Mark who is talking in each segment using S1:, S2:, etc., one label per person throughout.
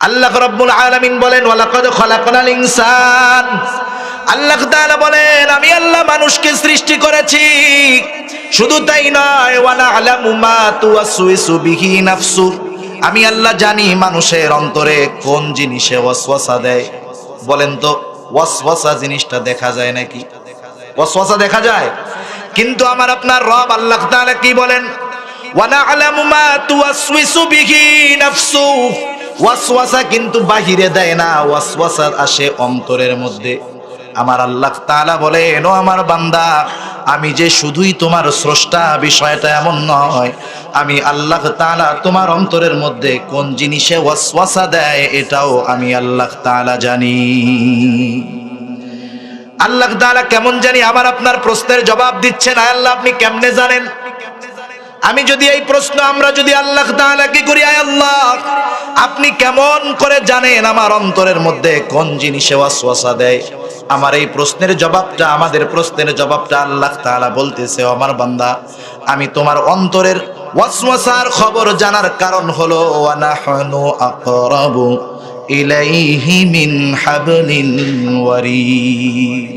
S1: আল্লাহ রাব্বুল আলামিন বলেন ওয়ালাকাদ খালাকনাল ইনসান। আল্লাহ তাআলা বলেন আমি আল্লাহ মানুষকে সৃষ্টি করেছি। শুধু তাই নয়, ওয়া না'লামু মা তুওয়াসওয়িসু বিহি নাফসু, আমি আল্লাহ জানি মানুষের অন্তরে কোন জিনিসে ওয়াসওয়াসা দেয়। বলেন তো ওয়াসওয়াসা জিনিসটা দেখা যায় নাকি? ওয়াসওয়াসা দেখা যায়, কিন্তু আমার আপনার রব আল্লাহ তাআলা কি বলেন? ওয়া না'লামু মা তুওয়াসওয়িসু বিহি নাফসু, ওয়াসওয়াসা কিন্তু বাহিরে দেয় না, ওয়াসওয়াসা আসে অন্তরের মধ্যে। আমার আল্লাহ তাআলা বলেন, ও আমার বান্দা, আমি যে শুধুই তোমার স্রষ্টা বিষয়টা এমন নয়, আমি আল্লাহ তাআলা তোমার অন্তরের মধ্যে কোন জিনিসে ওয়াসওয়াসা দেয় এটাও আমি আল্লাহ তাআলা জানি। আল্লাহ তাআলা কেমন জানি আমার আপনার প্রশ্নের জবাব দিচ্ছেন। আয় আল্লাহ, আপনি কেমনে জানেন? আমি যদি এই প্রশ্ন আমরা যদি আল্লাহ তাআলাকে করি, আয় আল্লাহ আপনি কেমন করে জানেন আমার অন্তরের মধ্যে কোন জিনিসে ওয়াসওয়াসা দেয়? আমার এই প্রশ্নের জবাবটা, আমাদের প্রশ্নের জবাবটা আল্লাহ তাআলা বলতেছে, ও আমার বান্দা, আমি তোমার অন্তরের ওয়াসওয়াসার খবর জানার কারণ হলো ওয়া নাহনু আকরাবু ইলাইহি মিন হাবলিল ওয়ারিদ।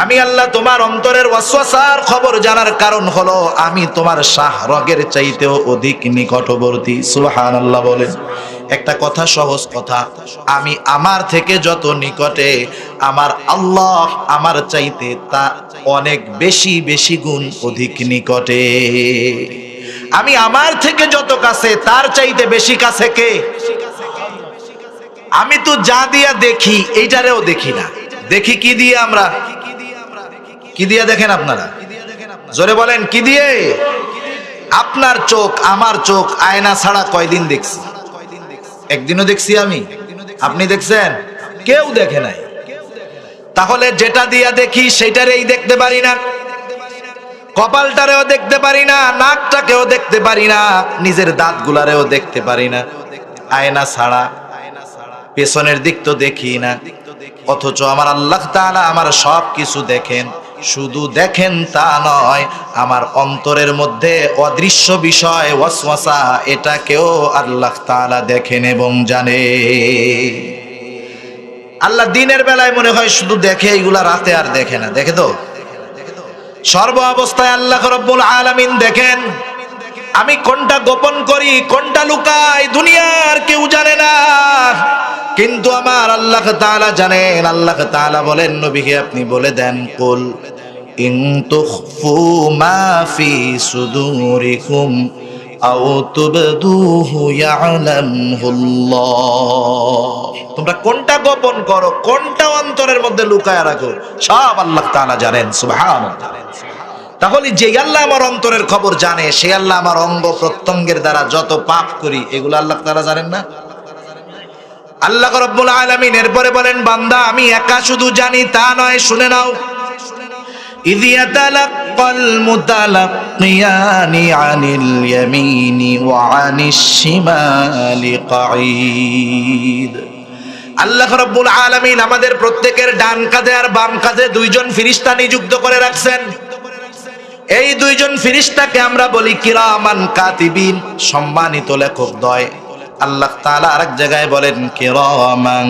S1: আমি আল্লাহ তোমার অন্তরের ওয়াসওয়াসার খবর জানার কারণ হলো আমি তোমার শাহরগের চাইতেও অধিক নিকটবর্তী। সুবহানাল্লাহ বলেন। একটা কথা, সহজ কথা, আমি আমার থেকে যত নিকটে, আমার আল্লাহ আমার চাইতে তা অনেক বেশি বেশি গুণ অধিক নিকটে। আমি আমার থেকে যত কাছে, তার চাইতে বেশি কাছে কে? আমি তো যা দিয়া দেখি এইটারেও দেখি না। দেখি কি দিয়ে? আমরা কি দিয়ে দেখেন আপনারা? জোরে বলেন, কি দিয়ে? আপনার চোখ, আমার চোখ আয়না ছাড়া কয়দিন দেখছি? একদিনও দেখছি আমি? আপনি দেখছেন? কেউ দেখে নাই। তাহলে যেটা দিয়া দেখি সেটারেই দেখতে পারি না, কপালটারেও দেখতে পারি না, নাকটাকেও দেখতে পারি না, নিজের দাঁতগুলারেও দেখতে পারি না, আয়না ছাড়া। পেছনের দিক তো দেখি না, অথচ আমার আল্লাহ তাআলা আমার সব কিছু দেখেন। শুধু দেখেন তা নয়, আমার অন্তরের মধ্যে অদৃশ্য বিষয় ওয়াসওয়াসা, এটাকেও আল্লাহ তাআলা দেখেন এবং জানে। আল্লাহ দিনের বেলায় মনে হয় শুধু দেখে, এইগুলা রাতে আর দেখে না। দেখে তো? সর্ব অবস্থায় আল্লাহ রাব্বুল আলামিন দেখেন। আমি কোনটা গোপন করি, কোনটা লুকাই, দুনিয়ার কেউ জানে না, কিন্তু আমার আল্লাহ তাআলা জানেন। আল্লাহ তাআলা বলেন, নবীকে আপনি বলে দেন, কুল ইন তুখফু মা ফি সুদুরিকুম আও তুবদুহু ইয়ালামহুল্লাহ। তোমরা কোনটা গোপন করো, কোনটা অন্তরের মধ্যে লুকায় রাখো, সব আল্লাহ তাআলা জানেন। সুবহানাল্লাহ। তাহলে যে আল্লাহ আমার অন্তরের খবর জানে, সে আল্লাহ আমার অঙ্গ প্রত্যঙ্গের দ্বারা যত পাপ করি এগুলো আল্লাহ তাআলা জানেন না? আল্লাহ রাব্বুল আলামিন এরপরে বলেন, বান্দা আমি একা শুধু জানি তা নয়, শুনে নাও। ইয ইয়াতালাক্কাল মুতালাক্কিয়ানি আনিল ইয়ামিনি ওয়া আনিশ শিমালি কাঈদ। আল্লাহ রাব্বুল আলামিন আমাদের প্রত্যেকের ডান কাঁধে আর বাম কাঁধে দুইজন ফেরেশতা নিযুক্ত করে রাখছেন। এই দুইজন ফেরেশতাকে আমরা বলি কিরামান কাতিবিন, সম্মানিত লেখকদ্বয়। আল্লাহ তাআলা আরেক জায়গায় বলেন কিরামান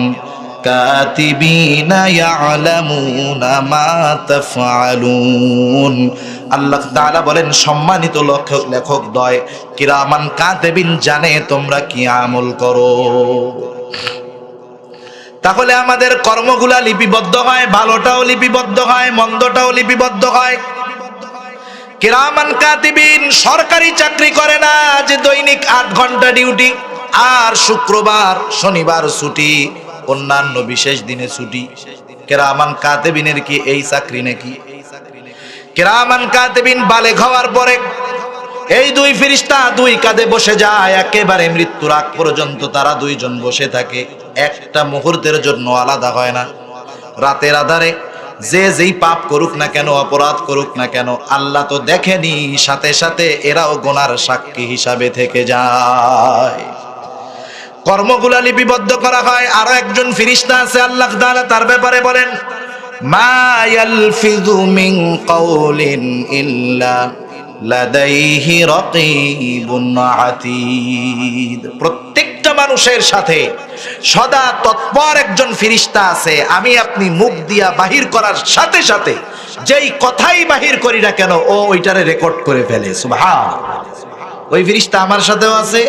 S1: কাতিবিনা ইয়ালামুনা মা তাফআলুন। আল্লাহ তাআলা বলেন সম্মানিত লেখকদ্বয় কিরামান কাতিবিন, জানে তোমরা কি আমল করো। তাহলে আমাদের কর্মগুলা লিপিবদ্ধ হয়, ভালোটাও লিপিবদ্ধ হয়, মন্দটাও লিপিবদ্ধ হয়। কিরামান কাতিবিন সরকারি চাকরি করে না যে দৈনিক 8 ঘন্টা ডিউটি আর শুক্রবার শনিবার ছুটি, অন্যান্য বিশেষ দিনে ছুটি। কিরামান কাতিবিনের কি এই চাকরি নাকি? কিরামান কাতিবিন বালেগ হওয়ার পরে এই দুই ফেরেশতা দুই কাঁধে বসে যায়, একেবারে মৃত্যুর আগ পর্যন্ত তারা দুইজন বসে থাকে, একটা মুহূর্তের জন্য আলাদা হয় না। রাতের আধারে যে যেই পাপ করুক না কেন, অপরাধ করুক না কেন, আল্লাহ তো দেখেনি, সাথে সাথে এরাও গুনার সাক্ষী হিসাবে থেকে যায়। কর্মগুলা লিপিবদ্ধ করা হয়। আরো একজন ফেরেশতা আছে, আল্লাহ তাআলা তার ব্যাপারে বলেন, মা ইয়ালফিযু মিন কাওলিন ইল্লা লাদাইহি রাকীবুন আতীদ। প্রত্যেকটা প্রতিটা মানুষের সাথে সদা তৎপর একজন ফেরেশতা আছে। আমি আপনি মুখ দিয়া বাহির করার সাথে সাথে যেই কথাই বাহির করি না কেন ও ওইটারে রেকর্ড করে ফেলে। সুবহানাল্লাহ। ওই ফেরেশতা আমার সাথেও আছে,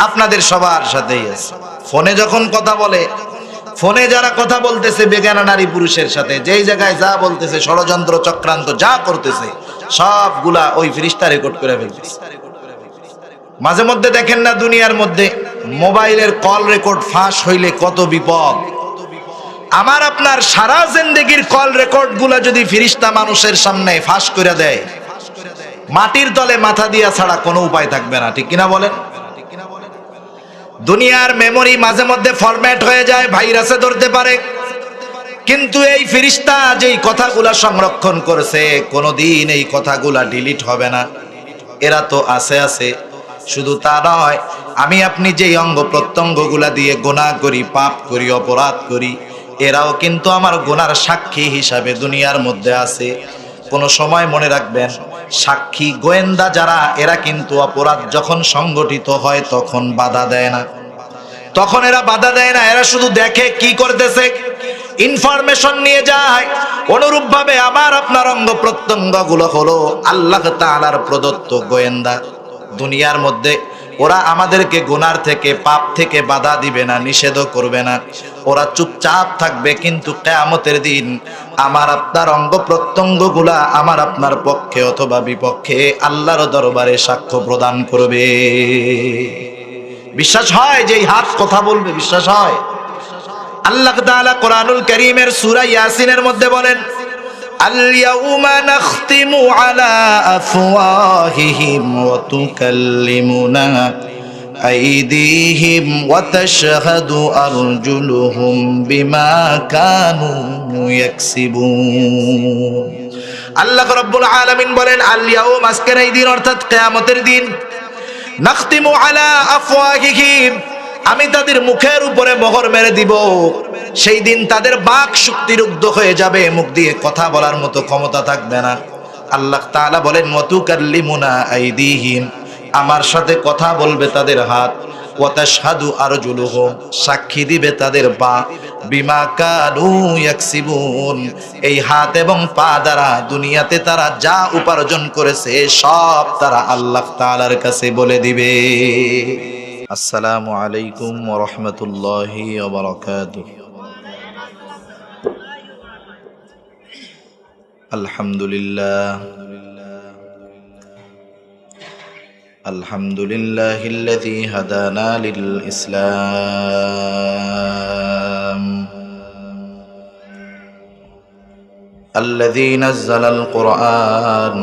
S1: আপনাদের সবার সাথেই আছে। ফোনে যখন কথা বলে, ফোনে যারা কথা বলতেছে বেগানা নারী পুরুষের সাথে, যেই জায়গায় যা বলতেছে, ষড়যন্ত্র চক্রান্ত যা করতেছে সবগুলা ওই ফেরেশতা রেকর্ড করে ফেলতেছে। মাঝে মধ্যে দেখেন না দুনিয়ার মধ্যে মোবাইলের কল রেকর্ড ফাঁস হইলে কত বিপদ। আমার আপনার সারা জিন্দেগির কল রেকর্ড গুলা যদি ফেরেশতা মানুষের সামনে ফাঁস করে দেয়, মাটির তলে মাথা দিয়া ছাড়া কোনো উপায় থাকবে না, ঠিক কিনা বলেন? দুনিয়ার মেমোরি মাঝে মধ্যে ফরম্যাট হয়ে যায়, ভাইরাসে ধরতে পারে, কিন্তু এই ফেরেশতা যেই কথাগুলা সংরক্ষণ করেছে কোনোদিন এই কথাগুলা ডিলিট হবে না। এরা তো আছে। শুধু তা নয়, আমি আপনি যেই অঙ্গ প্রত্যঙ্গগুলা দিয়ে গুনাহ করি, পাপ করি, অপরাধ করি, এরাও কিন্তু আমার গুনার সাক্ষী হিসাবে দুনিয়ার মধ্যে আছে। কোনো সময় মনে রাখবেন, সাক্ষী গোয়েন্দা যারা, এরা কিন্তু অপরাধ যখন সংগঠিত হয় তখন বাধা দেয় না। তখন এরা বাধা দেয় না, এরা শুধু দেখে কি করতেছে, ইনফরমেশন নিয়ে যায়। অনুরূপ ভাবে আমার আপনার অঙ্গ প্রত্যঙ্গ গুলো হলো আল্লাহ তাআলার প্রদত্ত গোয়েন্দা। দুনিয়ার মধ্যে ওরা আমাদেরকে গুনার থেকে, পাপ থেকে বাধা দিবে না, নিষেধও করবে না, ওরা চুপচাপ থাকবে। কিন্তু কিয়ামতের দিন আমার আপনার অঙ্গ প্রত্যঙ্গ গুলা আমার আপনার পক্ষে অথবা বিপক্ষে আল্লাহর দরবারে সাক্ষ্য প্রদান করবে। বিশ্বাস হয় যে এই হাত কথা বলবে? বিশ্বাস হয়? আল্লাহ তাআলা কোরআনুল কারীমের সূরা ইয়াসিনের মধ্যে বলেন, আল-ইয়াউমা নাখতিমু আলা আফওয়াহিহিম ওয়া তুকাল্লিমুনা আইদিহিম ওয়া তাশহাদু আরজুলুহুম বিমা কানু ইয়াকসিবুন। আল্লাহ রাব্বুল আলামিন বলেন, আল-ইয়াউম, আজকের এই দিন অর্থাৎ কিয়ামতের দিন, নাখতিমু আলা আফওয়াহিহিম, আমি তাদের মুখের উপরে মোহর মেরে দিব। সেই দিন তাদের বাক শক্তি রুদ্ধ হয়ে যাবে, মুখ দিয়ে কথা বলার মতো ক্ষমতা থাকবে না। আল্লাহ তাআলা বলেন, ওয়া তুকাল্লিমুনা আইদিহিম, আমার সাথে কথা বলবে তাদের হাত, ওয়া তাশহাদু আরজুলুহুম, সাক্ষী দিবে তাদের পা, বিমা কানু ইয়াকসিবুন, এই হাত এবং পা দ্বারা দুনিয়াতে তারা যা উপার্জন করেছে সব তারা আল্লাহ তাআলার কাছে বলে দিবে। আসসালামু আলাইকুম ওয়া রাহমাতুল্লাহি ওয়া বারাকাতুহু। আলহামদুলিল্লাহিল্লাযী হাদানা লিল ইসলাম আল্লাযী নাযালাল কুরআন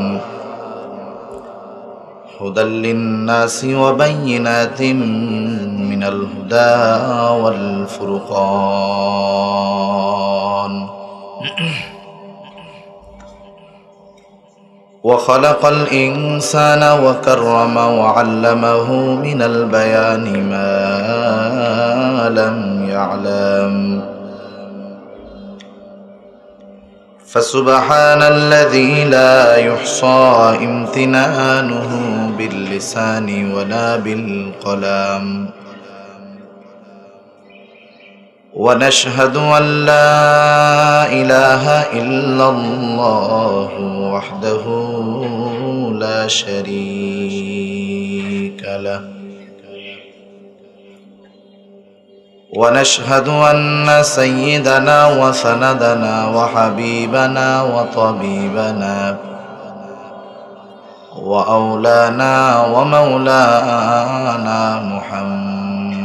S1: হুদাল লিন-নাসি ওয়া বায়্যিনাতিম মিনাল হুদা ওয়াল ফুরকান وخلق الإنسان وكرمه وعلمه من البيان ما لم يعلم فسبحان الذي لا يحصى امتنانه باللسان ولا بالقلم ونشهد أن لا إله إلا الله وحده لا شريك له ونشهد أن سيدنا وسندنا وحبيبنا وطبيبنا وأولانا ومولانا محمد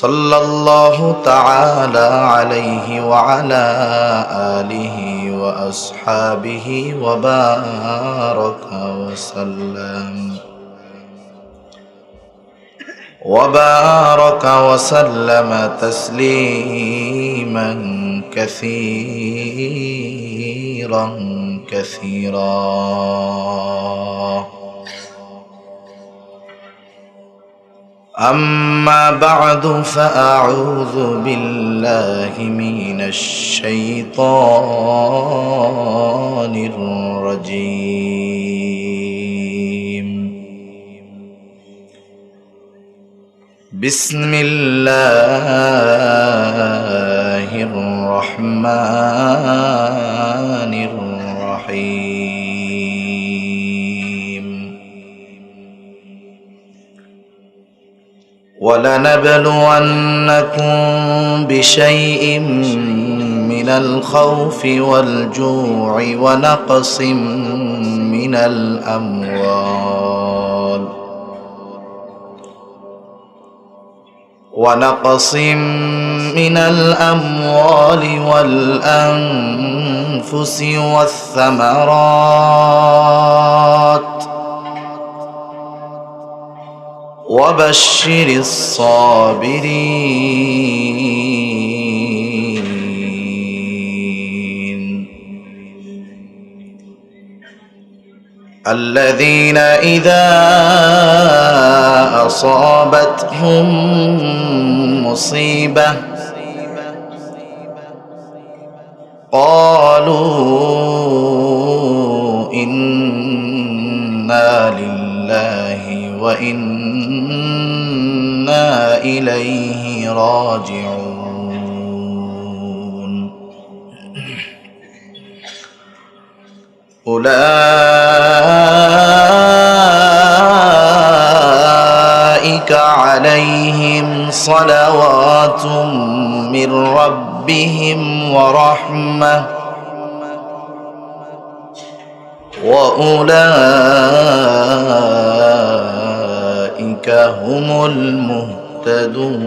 S1: صلى الله تعالى عليه وعلى آله وأصحابه وبارك وسلم تسليما كثيرا أما بعد فأعوذ بالله من الشيطان الرجيم بسم الله الرحمن الرحيم ولنبلونكم بشيء من الخوف والجوع ونقص من الأموال والأنفس والثمرات وبشر الصابرين الذين إذا أصابتهم مصيبة قالوا إنا لله وإنا إليه راجعون أولئك عليهم صلوات من ربهم ورحمة وأولئك هم المهتدون.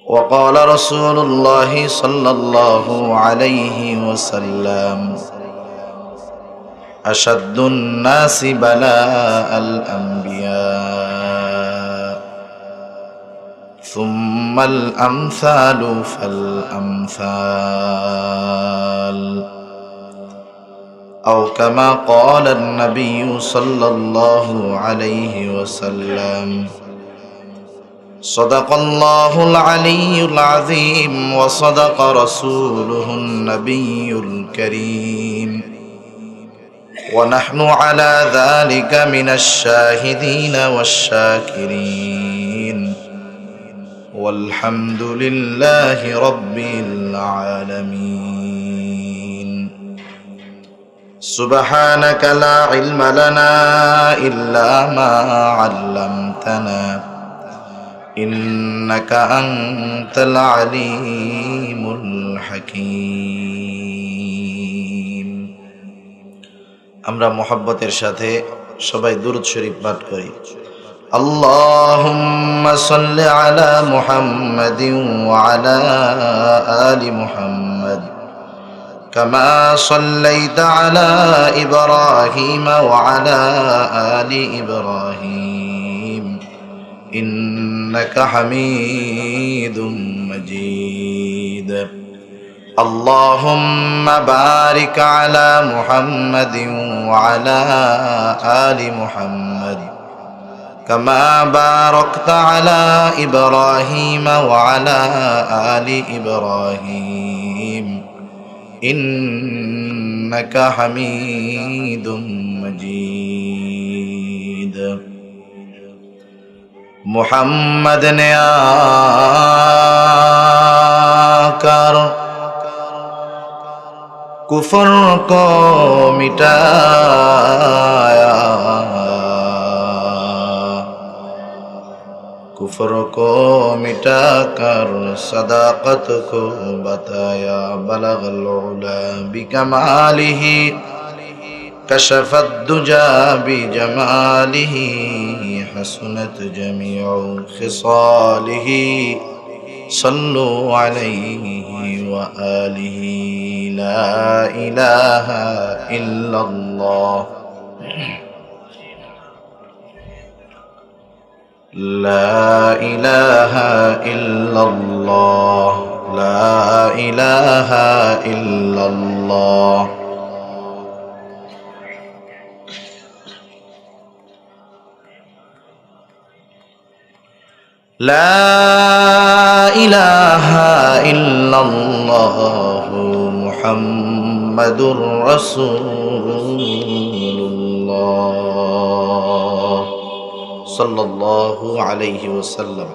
S1: وقال رسول الله صلى الله عليه وسلم أشد الناس بلاء الأنبياء ثم الأمثال فالأمثال أو كما قال النبي صلى الله عليه وسلم صدق الله العلي العظيم وصدق رسوله النبي الكريم ونحن على ذلك من الشاهدين والشاكرين والحمد لله رب العالمين. سبحانك لا علم لنا إلا ما علمتنا إنك أنت العليم الحكيم. আমরা মুহাব্বতের সাথে সবাই দুরূদ শরীফ পাঠ করি। اللهم صل على محمد وعلى آل محمد كما صليت على إبراهيم وعلى آل إبراهيم إنك حميد مجيد. اللهم بارك على محمد وعلى آل محمد كما باركت على إبراهيم وعلى آل إبراهيم إنك حميد مجيد. محمد نے آکر کفر کو مٹایا کفر کو مٹا کر صداقت کو بتایا بلغ العلا بکمالہ کشف الدجى بجماله حسنت جميع خصاله صلوا عليه وآله لا إله إلا الله لا إله إلا الله لا إله إلا الله. لا إله إلا الله محمد মুহাম্মাদুর রাসূলুল্লাহ সাল্লাল্লাহু আলাইহি ওয়াসাল্লাম।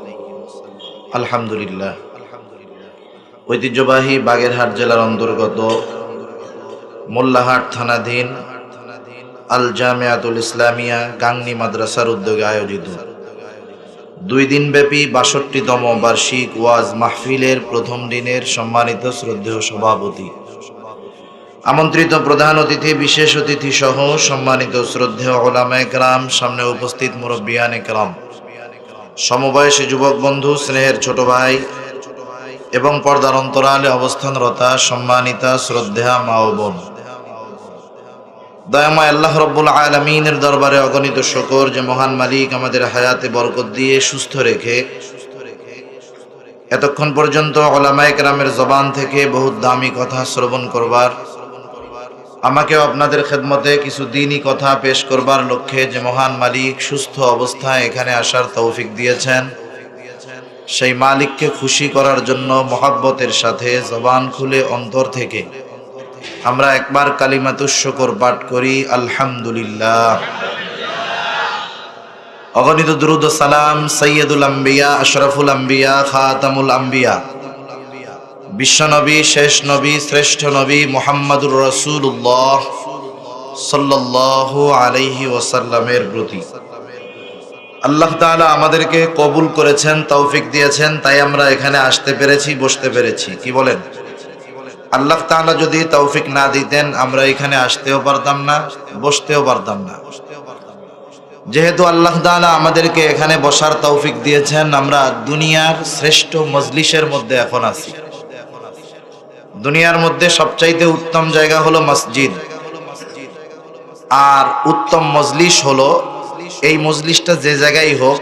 S1: আলহামদুলিল্লাহ। ঐতিহ্যবাহী বাগেরহাট জেলার অন্তর্গত মোল্লাহাট থানাধীন আল জামিয়াতুল ইসলামিয়া গাংনী মাদ্রাসার উদ্যোগে আয়োজিত 2 দিনব্যাপী ৬২তম বার্ষিক ওয়াজ মাহফিলের প্রথম দিনের সম্মানিত শ্রদ্ধেয় সভাপতি, আমন্ত্রিত প্রধান অতিথি, বিশেষ অতিথি সহ সম্মানিত শ্রদ্ধেয় উলামায়ে কেরাম, সামনে উপস্থিত মুরব্বিয়ানে কেরাম, সমবয়সী যুবক বন্ধু, স্নেহের ছোট ভাই এবং পর্দার অন্তরালে অবস্থানরতা সম্মানিতা শ্রদ্ধেয়া মা ও বোন, দয়াময় আল্লাহ রব্বুল আলামিনের দরবারে অগণিত শুকর যে মহান মালিক আমাদের হায়াতে বরকত দিয়ে সুস্থ রেখে এতক্ষণ পর্যন্ত উলামায়ে কেরামের জবান থেকে বহুত দামি কথা শ্রবণ করবার, আমাকেও আপনাদের খেদমতে কিছু দ্বীনি কথা পেশ করবার লক্ষ্যে যে মহান মালিক সুস্থ অবস্থায় এখানে আসার তৌফিক দিয়েছেন, সেই মালিককে খুশি করার জন্য মহব্বতের সাথে জবান খুলে অন্তর থেকে আমরা একবার কালিমাতুশ শুকর পাঠ করি, আলহামদুলিল্লাহ। অগণিত দুরূদ ও সালাম সাইয়্যিদুল আম্বিয়া, আশরাফুল আম্বিয়া, খাতামুল আম্বিয়া, বিশ্বনবী, শেষ নবী, শ্রেষ্ঠ নবী মুহাম্মাদুর রাসূলুল্লাহ সাল্লাল্লাহু আলাইহি ওয়াসাল্লামের প্রতি। আল্লাহ তাআলা আমাদেরকে কবুল করেছেন, তৌফিক দিয়েছেন, তাই আমরা এখানে আসতে পেরেছি, বসতে পেরেছি। কি বলেন? আল্লাহ তাআলা যদি তৌফিক না দিতেন আমরা এখানে আসতেও পারতাম না, বসতেও পারতাম না। যেহেতু আল্লাহ তাআলা আমাদেরকে এখানে বসার তৌফিক দিয়েছেন, আমরা দুনিয়ার শ্রেষ্ঠ মজলিসের মধ্যে এখন আছি। দুনিয়ার মধ্যে সবচাইতে উত্তম জায়গা হলো মসজিদ, আর উত্তম মজলিস হলো এই মজলিসটা যে জায়গায় হোক,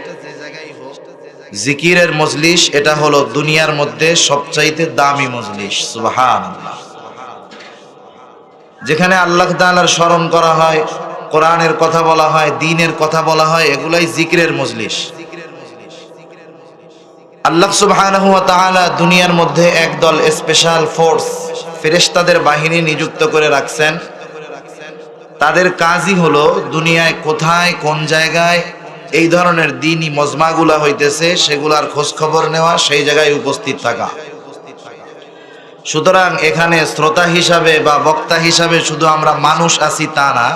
S1: জিকিরের মজলিস, এটা হলো দুনিয়ার মধ্যে সবচাইতে দামি মজলিস। সুবহানাল্লাহ। যেখানে আল্লাহ তাআলার স্মরণ করা হয়, কোরআনের কথা বলা হয়, দ্বীনের কথা বলা হয়, এগুলাই জিকিরের মজলিস। আল্লাহ সুবহানাহু ওয়া তাআলা দুনিয়ার মধ্যে একদল স্পেশাল ফোর্স, ফেরেশতাদের বাহিনী নিযুক্ত করে রাখছেন। তাদের কাজই হলো দুনিয়ায় কোথায় কোন জায়গায় এই ধরনের দ্বীনি মজমাগুলা হইতেছে সেগুলার খোঁজ খবর নেওয়া, সেই জায়গায় উপস্থিত থাকা। সুতরাং এখানে শ্রোতা হিসাবে বা বক্তা হিসাবে শুধু আমরা মানুষ আছি তা না,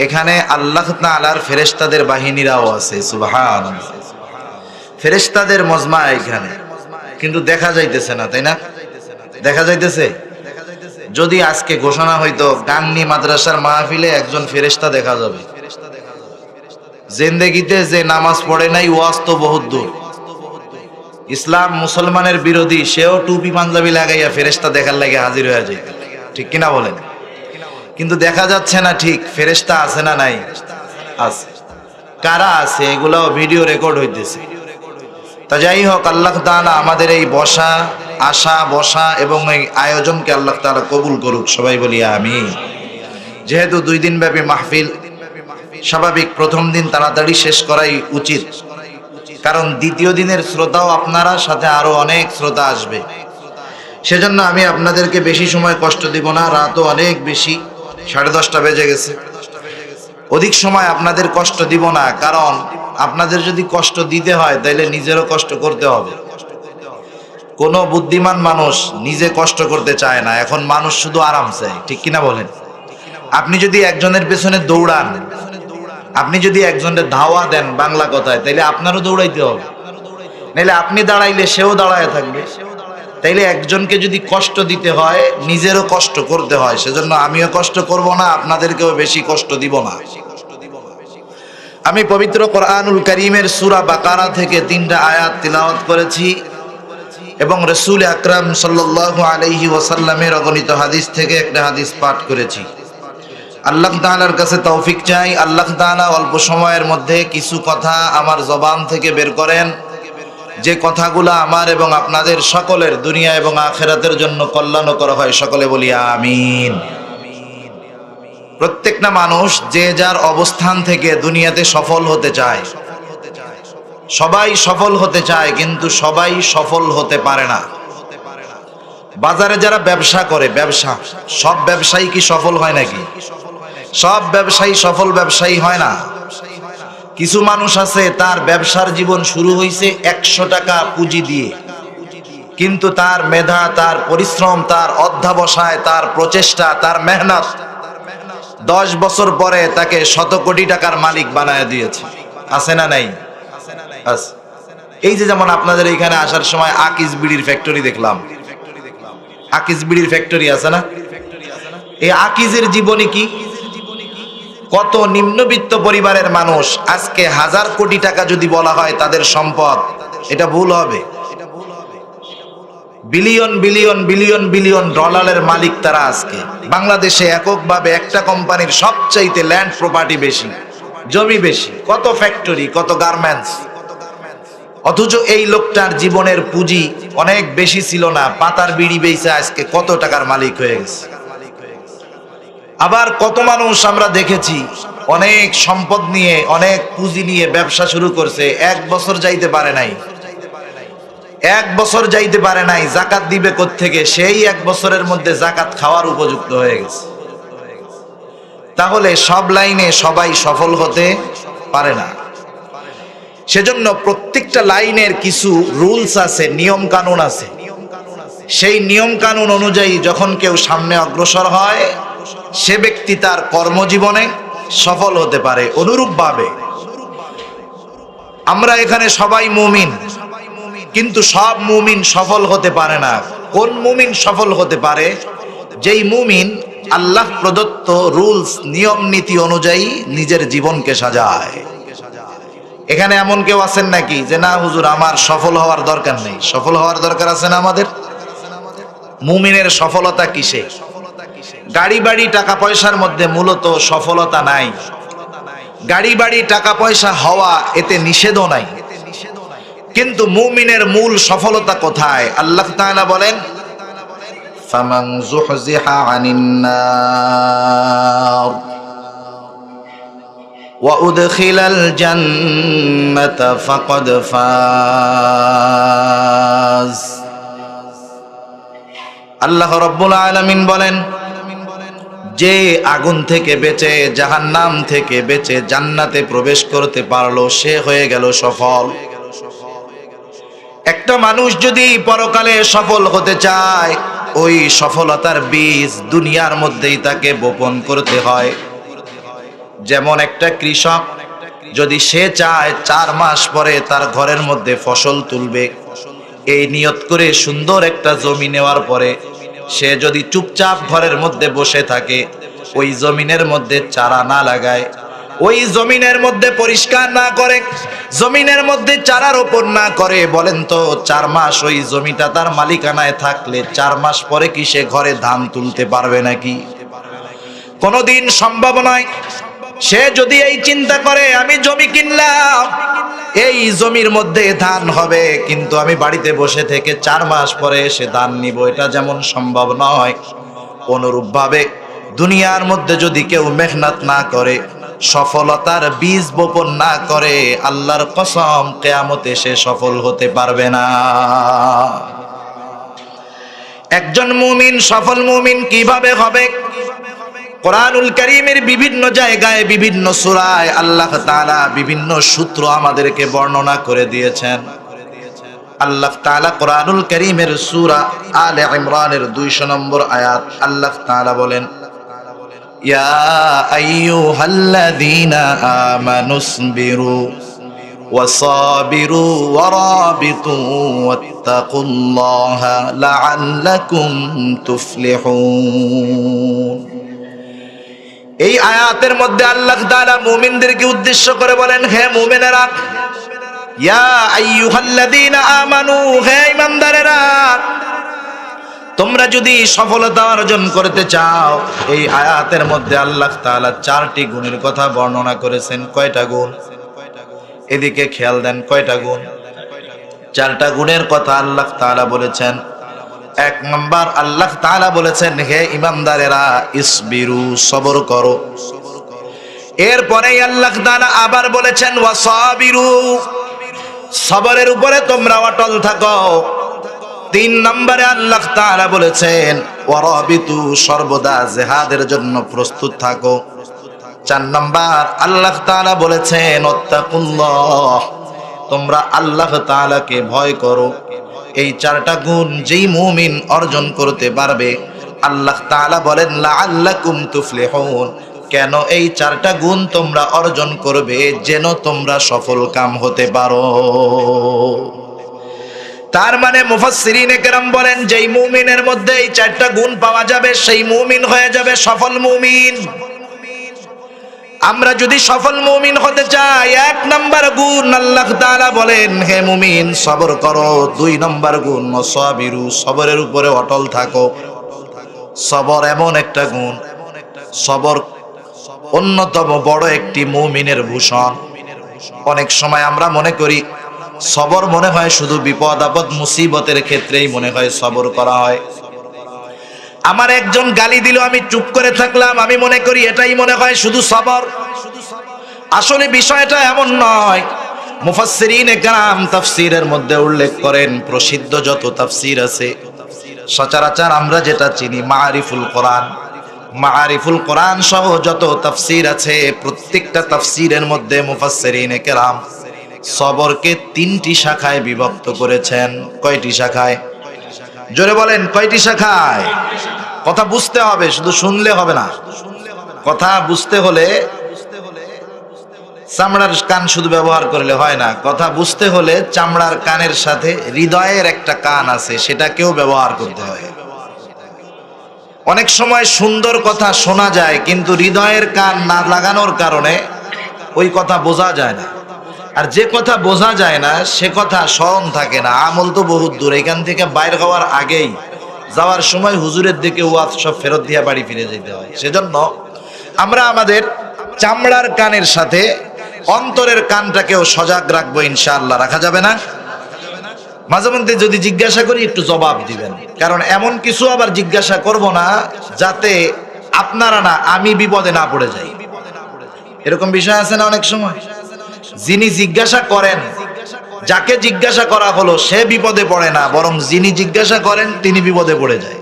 S1: এখানে আল্লাহ তাআলার ফেরেশতাদের বাহিনীরাও আছে। সুবহানাল্লাহ। ফেরেশতাদের মজমা এখানে, কিন্তু দেখা যাইতেছে না, তাই না? দেখা যাইতেছে? যদি আজকে ঘোষণা হইতো গাংনী মাদ্রাসার মাহফিলে একজন ফেরেশতা দেখা যাবে, জিন্দেগিতে যে নামাজ পড়ে নাই ওয়াজ তো বহুত দূর, ইসলাম মুসলমানের বিরোধী, সেও টুপি পাঞ্জাবি লাগাইয়া ফেরেশতা দেখার লাগে হাজির হয়ে যায়। ঠিক কিনা বলেন? কিন্তু দেখা যাচ্ছে না। ঠিক ফেরেশতা আছে না নাই? আছে। কারা আছে এগুলাও ভিডিও রেকর্ড হইতেছে। তা যাই হোক, আল্লাহ তাআলা আমাদের এই বসা, আসা, বসা এবং এই আয়োজনকে আল্লাহ তাআলা কবুল করুক, সবাই বলি আমিন। যেহেতু 2 দিন ব্যাপী মাহফিল, স্বাভাবিক প্রথম দিন তাড়াতাড়ি শেষ করাই উচিত, কারণ দ্বিতীয় দিনের শ্রোতাও আপনারা, সাথে আরো অনেক শ্রোতা আসবে। সেজন্য আমি আপনাদেরকে বেশি সময় কষ্ট দিব না, রাতও অনেক বেশি, 10:30 বেজে গেছে। অধিক সময় আপনাদের কষ্ট দিব না, কারণ আপনাদের যদি কষ্ট দিতে হয় তাহলে নিজেরও কষ্ট করতে হবে। কোনো বুদ্ধিমান মানুষ নিজে কষ্ট করতে চায় না, এখন মানুষ শুধু আরাম চায়। ঠিক কিনা বলেন? আপনি যদি একজনের পেছনে দৌড়ান, আপনি যদি একজনের ধাওয়া দেন বাংলা কথায়, তাইলে আপনারও দৌড়াইতে হবে, নাইলে আপনি দাঁড়াইলে সেও দাঁড়ায় থাকবে। তাইলে একজনকে যদি কষ্ট দিতে হয় নিজেরও কষ্ট করতে হয়। সেজন্য আমিও কষ্ট করব না, আপনাদেরকেও বেশি কষ্ট দিব না। আমি পবিত্র কোরআনুল কারীমের সূরা বাকারা থেকে 3টা আয়াত তিলাওয়াত করেছি এবং রাসূল আকরাম সাল্লাল্লাহু আলাইহি ওয়াসাল্লামের অগণিত হাদিস থেকে একটা হাদিস পাঠ করেছি। আল্লাহ তাআলার কাছে তৌফিক চাই, আল্লাহ তাআলা অল্প সময়ের মধ্যে কিছু কথা আমার জবান থেকে বের করেন, যে কথাগুলো আমার এবং আপনাদের সকলের দুনিয়া এবং আখিরাতের জন্য কল্যাণকর হয়। সকলে বলি আমিন। প্রত্যেকটা মানুষ যে যার অবস্থান থেকে দুনিয়াতে সফল হতে চায়, সবাই সফল হতে চায়, কিন্তু সবাই সফল হতে পারে না। বাজারে যারা ব্যবসা করে, ব্যবসা সব ব্যবসায়ী কি সফল হয় নাকি? সব ব্যবসায়ী সফল ব্যবসায়ী হয় না। কিছু মানুষ আছে তার ব্যবসার জীবন শুরু হয়েছে 100 টাকা পুঁজি দিয়ে, কিন্তু তার মেধা, তার পরিশ্রম, তার অধ্যবসায়, তার প্রচেষ্টা, তার মেহনত 10 বছর পরে তাকে 100 কোটি টাকার মালিক বানায় দিয়েছে। আছে না নাই? আছে। এই যে যেমন আপনাদের এইখানে আসার সময় আকিজ বিড়ির ফ্যাক্টরি দেখলাম, আকিজ বিড়ির ফ্যাক্টরি আছে না? এই আকিজের জীবনী কি? কত নিম্নবিত্ত পরিবারের মানুষ আজকে 1000 কোটি টাকা যদি বলা হয় তাদের সম্পদ, এটা ভুল হবে। বিলিয়ন বিলিয়ন বিলিয়ন বিলিয়ন ডলারের মালিক তারা। আজকে বাংলাদেশে এককভাবে একটা কোম্পানির সবচাইতে ল্যান্ড প্রপার্টি বেশি, জমি বেশি, কত ফ্যাক্টরি, কত গার্মেন্টস। অথচ এই লোকটার জীবনের পুঁজি অনেক বেশি ছিল না, পাতার বিড়ি বেচে আজকে কত টাকার মালিক হয়ে গেছে। আবার কত মানুষ আমরা দেখেছি অনেক সম্পদ নিয়ে, অনেক পুঁজি নিয়ে ব্যবসা শুরু করছে, 1 বছর যাইতে পারে নাই, 1 বছর যাইতে পারে নাই, জাকাত দিবে কোত্থেকে? সেই 1 বছরের মধ্যে জাকাত খাওয়ার উপযুক্ত হয়ে গেছে। তাহলে সব লাইনে সবাই সফল হতে পারে না। সেজন্য প্রত্যেকটা লাইনের কিছু রুলস আছে, নিয়ম কানুন আছে। সেই নিয়ম কানুন অনুযায়ী যখন কেউ সামনে অগ্রসর হয়, সে ব্যক্তি তার কর্মজীবনে সফল হতে পারে। অনুরূপভাবে আমরা এখানে সবাই মুমিন, কিন্তু সব মুমিন সফল হতে পারে না। কোন মুমিন সফল হতে পারে? যেই মুমিন আল্লাহ প্রদত্ত রুলস, নিয়ম নীতি অনুযায়ী নিজের জীবনকে সাজায়। এখানে এমন কেউ আছেন নাকি যে না হুজুর আমার সফল হওয়ার দরকার নেই? সফল হওয়ার দরকার আছে না আমাদের। মুমিনের সফলতা কিসে? গাড়ি বাড়ি টাকা পয়সার মধ্যে মূলত সফলতা নাই। গাড়ি বাড়ি টাকা পয়সা হওয়া এতে নিষেধও নাই, কিন্তু মুমিনের মূল সফলতা কোথায়? আল্লাহ তাআলা বলেন, ফামান যুহজিহা আনিন নার ওয়া উদখিলাল জান্নাতা ফাকাদ ফাজ। আল্লাহ রাব্বুল আলামিন বলেন, যে আগুন থেকে বেঁচে, জাহান্নাম থেকে বেঁচে জান্নাতে প্রবেশ করতে পারলো, সে হয়ে গেল সফল। একটা মানুষ যদি পরকালে সফল হতে চায়, ওই সফলতার বীজ দুনিয়ার মধ্যেই তাকে বপন করতে হয়। যেমন একটা কৃষক যদি সে চায় 4 মাস পরে তার ঘরের মধ্যে ফসল তুলবে, এই নিয়ত করে সুন্দর একটা জমি নেওয়ার পরে সে যদি চুপচাপ ঘরের মধ্যে বসে থাকে, ওই জমিনের মধ্যে চারা না লাগায়, ওই জমিনের মধ্যে পরিষ্কার না করে, জমিনের মধ্যে চারা রোপণ না করে, বলেন তো 4 মাস ওই জমিটা তার মালিকানায় থাকলে 4 মাস পরে কি সে ঘরে ধান তুলতে পারবে নাকি? কোনোদিন সম্ভব নয়। সে যদি এই চিন্তা করে আমি জমি কিনলাম, এই জমির মধ্যে ধান হবে, কিন্তু আমি বাড়িতে বসে থেকে 4 মাস পরে এসে ধান নিব, এটা যেমন সম্ভব নয়, অনুরূপভাবে দুনিয়ার মধ্যে যদি কেউ মেহনত না করে, সফলতার বীজ বপন না করে, আল্লাহর কসম কিয়ামতে সে সফল হতে পারবে না। একজন মুমিন সফল মুমিন কিভাবে হবে? কোরআনুল কারীমের বিভিন্ন জায়গায়, বিভিন্ন সূরায় আল্লাহ তাআলা বিভিন্ন সূত্র আমাদেরকে বর্ণনা করে দিয়েছেন। আল্লাহ তাআলা কোরআনুল কারীমের সূরা আলে ইমরানের 200 নম্বর আয়াত আল্লাহ তাআলা বলেন, ইয়া আইয়ুহাল্লাযীনা আমানুসবিরু ওয়াসাবিরু ওয়ারাবিতু ওয়াত্তাকুল্লাহা লাআল্লাকুম তুফলিহুন। এই আয়াতের মধ্যে আল্লাহ তাআলা মুমিনদেরকে উদ্দেশ্য করে বলেন, হে মুমিনেরা, ইয়া আইয়ুহাল্লাযীনা আমানু, হে ঈমানদারেরা, তোমরা যদি সফলতা অর্জন করতে চাও, এই আয়াতের মধ্যে আল্লাহ তাআলা 4টি গুণের কথা বর্ণনা করেছেন। কয়টা গুণ? এদিকে খেয়াল দেন, কয়টা গুণ? 4টা গুণের কথা আল্লাহ তাআলা বলেছেন। 1 নাম্বার আল্লাহ তাআলা বলেছেন, হে ঈমানদারেরা, ইসবিরু, সবর করো। এরপরে আল্লাহ তাআলা আবার বলেছেন, ওয়াসাবিরু, সবরের উপরে তোমরা অটল থাকো। তিন নম্বরে আল্লাহ তাআলা বলেছেন ওয়ারাবিতু, সর্বদা জিহাদের জন্য প্রস্তুত থাকো। চার নম্বর আল্লাহ তাআলা বলেছেন ওয়াত্তাকুল্লাহ, তোমরা আল্লাহ তাআলাকে ভয় করো। এই চারটা গুণ যেই মুমিন অর্জন করতে পারবে, আল্লাহ তাআলা বলেন লাআল্লাকুম তুফলিহুন, কেন এই চারটা গুণ তোমরা অর্জন করবে যেন তোমরা সফল কাম হতে পারো। তার মানে মুফাসসিরিনে কেরাম বলেন যেই মুমিনের মধ্যে এই চারটা গুণ পাওয়া যাবে সেই মুমিন হয়ে যাবে সফল মুমিন। আমরা যদি সফল মুমিন হতে চাই, এক নাম্বার গুণ আল্লাহ তাআলা বলেন হে মুমিন সবর করো। দুই নাম্বার গুণ ওয়াসাবিরু, সবরের উপরে অটল থাকো। সবর এমন একটা গুণ, সবর অন্যতম বড় একটি মুমিনের ভূষণ। অনেক সময় আমরা মনে করি সবর মনে হয় শুধু বিপদ আপদ মুসিবতের ক্ষেত্রেই মনে হয় সবর করা হয়। আমার একজন গালি দিল, আমি চুপ করে থাকলাম, আমি মনে করি এটাই মনে হয় শুধু সবর। আসলে বিষয়টা এমন নয়। মুফাসসিরিনে কেরাম তাফসীরের মধ্যে উল্লেখ করেন, প্রসিদ্ধ যত তাফসীর আছে সচরাচর আমরা যেটা চিনি মাআরিফুল কোরআন, মাআরিফুল কোরআন সহ যত তাফসীর আছে প্রত্যেকটা তাফসীরের মধ্যে মুফাসসিরিনে কেরাম সবরকে তিনটি শাখায় বিভক্ত করেছেন। কয়টি শাখায়? জোরে বলেন কয়টি শাখায়? কথা বুঝতে হবে, শুধু শুনলে হবে না। কথা বুঝতে হলে চামড়ার কান শুধু ব্যবহার করলে হয় না। কথা বুঝতে হলে চামড়ার কানের সাথে হৃদয়ের একটা কান আছে, সেটাকেও ব্যবহার করতে হয়। অনেক সময় সুন্দর কথা শোনা যায় কিন্তু হৃদয়ের কান না লাগানোর কারণে ওই কথা বোঝা যায় না। আর যে কথা বোঝা যায় না সে কথা স্মরণ থাকে না। আমল তো বহুত দূর, এখান থেকে বাইর হওয়ার আগেই যাওয়ার সময় হুজুরের দিকে ওয়াজ সব ফেরত দিয়া বাড়ি ফিরে যেতে হয়। সেজন্য আমরা আমাদের চামড়ার কানের সাথে অন্তরের কানটাকেও সজাগ রাখবো ইনশাআল্লাহ। রাখা যাবে না? মাঝে মধ্যে যদি জিজ্ঞাসা করি একটু জবাব দিবেন, কারণ এমন কিছু আবার জিজ্ঞাসা করব না যাতে আপনারা না আমি বিপদে না পড়ে যাই। এরকম বিষয় আছে না অনেক সময়, যিনি জিজ্ঞাসা করেন, যাকে জিজ্ঞাসা করা হলো সে বিপদে পড়ে না, বরং যিনি জিজ্ঞাসা করেন তিনি বিপদে পড়ে যায়।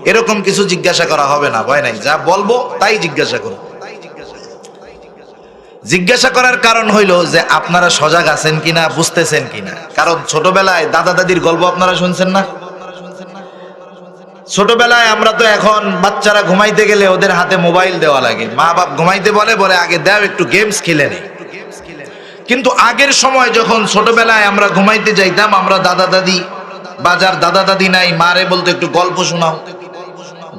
S1: এরকম কিছু জিজ্ঞাসা করা হবে না, ভয় নাই, যা বলবো তাই জিজ্ঞাসা করব। জিজ্ঞাসা করার কারণ হইল যে আপনারা সজাগ আছেন কিনা, বুঝতেছেন কিনা। কারণ ছোটবেলায় দাদা দাদির গল্প আপনারা শুনছেন না? ছোটবেলায় আমরা তো এখন বাচ্চারা ঘুমাইতে গেলে ওদের হাতে মোবাইল দেওয়া লাগে, মা বাপ ঘুমাইতে বলে বলে আগে দাও একটু গেমস খেলে নেই। কিন্তু আগের সময় যখন ছোটবেলায় আমরা ঘুমাইতে যাইতাম, আমরা দাদা দাদি বাজার দাদা দাদি নাই, মারে বলতো একটু গল্প শোনাও।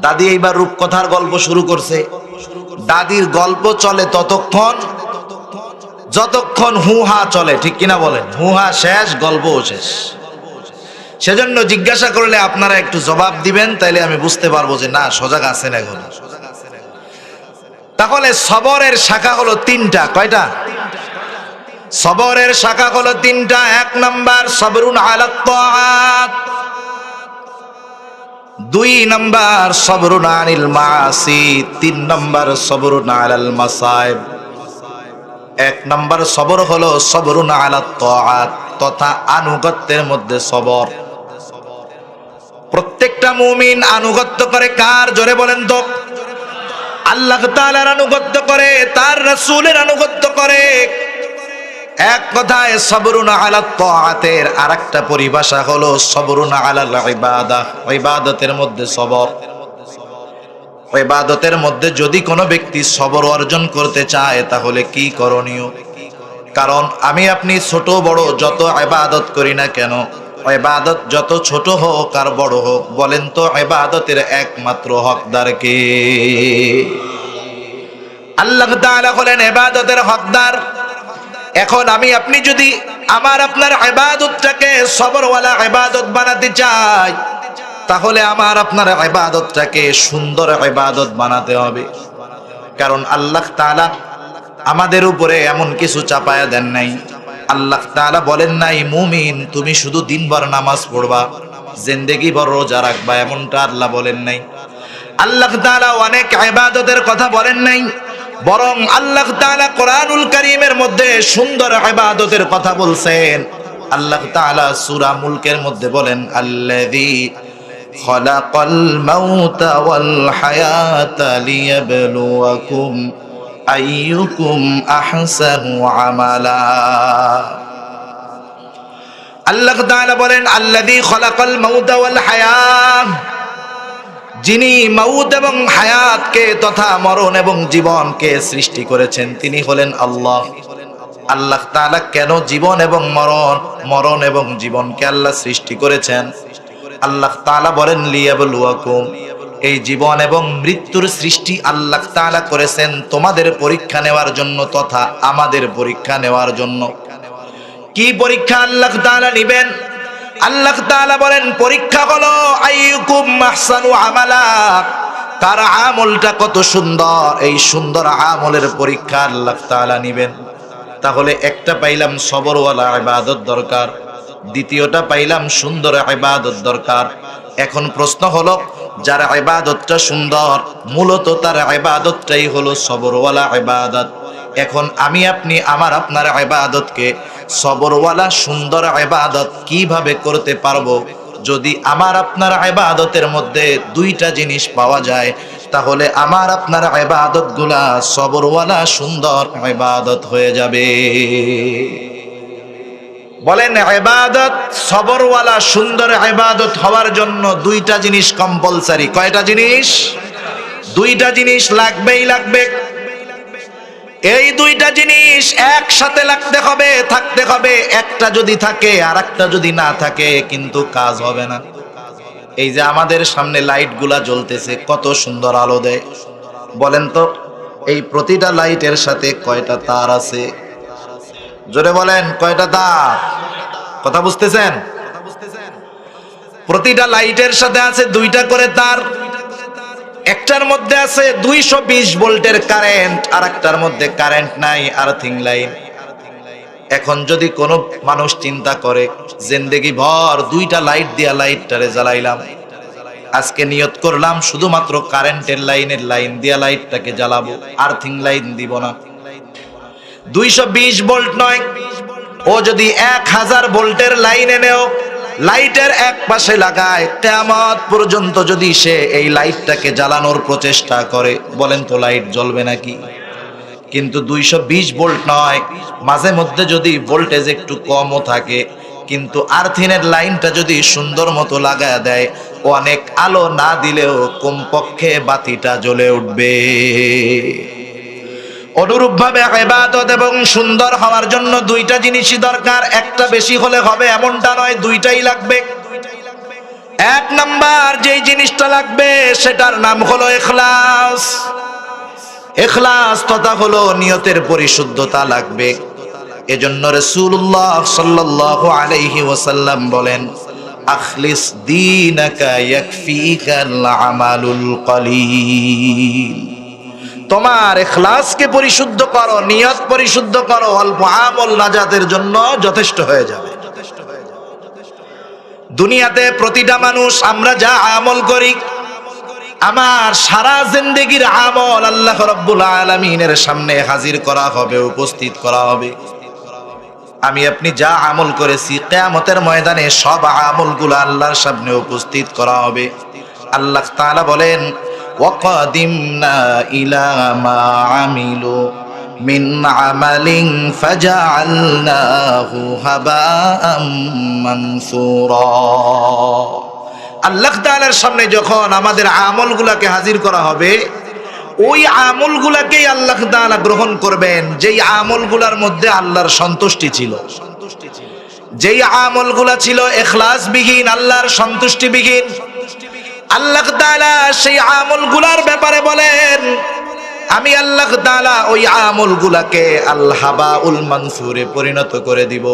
S1: দাদি এইবার রূপকথার গল্প শুরু করছে। দাদির গল্প চলে ততক্ষণ যতক্ষণ হুহা চলে, ঠিক কিনা বলেন? হুহা শেষ, গল্পও শেষ। সেজন্য জিজ্ঞাসা করলে আপনারা একটু জবাব দিবেন, তাইলে আমি বুঝতে পারবো যে না সজাগ আছেন এখন। তাহলে সবরের শাখা হলো তিনটা। কয়টা? সবরের শাখা হলো তিনটা। এক নাম্বার সবরুন আলাত তাআত, দুই নাম্বার সবরুন আনিল মাআসি, তিন নাম্বার সবরুন আলাল মাসায়েব। এক নাম্বার সবর হলো সবরুন আলাত তাআত, তথা আনুগত্যের মধ্যে সবর। প্রত্যেকটা মুমিন আনুগত্য করে কার? জোরে বলেন তো। আল্লাহ তাআলার আনুগত্য করে, তার রাসূলের আনুগত্য করে। এক কথায় সবরুন আলাত তাআতের আরেকটা পরিভাষা হলো সবরুন আলাল ইবাদাহ, ইবাদতের মধ্যে সবর। ইবাদতের মধ্যে যদি কোনো ব্যক্তি সবর অর্জন করতে চায় তাহলে কি করণীয়? কারণ আমি আপনি ছোট বড় যত ইবাদত করি না কেন, ইবাদত যত ছোট হোক আর বড় হোক, বলেন তো ইবাদতের একমাত্র হকদার কে? আল্লাহ তাআলা হলেন ইবাদতের হকদার। এখন আমি আপনি যদি আমার আপনার ইবাদতটাকে সবরওয়ালা ইবাদত বানাতে চাই, তাহলে আমার আপনার ইবাদতটাকে সুন্দর ইবাদত বানাতে হবে। কারণ আল্লাহ তাআলা আমাদের উপরে এমন কিছু চাপায়া দেন নাই। আল্লাহ তাআলা বলেন নাই মুমিন তুমি শুধু দিনভর নামাজ পড়বা, জিন্দেগি ভর রোজা রাখবা, এমনটা আল্লাহ বলেন নাই। আল্লাহ তাআলা অনেক ইবাদতের কথা বলেন নাই, বরং আল্লাহ তাআলা কোরআনুল কারীমের মধ্যে সুন্দর ইবাদতের কথা বলছেন। আল্লাহ তাআলা সূরা মুলকের মধ্যে বলেন, আল্লাযী খালাকাল মাউতা ওয়াল হায়াতা লিয়াবলুয়াকুম আইয়ুকুম আহসানু আমালা। আল্লাহ তাআলা বলেন, আল্লাযী খালাকাল মাউতা ওয়াল হায়াত, যিনি মাউত এবং হায়াতকে তথা মরণ এবং জীবনকে সৃষ্টি করেছেন তিনি হলেন আল্লাহ। আল্লাহ তাআলা কেন জীবন এবং মরণ এবং জীবনকে আল্লাহ সৃষ্টি করেছেন? আল্লাহ তাআলা বলেন লিয়াবলুয়াকুম, এই জীবন এবং মৃত্যুর সৃষ্টি আল্লাহ তাআলা করেছেন তোমাদের পরীক্ষা নেওয়ার জন্য তথা আমাদের পরীক্ষা নেওয়ার জন্য। কি পরীক্ষা আল্লাহ তাআলা নেবেন? আল্লাহ তাআলা বলেন পরীক্ষা হলো আইয়ুকুম আহসানু আমালা, কার আমলটা কত সুন্দর, এই সুন্দর আমলের পরীক্ষা আল্লাহ তাআলা নেবেন। তাহলে একটা পাইলাম সবরওয়ালা ইবাদত দরকার, দ্বিতীয়টা পাইলাম সুন্দর ইবাদত দরকার। এখন প্রশ্ন হলো যার ইবাদতটা সুন্দর মূলত তার ইবাদতটাই হলো সবরওয়ালা ইবাদত। এখন আমি আপনি আমার আপনার ইবাদতকে সবরওয়ালা সুন্দর ইবাদত কিভাবে করতে পারবো? যদি আমার আপনার ইবাদতের মধ্যে দুইটা জিনিস পাওয়া যায় তাহলে আমার আপনার ইবাদতগুলা সবরওয়ালা সুন্দর ইবাদত হয়ে যাবে। বলেন ইবাদত সবরওয়ালা সুন্দর ইবাদত হওয়ার জন্য দুইটা জিনিস কম্পালসারি। কয়টা জিনিস? দুইটা জিনিস লাগবেই লাগবে। এই দুইটা জিনিস একসাথে লাগতে হবে, থাকতে হবে। একটা যদি থাকে আর একটা যদি না থাকে কিন্তু কাজ হবে না। এই যে আমাদের সামনে লাইটগুলা জ্বলতেছে কত সুন্দর আলো দেয়, বলেন তো এই প্রতিটা লাইটের সাথে কয়টা তার আছে? জোরে বলেন কয়টা তার? কথা বুঝতেছেন? প্রতিটা লাইটের সাথে আছে দুইটা করে তার। একটার মধ্যে আছে 220 ভোল্টের কারেন্ট, আর একটার মধ্যে কারেন্ট নাই, আর্থিং লাইন। এখন যদি কোনো মানুষ চিন্তা করে জিন্দেগি ভর দুইটা লাইট দিয়া লাইটটারে জ্বালাইলাম, আজকে নিয়ত করলাম শুধুমাত্র কারেন্টের লাইনের লাইন দিয়া লাইটটাকে জ্বালাবো, আর্থিং লাইন দিব না। 220 ভোল্ট নয়, ও যদি 1000 ভোল্টের লাইন এনেও লাইটের এক পাশে লাগায়, কিয়ামত পর্যন্ত যদি সে এই লাইটটাকে জ্বালানোর প্রচেষ্টা করে, বলেন তো লাইট জ্বলবে নাকি? কিন্তু 220 ভোল্ট নয়, মাঝে মধ্যে যদি ভোল্টেজ একটু কমও থাকে কিন্তু আর্থিনের লাইনটা যদি সুন্দর মতো লাগায় দেয়, অনেক আলো না দিলেও কমপক্ষে বাতিটা জ্বলে উঠবে। অনুরূপভাবে ইবাদত এবং সুন্দর হওয়ার জন্য দুইটা জিনিসই দরকার। একটা বেশি হলে হবে এমনটা নয়, দুইটাই লাগবে। এক নাম্বার যেই জিনিসটা লাগবে সেটার নাম হলো ইখলাস। ইখলাস তথা হলো নিয়তের পরিশুদ্ধতা লাগবে। এজন্য রাসূলুল্লাহ সাল্লাল্লাহু আলাইহি ওয়াসাল্লাম বলেন, আখলিস দীনাকা ইয়াকফিকাল আমালুল কলিল। তোমার ইখলাসকে পরিশুদ্ধ করো, নিয়ত পরিশুদ্ধ করো, অল্প আমল নাজাতের জন্য যথেষ্ট হয়ে যাবে। দুনিয়াতে প্রতিটা মানুষ আমরা যা আমল করি, আমার সারা জিন্দেগির আমল আল্লাহ রাব্বুল আলামিনের সামনে হাজির করা হবে, উপস্থিত করা হবে। আমি আপনি যা আমল করেছি কিয়ামতের ময়দানে সব আমলগুলো আল্লাহর সামনে উপস্থিত করা হবে। আল্লাহ তাআলা বলেন, ওয়াকাদিমনা ইলা মা আমিলু মিন আমালিন ফাজআলনাহু হাবাআম মানসুরা। আল্লাহ তাআলার সামনে যখন আমাদের আমলগুলোকে হাজির করা হবে, ওই আমলগুলোকেই আল্লাহ তাআলা গ্রহণ করবেন যেই আমলগুলোর মধ্যে আল্লাহর সন্তুষ্টি ছিল, যেই আমলগুলো ছিল ইখলাসবিহীন, আল্লাহর সন্তুষ্টিবিহীন। আল্লাহ তাআলা সেই আমলগুলোর ব্যাপারে বলেন, আমি আল্লাহ তাআলা ওই আমলগুলোকে আল হাবাউল মানসুরে পরিণত করে দিব।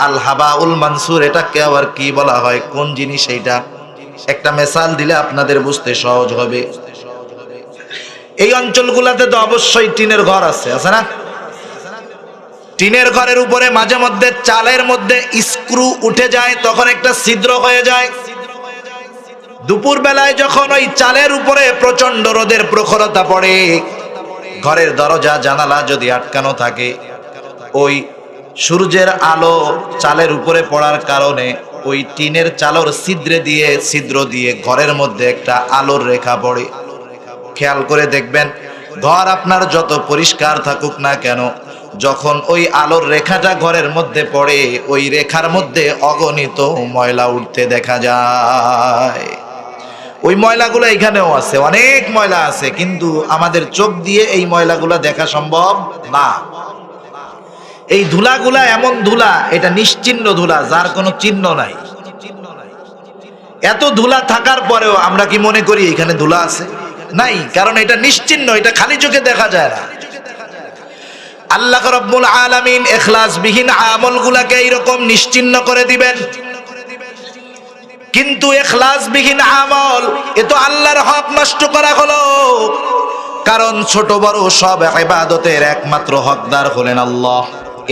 S1: আল হাবাউল মানসুর এটাকে আবার কি বলা হয়, কোন জিনিস এইটা? একটা মিসাল দিলে আপনাদের বুঝতে সহজ হবে। এই অঞ্চলগুলোতে তো অবশ্যই টিনের ঘর আছে, আছে না? টিনের ঘরের উপরে মাঝে মধ্যে চালের মধ্যে স্ক্রু উঠে যায়, তখন একটা ছিদ্র হয়ে যায়। দুপুর বেলায় যখন ওই চালের উপরে প্রচন্ড রোদের প্রখরতা পড়ে, ঘরের দরজা জানালা যদি আটকানো থাকে, ওই সূর্যের আলো চালের উপরে পড়ার কারণে ওই টিনের চালর ছিদ্র দিয়ে ঘরের মধ্যে একটা আলোর রেখা পড়ে। খেয়াল করে দেখবেন, ঘর আপনার যত পরিষ্কার থাকুক না কেন, যখন ওই আলোর রেখাটা ঘরের মধ্যে পড়ে, ওই রেখার মধ্যে অগণিত ময়লা উঠতে দেখা যায়। ওই ময়লাগুলো এখানেও আছে, অনেক ময়লা আছে, কিন্তু আমাদের চোখ দিয়ে এই ময়লাগুলো দেখা সম্ভব না। এই ধুলাগুলা এমন ধুলা, এটা নিশ্চিহ্ন ধুলা, যার কোনো চিহ্ন নাই। এত ধুলা থাকার পরেও আমরা কি মনে করি এখানে ধুলা আছে? নাই, কারণ এটা নিশ্চিহ্ন, এটা খালি চোখে দেখা যায় না। আল্লাহ রাব্বুল আলামিন ইখলাসবিহীন আমলগুলাকে এইরকম নিশ্চিহ্ন করে দিবেন। কিন্তু ইখলাসবিহীন আমল, এ তো আল্লাহর হক নষ্ট করা হলো। কারণ ছোট বড় সব ইবাদতের একমাত্র হকদার হলেন আল্লাহ।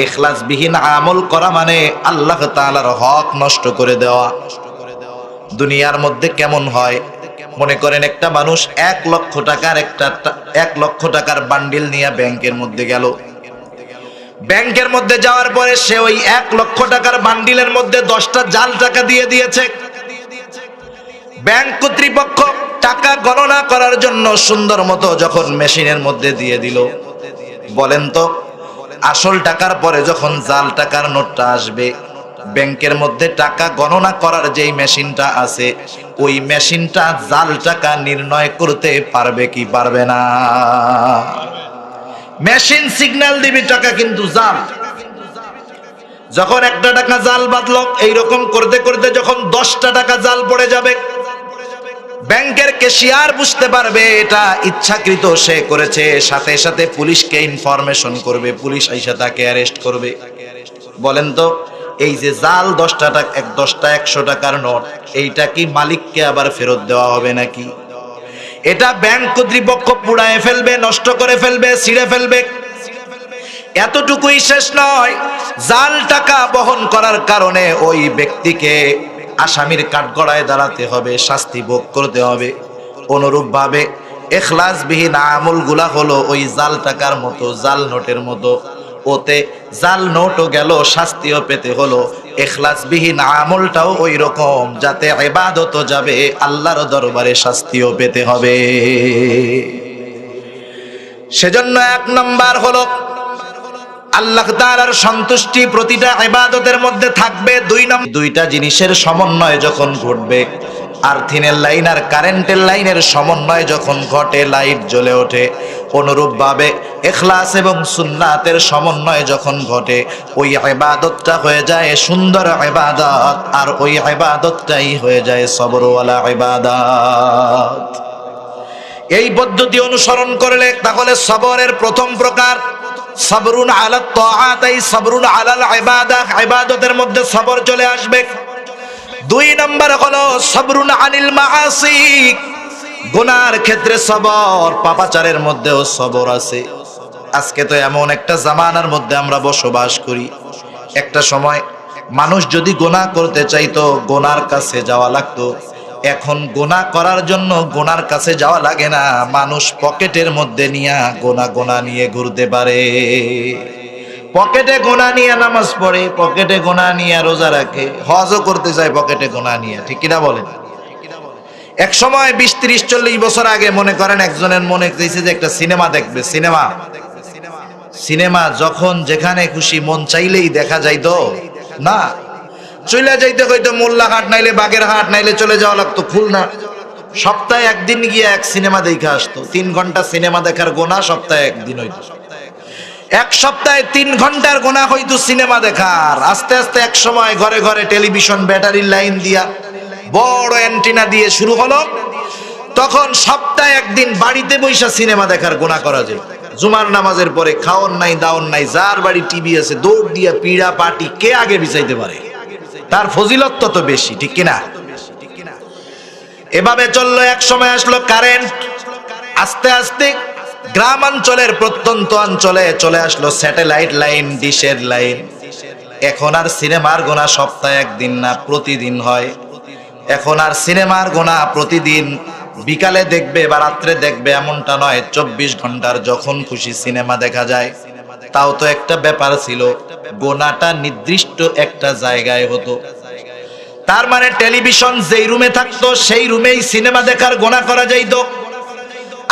S1: ইখলাসবিহীন আমল করা মানে আল্লাহ তাআলার হক নষ্ট করে দেওয়া। দুনিয়ার মধ্যে কেমন হয়, মনে করেন একটা মানুষ 1 লক্ষ টাকার বান্ডিল নিয়ে ব্যাংকের মধ্যে গেল। ব্যাংকের মধ্যে যাওয়ার পরে সে ওই 1 লক্ষ টাকার বান্ডিলের মধ্যে 10টা জাল টাকা দিয়ে দিয়েছে। ব্যাংক কর্তৃপক্ষ টাকা গণনা করার জন্য সুন্দর মতো যখন মেশিনের মধ্যে দিয়ে দিল, বলেন তো আসল টাকার পরে যখন জাল টাকার নোটটা আসবে, ব্যাংকের মধ্যে টাকা গণনা করার যেই মেশিনটা আছে, ওই মেশিনটা জাল টাকা নির্ণয় করতে পারবে কি পারবে না? মেশিন সিগন্যাল দিবে টাকা কিন্তু জাল। যখন একটা টাকা জাল বাঁধলো, এইরকম করতে করতে যখন 10টা টাকা জাল পড়ে যাবে, ব্যাংকের ক্যাশিয়ার বুঝতে পারবে এটা ইচ্ছাকৃত সে করেছে, সাথে সাথে পুলিশকে ইনফরমেশন করবে, পুলিশ আইসা তাকে অ্যারেস্ট করবে। বলেন তো এই যে জাল 10টা 100 টাকার নোট, এইটা কি মালিককে আবার ফেরত দেওয়া হবে নাকি? এটা ব্যাংক কর্তৃপক্ষ পুড়ায় ফেলবে, নষ্ট করে ফেলবে, ছিঁড়ে ফেলবে। এতটুকুই শেষ নয়, জাল টাকা বহন করার কারণে ওই ব্যক্তিকে আসামির কাঠগড়ায় দাঁড়াতে হবে, শাস্তি ভোগ করতে হবে। অনুরূপভাবে ইখলাসবিহীন আমলগুলা হলো ওই জাল টাকার মতো, জাল নোটের মতো। ওতে জাল নোটও গেল, শাস্তিও পেতে হলো। ইখলাসবিহীন আমলটাও ওই রকম, যাতে ইবাদতও যাবে, আল্লাহর দরবারে শাস্তিও পেতে হবে। সেজন্য 1 নাম্বার হলো আল্লাহ তাআলার সন্তুষ্টি প্রতিটা ইবাদতের মধ্যে থাকবে। 2 নম্বর, দুইটা জিনিসের সমন্বয় যখন ঘটবে, আর্থিনের লাইন আর কারেন্টের লাইনের সমন্বয় যখন ঘটে, লাইট জ্বলে ওঠে, অনুরূপভাবে ইখলাস এবং সুন্নাতের সমন্বয় যখন ঘটে, ওই ইবাদতটা হয়ে যায় সুন্দর ইবাদত, আর ওই ইবাদতটাই হয়ে যায় সবরওয়ালা ইবাদত। এই পদ্ধতি অনুসরণ করলে তাহলে সবরের প্রথম প্রকার সাবরুন আলাত তাআত, এই সাবরুন আলাল ইবাদাহ, ইবাদতের মধ্যে সবর চলে আসবে। 2 নম্বর হলো সাবরুন আনিল মাআসি, গুনার ক্ষেত্রে সবর, পাপাচারের মধ্যেও সবর আছে। আজকে তো এমন একটা জামানার মধ্যে আমরা বসবাস করি, একটা সময় মানুষ যদি গুনাহ করতে চাইতো গুনার কাছে যাওয়া লাগতো। এখন গুনাহ করার জন্য গুনার কাছে যাওয়া লাগে না, মানুষ পকেটের মধ্যে নিয়ে গুনাহ নিয়ে ঘুরতে পারে। পকেটে গুনাহ নিয়ে নামাজ পড়ে, পকেটে গুনাহ নিয়ে রোজা রাখে, হজও করতে যায় পকেটে গুনাহ নিয়ে, ঠিক কিনা বলেন? এক সময় 20, 30, 40 বছর আগে মনে করেন একজনের মনে চাইছে যে একটা সিনেমা দেখবে। সিনেমা যখন যেখানে খুশি মন চাইলেই দেখা যাইতো না, চলে যাইতে হইতো মোল্লাহাট, নাইলে বাগেরহাট, নাইলে চলে যাওয়া লাগতো খুলনা। সপ্তাহে 1 দিন গিয়ে এক সিনেমা দেখে আসতো। 3 ঘন্টা সিনেমা দেখার গোনা সপ্তাহে 1 দিন হইতো। 1 সপ্তাহে 3 ঘন্টার গোনা হইতো সিনেমা দেখার। আস্তে আস্তে এক সময় ঘরে ঘরে টেলিভিশন ব্যাটারির লাইন দিয়া, বড় অ্যান্টেনা দিয়ে শুরু হলো। তখন সপ্তাহে 1 দিন বাড়িতে বৈশা সিনেমা দেখার গোনা করা যায়। জুমার নামাজের পরে খাওন নাই দাওন নাই, যার বাড়ি টিভি আছে দৌড় দিয়া পিড়া পাটি কে আগে বিছাইতে পারে, তার ফজিলত তত বেশি, ঠিক কিনা? এভাবে চললো। এক সময় আসলো কারেন্ট, আস্তে আস্তে গ্রামাঞ্চলের প্রত্যন্ত অঞ্চলে চলে আসলো স্যাটেলাইট লাইন, ডিশের লাইন। এখন আর সিনেমার গোনা সপ্তাহে 1 দিন না, প্রতিদিন হয়। এখন আর সিনেমার গোনা প্রতিদিন বিকালে দেখবে বা রাত্রে দেখবে এমনটা নয়, 24 ঘন্টার যখন খুশি সিনেমা দেখা যায়। তাও তো একটা ব্যাপার ছিল, গোনাটা নির্দিষ্ট একটা জায়গায় হতো। তার মানে টেলিভিশন যেই রুমে থাকতো সেই রুমেই সিনেমা দেখার গোনা করা যাইতো।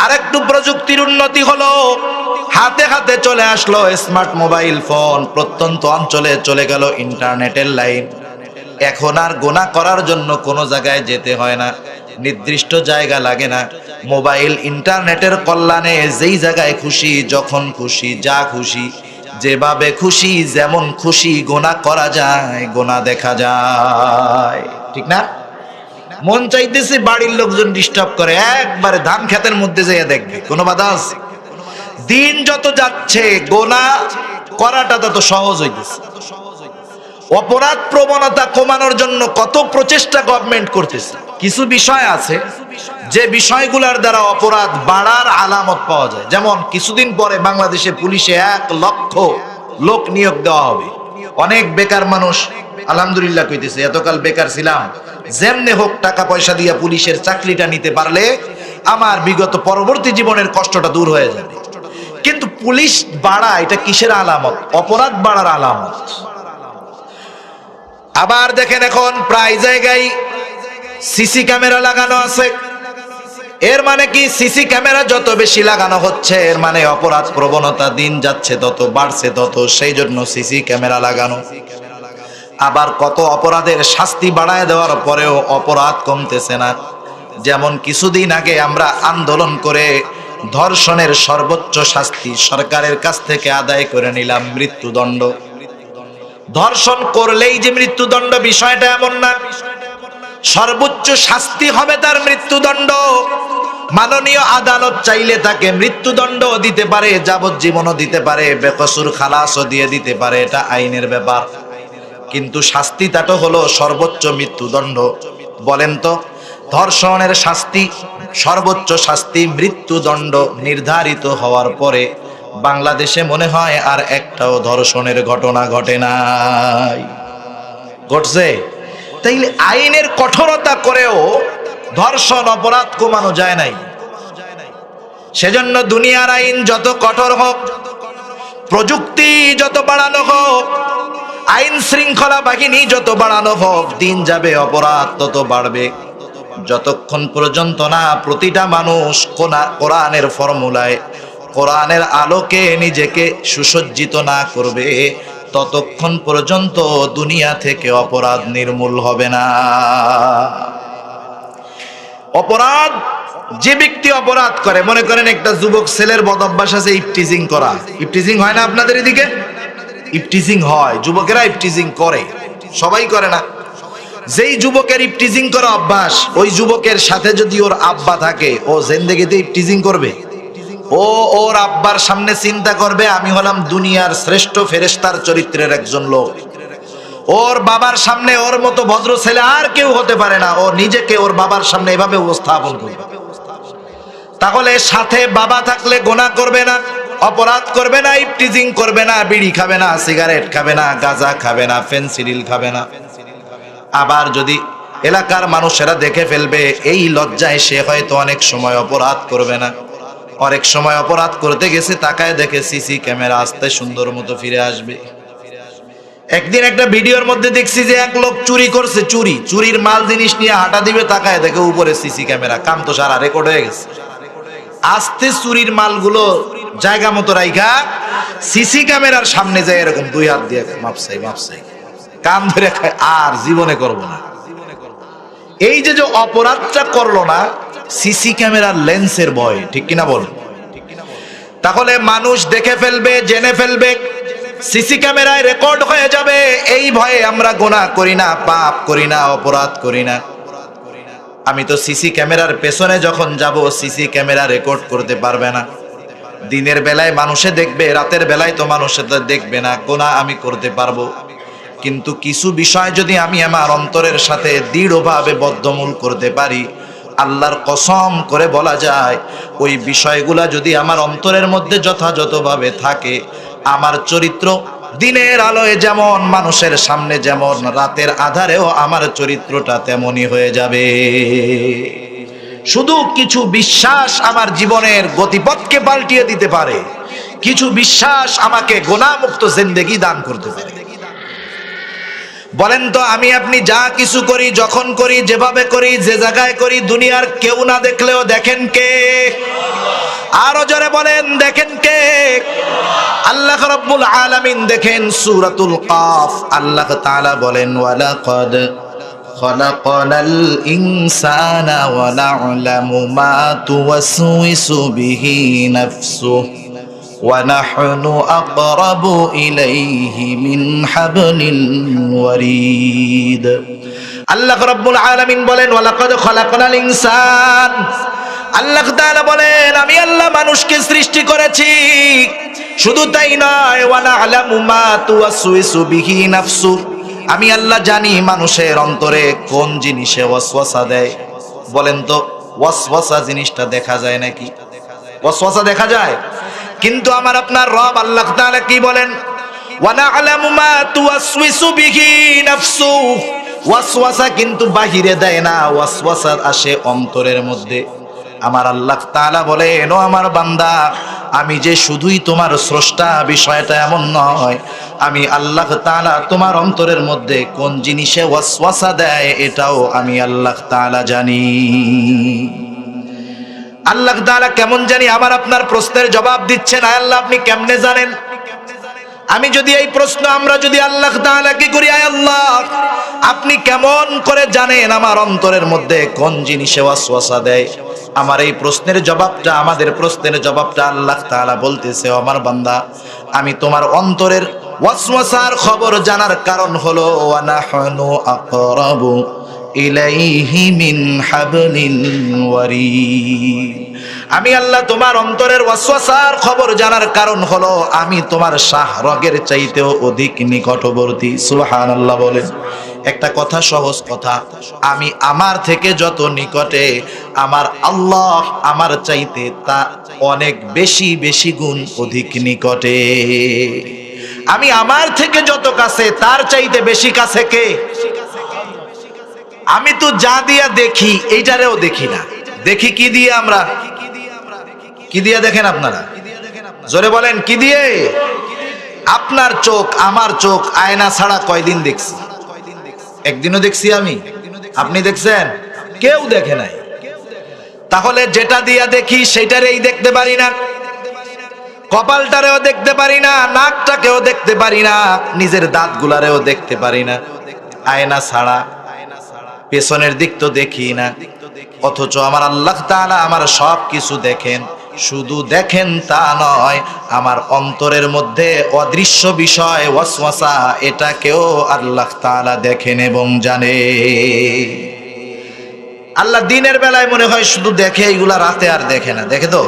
S1: আরেকটু প্রযুক্তির উন্নতি হলো, হাতে হাতে চলে আসলো স্মার্ট মোবাইল ফোন, প্রত্যন্ত অঞ্চলে চলে গেল ইন্টারনেটের লাইন। এখন আর গোনা করার জন্য কোনো জায়গায় যেতে হয় না, নির্দিষ্ট জায়গা লাগে না। মোবাইল ইন্টারনেটের কল্যাণে যেই জায়গায় খুশি, যখন খুশি, যা খুশি, যেভাবে খুশি, যেমন খুশি গোনা করা যায়, গোনা দেখা যায়। ঠিক না? মন চাইতেছে বাড়ির লোকজন ডিস্টার্ব করে, একবারে ধান ক্ষেতের মধ্যে যেয়ে দেখবে, কোনো বাধা আছে? দিন যত যাচ্ছে গোনা করাটা তত সহজ হইতেছে। অপরাধ প্রবণতা কমানোর জন্য কত প্রচেষ্টা গভর্নমেন্ট করতেছে। কিছু বিষয় আছে যে বিষয়গুলোর দ্বারা অপরাধ বাড়ার আলামত পাওয়া যায়। যেমন কিছুদিন পরে বাংলাদেশে পুলিশে 1 লক্ষ লোক নিয়োগ দেওয়া হবে। অনেক বেকার মানুষ আলহামদুলিল্লাহ কইতেছে, এতকাল বেকার ছিলাম, যেমনে হোক টাকা পয়সা দিয়ে পুলিশের চাকরিটা নিতে পারলে আমার বিগত পরবর্তী জীবনের কষ্টটা দূর হয়ে যাবে। কিন্তু পুলিশ বাড়া এটা কিসের আলামত? অপরাধ বাড়ার আলামত। আবার দেখেন এখন প্রায় জায়গায় সিসি ক্যামেরা লাগানো আছে। এর মানে কি, সিসি ক্যামেরা যত বেশি লাগানো হচ্ছে এর মানে অপরাধ প্রবণতা দিন যাচ্ছে তত বাড়ছে তত, সেই জন্য সিসি ক্যামেরা লাগানো। আবার কত অপরাধের শাস্তি বাড়ায় দেওয়ার পরেও অপরাধ কমতেছে না। যেমন কিছুদিন আগে আমরা আন্দোলন করে ধর্ষণের সর্বোচ্চ শাস্তি সরকারের কাছ থেকে আদায় করে নিলাম, মৃত্যুদণ্ড। ধর্ষণ করলেই যে মৃত্যুদণ্ড বিষয়টা এমন না, সর্বোচ্চ শাস্তি হবে তার মৃত্যুদণ্ড। মাননীয় আদালত চাইলে তাকে মৃত্যুদণ্ড দিতে পারে, যাবজ্জীবনও দিতে পারে, বেকসুর খালাসও দিয়ে দিতে পারে, এটা আইনের ব্যাপার। কিন্তু শাস্তিটা তো হলো সর্বোচ্চ মৃত্যুদণ্ড। বলেন তো, ধর্ষণের শাস্তি, সর্বোচ্চ শাস্তি মৃত্যুদণ্ড নির্ধারিত হওয়ার পরে বাংলাদেশে মনে হয় আর একটাও ধর্ষণের ঘটনা ঘটে নাই। ঘটছে? তাইলে আইনের কঠোরতা করেও ধর্ষণ অপরাধ কমানো যায় নাই। সেজন্য দুনিয়ার আইন যত কঠোর হোক, প্রযুক্তি যত বাড়ানো হোক, আইন শৃঙ্খলা বাহিনী যত বাড়ানো হোক, দিন যাবে অপরাধ তত বাড়বে। যতক্ষণ পর্যন্ত না প্রতিটা মানুষ কোরআনের ফর্মুলায়, কোরআনের আলোকে নিজেকে সুসজ্জিত না করবে, ততক্ষণ পর্যন্ত দুনিয়া থেকে অপরাধ নির্মূল হবে না। অপরাধ, যে ব্যক্তি অপরাধ করে, মনে করেন একটা যুবক ছেলের বদ অভ্যাস আছে ইফটিজিং করা। ইফটিজিং হয় না আপনাদের এদিকে? ইফটিজিং হয়, যুবকেরা ইফটিজিং করে, সবাই করে না। যেই যুবকের ইফটিজিং করা অভ্যাস, ওই যুবকের সাথে যদি ওর আব্বা থাকে, ও জিন্দেগিতে ইফটিজিং করবে। ও ওর আব্বার সামনে চিন্তা করবে আমি হলাম দুনিয়ার শ্রেষ্ঠ ফেরেশতার চরিত্রের একজন লোক। ওর বাবার সামনে ওর মতো ভদ্র ছেলে আর কেউ হতে পারে না, ও নিজেকে ওর বাবার সামনে এভাবে উপস্থাপন করবে। তাহলে সাথে বাবা থাকলে গোনা করবে না, অপরাধ করবে না, ইফটিজিং করবে না, বিড়ি খাবে না, সিগারেট খাবে না, গাঁজা খাবে না, ফেনসিডিল খাবে না। আবার যদি এলাকার মানুষেরা দেখে ফেলবে, এই লজ্জায় সে হয়তো অনেক সময় অপরাধ করবে না। অনেক সময় অপরাধ করতে গেছে, তাকায় দেখে সিসি ক্যামেরা, আসতে সুন্দর মতো ফিরে আসবে। একদিন একটা ভিডিওর মধ্যে দেখছি যে এক লোক চুরি করছে, চুরির মাল জিনিস নিয়ে হাঁটা দিবে, তাকায় দেখে উপরে সিসি ক্যামেরা, কাম তো সারা রেকর্ড হয়ে গেছে। আস্তে চুরির মালগুলো জায়গা মতো রাইখা সিসি ক্যামেরার সামনে যায় এরকম 2 হাত দিয়ে মাপসাই কান ধরে খায়, আর জীবনে করব না। এই যে অপরাধটা করলো না, সিসি ক্যামেরার লেন্সের ভয়, ঠিক কিনা বল? তাহলে মানুষ দেখে ফেলবে, জেনে ফেলবে, সিসি ক্যামেরায় রেকর্ড হয়ে যাবে, এই ভয়ে আমরা গুনাহ করি না, পাপ করি না, অপরাধ করি না। আমি তো সিসি ক্যামেরার পেছনে যখন যাব, সিসি ক্যামেরা রেকর্ড করতে পারবে না। দিনের বেলায় মানুষে দেখবে, রাতের বেলায় তো মানুষে দেখবে না, গুনাহ আমি করতে পারবো। কিন্তু কিছু বিষয় যদি আমি আমার অন্তরের সাথে দৃঢ়ভাবে বদ্ধমূল করতে পারি, আল্লাহর কসম করে বলা যায়, ওই বিষয়গুলা যদি আমার অন্তরের মধ্যে যথাযথভাবে থাকে, আমার চরিত্র দিনের আলোয় যেমন, মানুষের সামনে যেমন, রাতের আধারেও আমার চরিত্রটা তেমনই হয়ে যাবে। শুধু কিছু বিশ্বাস আমার জীবনের গতিপথকে পাল্টিয়ে দিতে পারে, কিছু বিশ্বাস আমাকে গুনাহমুক্ত জিন্দেগি দান করতে পারে। বলেন তো আমি আপনি যা কিছু করি, যখন করি, যেভাবে করি, যে জায়গায় করি, দুনিয়ার কেউ না দেখলেও দেখেন কে? আরো জোরে বলেন, দেখেন কে? আল্লাহ রাব্বুল আলামিন দেখেন। সূরাতুল কাফ আল্লাহ তাআলা বলেন, ওয়ালাকাদ খলাকনাল ইনসানা ওয়া না'লামু মা তুওয়াসওয়িসু বিহি নাফসুহু ওয়া নাহনু আকরাবু ইলাইহি মিন হাবলিল ওয়ারিদ। আল্লাহ রাব্বুল আলামিন বলেন, ওয়ালাকাদ খলাকনাল ইনসান। আল্লাহ তাআলা বলেন, আমি আল্লাহ মানুষকে সৃষ্টি করেছি। শুধু তাই নয়, ওয়া না'লামু মা তুওয়াসওয়িসু বিহি নাফসু, আমি আল্লাহ জানি মানুষের অন্তরে কোন জিনিসে ওয়াসওয়াসা দেয়। বলেন তো ওয়াসওয়াসা জিনিসটা দেখা যায় নাকি? ওয়াসওয়াসা দেখা যায়, কিন্তু আমার আপনার রব আল্লাহ তাআলা কি বলেন? ওয়া না'লামু মা তুওয়াসওয়িসু বিহি নাফসু। ওয়াসওয়াসা কিন্তু বাহিরে দেয় না, ওয়াসওয়াসা আসে অন্তরের মধ্যে। আমার আল্লাহ তাআলা বলেন, ও আমার বান্দা, আমি যে শুধুই তোমার স্রষ্টা বিষয়টা এমন নয়, আমি আল্লাহ তাআলা তোমার অন্তরের মধ্যে কোন জিনিসে ওয়াসওয়াসা দেয় এটাও আমি আল্লাহ তাআলা জানি। আল্লাহ তাআলা কেমন জানি আমার আপনার প্রশ্নের জবাব দিচ্ছেন। আয় আল্লাহ, আপনি কেমনে জানেন? আমি যদি এই প্রশ্ন আমরা যদি আল্লাহ তাআলাকে করি, আয় আল্লাহ আপনি কেমন করে জানেন আমার অন্তরের মধ্যে কোন জিনিসে ওয়াসওয়াসা দেয়? আমার এই প্রশ্নের জবাবটা, আমাদের প্রশ্নের জবাবটা আল্লাহ তাআলা বলতেছে, ও আমার বান্দা, আমি তোমার অন্তরের ওয়াসওয়াসার খবর জানার কারণ হলো ওয়া নাহনু আকরাবু ইলাইহি মিন হাবলিল ওয়ারিদ। আমি আল্লাহ তোমার অন্তরের ওয়াসওয়াসার খবর জানার কারণ হলো আমি তোমার শাহরগের চাইতেও অধিক নিকটবর্তী। সুবহানাল্লাহ বলেন। একটা কথা, সহজ কথা, আমি আমার থেকে যত নিকটে, আমার আল্লাহ আমার চাইতে তা অনেক বেশি বেশি গুণ অধিক নিকটে। আমি আমার থেকে যত কাছে, তার চাইতে বেশি কাছে কে? আমি তো যা দিয়া দেখি এইটারেও দেখি না। দেখি কি দিয়ে? আমরা কি দিয়ে দেখেন আপনারা? জোরে বলেন, কি দিয়ে? আপনার চোখ, আমার চোখ আয়না ছাড়া কয়দিন দেখছি? একদিনও দেখছি আমি? আপনি দেখছেন? কেউ দেখে নাই। তাহলে যেটা দিয়া দেখি সেটারেই দেখতে পারি না, কপালটারেও দেখতে পারি না, নাকটাকেও দেখতে পারি না, নিজের দাঁতগুলারেও দেখতে পারি না। আয়না ছাড়া পেছনের দিক তো দেখি না। অথচ আমার আল্লাহ তাআলা আমার সব কিছু দেখেন। শুধু দেখেন তা নয়, আমার অন্তরের মধ্যে অদৃশ্য বিষয় ওয়াসওয়াসা, এটাকেও আল্লাহ তাআলা দেখেন এবং জানে। আল্লাহ দিনের বেলায় মনে হয় শুধু দেখে, এইগুলা রাতে আর দেখে না। দেখে তো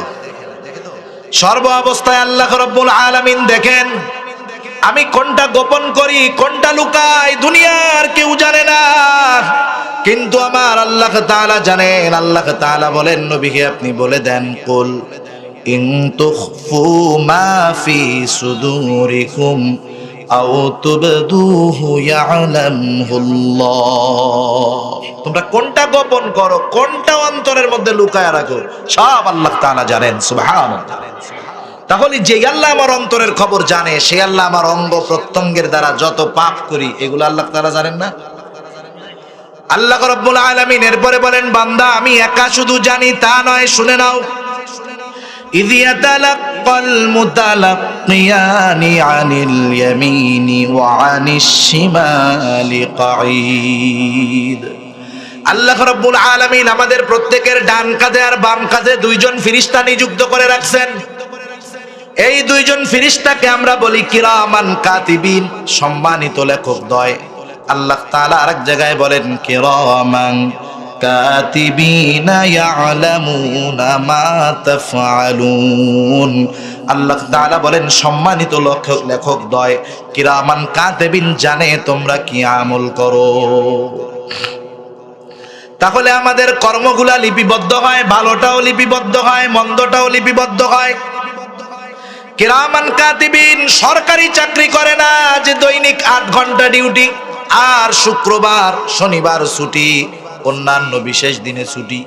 S1: সর্ব অবস্থায় আল্লাহ রাব্বুল আলামিন দেখেন। আমি কোনটা গোপন করি, কোনটা লুকাই, দুনিয়ার কেউ জানে না, কিন্তু আমার আল্লাহ তাআলা জানেন। আল্লাহ তাআলা বলেন, নবীকে আপনি বলে দেন, কুল ইন তুখফু মা ফি সুদুরিকুম আও তুবদুহু ইয়ালামহুল্লাহ। তোমরা কোনটা গোপন করো, কোনটা অন্তরের মধ্যে লুকায় রাখো, সব আল্লাহ তাআলা জানেন। সুবহানাল্লাহ। তাহলে যে আল্লাহ আমার অন্তরের খবর জানে, সে আল্লাহ আমার অঙ্গ প্রত্যঙ্গের দ্বারা যত পাপ করি এগুলো আল্লাহ তাআলা জানেন না? আল্লাহ রাব্বুল আলামিন এরপরে বলেন, বান্দা আমি একা শুধু জানি তা নয়, শুনে নাও। ইয ইয়াতালাক্কাল মুতালাক্কিয়ানি আনিল ইয়ামিনি ওয়া আনিশ শিমালি কাঈদ। আল্লাহ রাব্বুল আলামিন আমাদের প্রত্যেকের ডান কাঁধে আর বাম কাঁধে দুইজন ফেরেশতা নিযুক্ত করে রাখছেন। এই দুইজন ফেরেশতাকে আমরা বলি কিরামান কাতিবিন, সম্মানিত লেখকদ্বয়। আল্লাহ তাআলা আরেক জায়গায় বলেন, কিরামান কাতিবিনা ইয়ালামুনা মা তাফআলুন। আল্লাহ তাআলা বলেন, সম্মানিত লেখকদ্বয় কিরামান কাতিবিন জানে তোমরা কি আমল করো। তাহলে আমাদের কর্মগুলা লিপিবদ্ধ হয়, ভালোটাও লিপিবদ্ধ হয়, মন্দটাও লিপিবদ্ধ হয়। কিরামান কাতিবিন সরকারি চাকরি করে না যে দৈনিক 8 ঘন্টা ডিউটি আর শুক্রবার শনিবার ছুটি, অন্যান্য বিশেষ দিনে ছুটি।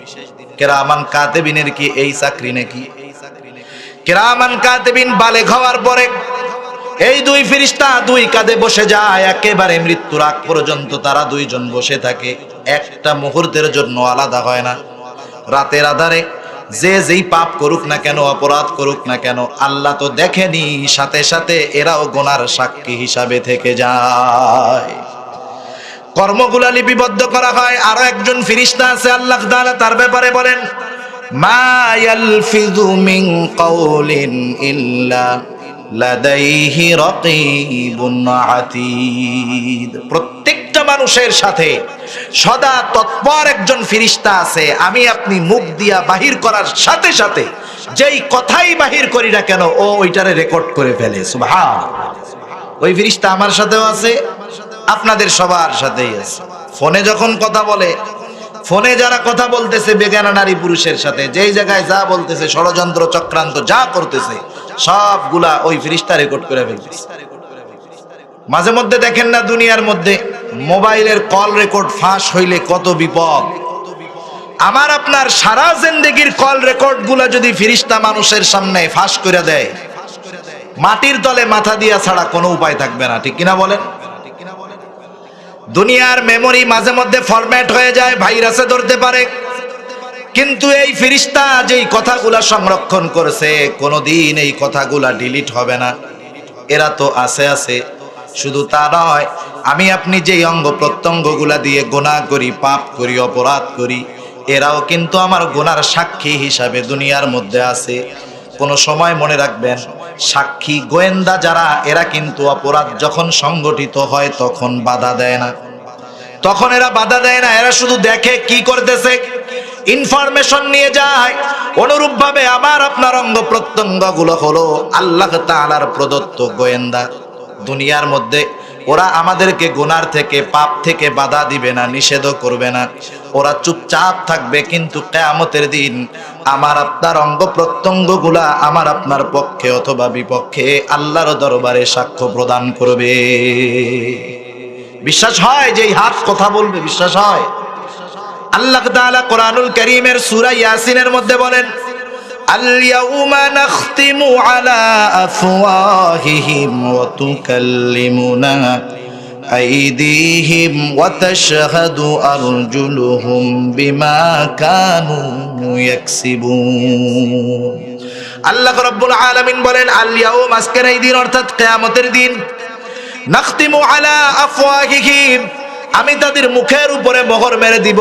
S1: কিরামান কাতিবিনের কি এই চাকরি নাকি? কিরামান কাতিবিন বালেগ হওয়ার পরে এই দুই ফেরেশতা দুই কাঁধে বসে যায়, একেবারে মৃত্যুর আগ পর্যন্ত তারা দুইজন বসে থাকে, একটা মুহূর্তের জন্য আলাদা হয় না। রাতের আধারে যে যেই পাপ করুক না কেন, অপরাধ করুক না কেন, আল্লাহ তো দেখেনি, সাথে সাথে এরাও গুনার সাক্ষী হিসাবে থেকে যায়। কর্মগুলা লিপিবদ্ধ করা হয়। আরো একজন ফেরেশতা আছে, আল্লাহ তাআলা তার ব্যাপারে বলেন, মা ইয়ালফিযু মিন কাওলিন ইল্লা লাদাইহি রাকীবুন আতীদ। প্রত্যেকটা মানুষের সাথে সদা তৎপর একজন ফেরেশতা আছে। আমি আপনি মুখ দিয়া বাহির করার সাথে সাথে যেই কথাই বাহির করি না কেন, ও ওইটারে রেকর্ড করে ফেলে। সুবহানাল্লাহ। ওই ফেরেশতা আমার সাথেও আছে, আপনাদের সবার সাথেই আছে। ফোনে যখন কথা বলে, ফোনে যারা কথা বলতেছে বেগানা নারী পুরুষের সাথে, যেই জায়গায় যা বলতেছে, ষড়যন্ত্র চক্রান্ত যা করতেছে, সবগুলা ওই ফেরেশতা রেকর্ড করে ফেলতেছে। মাঝে মধ্যে দেখেন না, দুনিয়ার মধ্যে মোবাইলের কল রেকর্ড ফাঁস হইলে কত বিপদ। আমার আপনার সারা জিন্দেগির কল রেকর্ড গুলা যদি ফেরেশতা মানুষের সামনে ফাঁস করে দেয়, মাটির তলে মাথা দিয়া ছাড়া কোনো উপায় থাকবে না। ঠিক কিনা বলেন? দুনিয়ার মেমোরি মাঝে মধ্যে ফরম্যাট হয়ে যায়, ভাইরাসে ধরতে পারে, কিন্তু এই ফেরেশতা যেই কথাগুলা সংরক্ষণ করেছে, কোনোদিন এই কথাগুলা ডিলিট হবে না। এরা তো আছে। শুধু তা নয়, আমি আপনি যেই অঙ্গ প্রত্যঙ্গগুলা দিয়ে গুনাহ করি, পাপ করি, অপরাধ করি, এরাও কিন্তু আমার গুনার সাক্ষী হিসাবে দুনিয়ার মধ্যে আছে। কোন সময় মনে রাখবেন, সাক্ষী গোয়েন্দা যারা, এরা কিন্তু অপরাধ যখন সংগঠিত হয় তখন বাধা দেয় না। তখন এরা বাধা দেয় না, এরা শুধু দেখে কি করতেছে, ইনফরমেশন নিয়ে যায়। অনুরূপ ভাবে আমার আপনার অঙ্গ প্রত্যঙ্গ গুলো হলো আল্লাহ তাআলার প্রদত্ত গোয়েন্দা। দুনিয়ার মধ্যে ওরা আমাদেরকে গুনার থেকে, পাপ থেকে বাধা দিবে না, নিষেধও করবে না, ওরা চুপচাপ থাকবে। কিন্তু কিয়ামতের দিন আমার আপনার অঙ্গ প্রত্যঙ্গ গুলা আমার আপনার পক্ষে অথবা বিপক্ষে আল্লাহর দরবারে সাক্ষ্য প্রদান করবে। বিশ্বাস হয় যে এই হাত কথা বলবে? বিশ্বাস হয়? আল্লাহ তাআলা কোরআনুল কারীমের সূরা ইয়াসিনের মধ্যে বলেন, আল-ইয়াউমা নাখতিমু আলা আফওয়াহিহিম ওয়া তুকাল্লিমুনা আইদিহিম ওয়া তাশহাদু আরজুলুহুম বিমা কানু ইয়াকসিবুন। আল্লাহ রাব্বুল আলামিন বলেন, আল-ইয়াউম, আজকের এই দিন অর্থাৎ কিয়ামতের দিন, নাখতিমু আলা আফওয়াহিহিম, আমি তাদের মুখের উপরে মোহর মেরে দিব।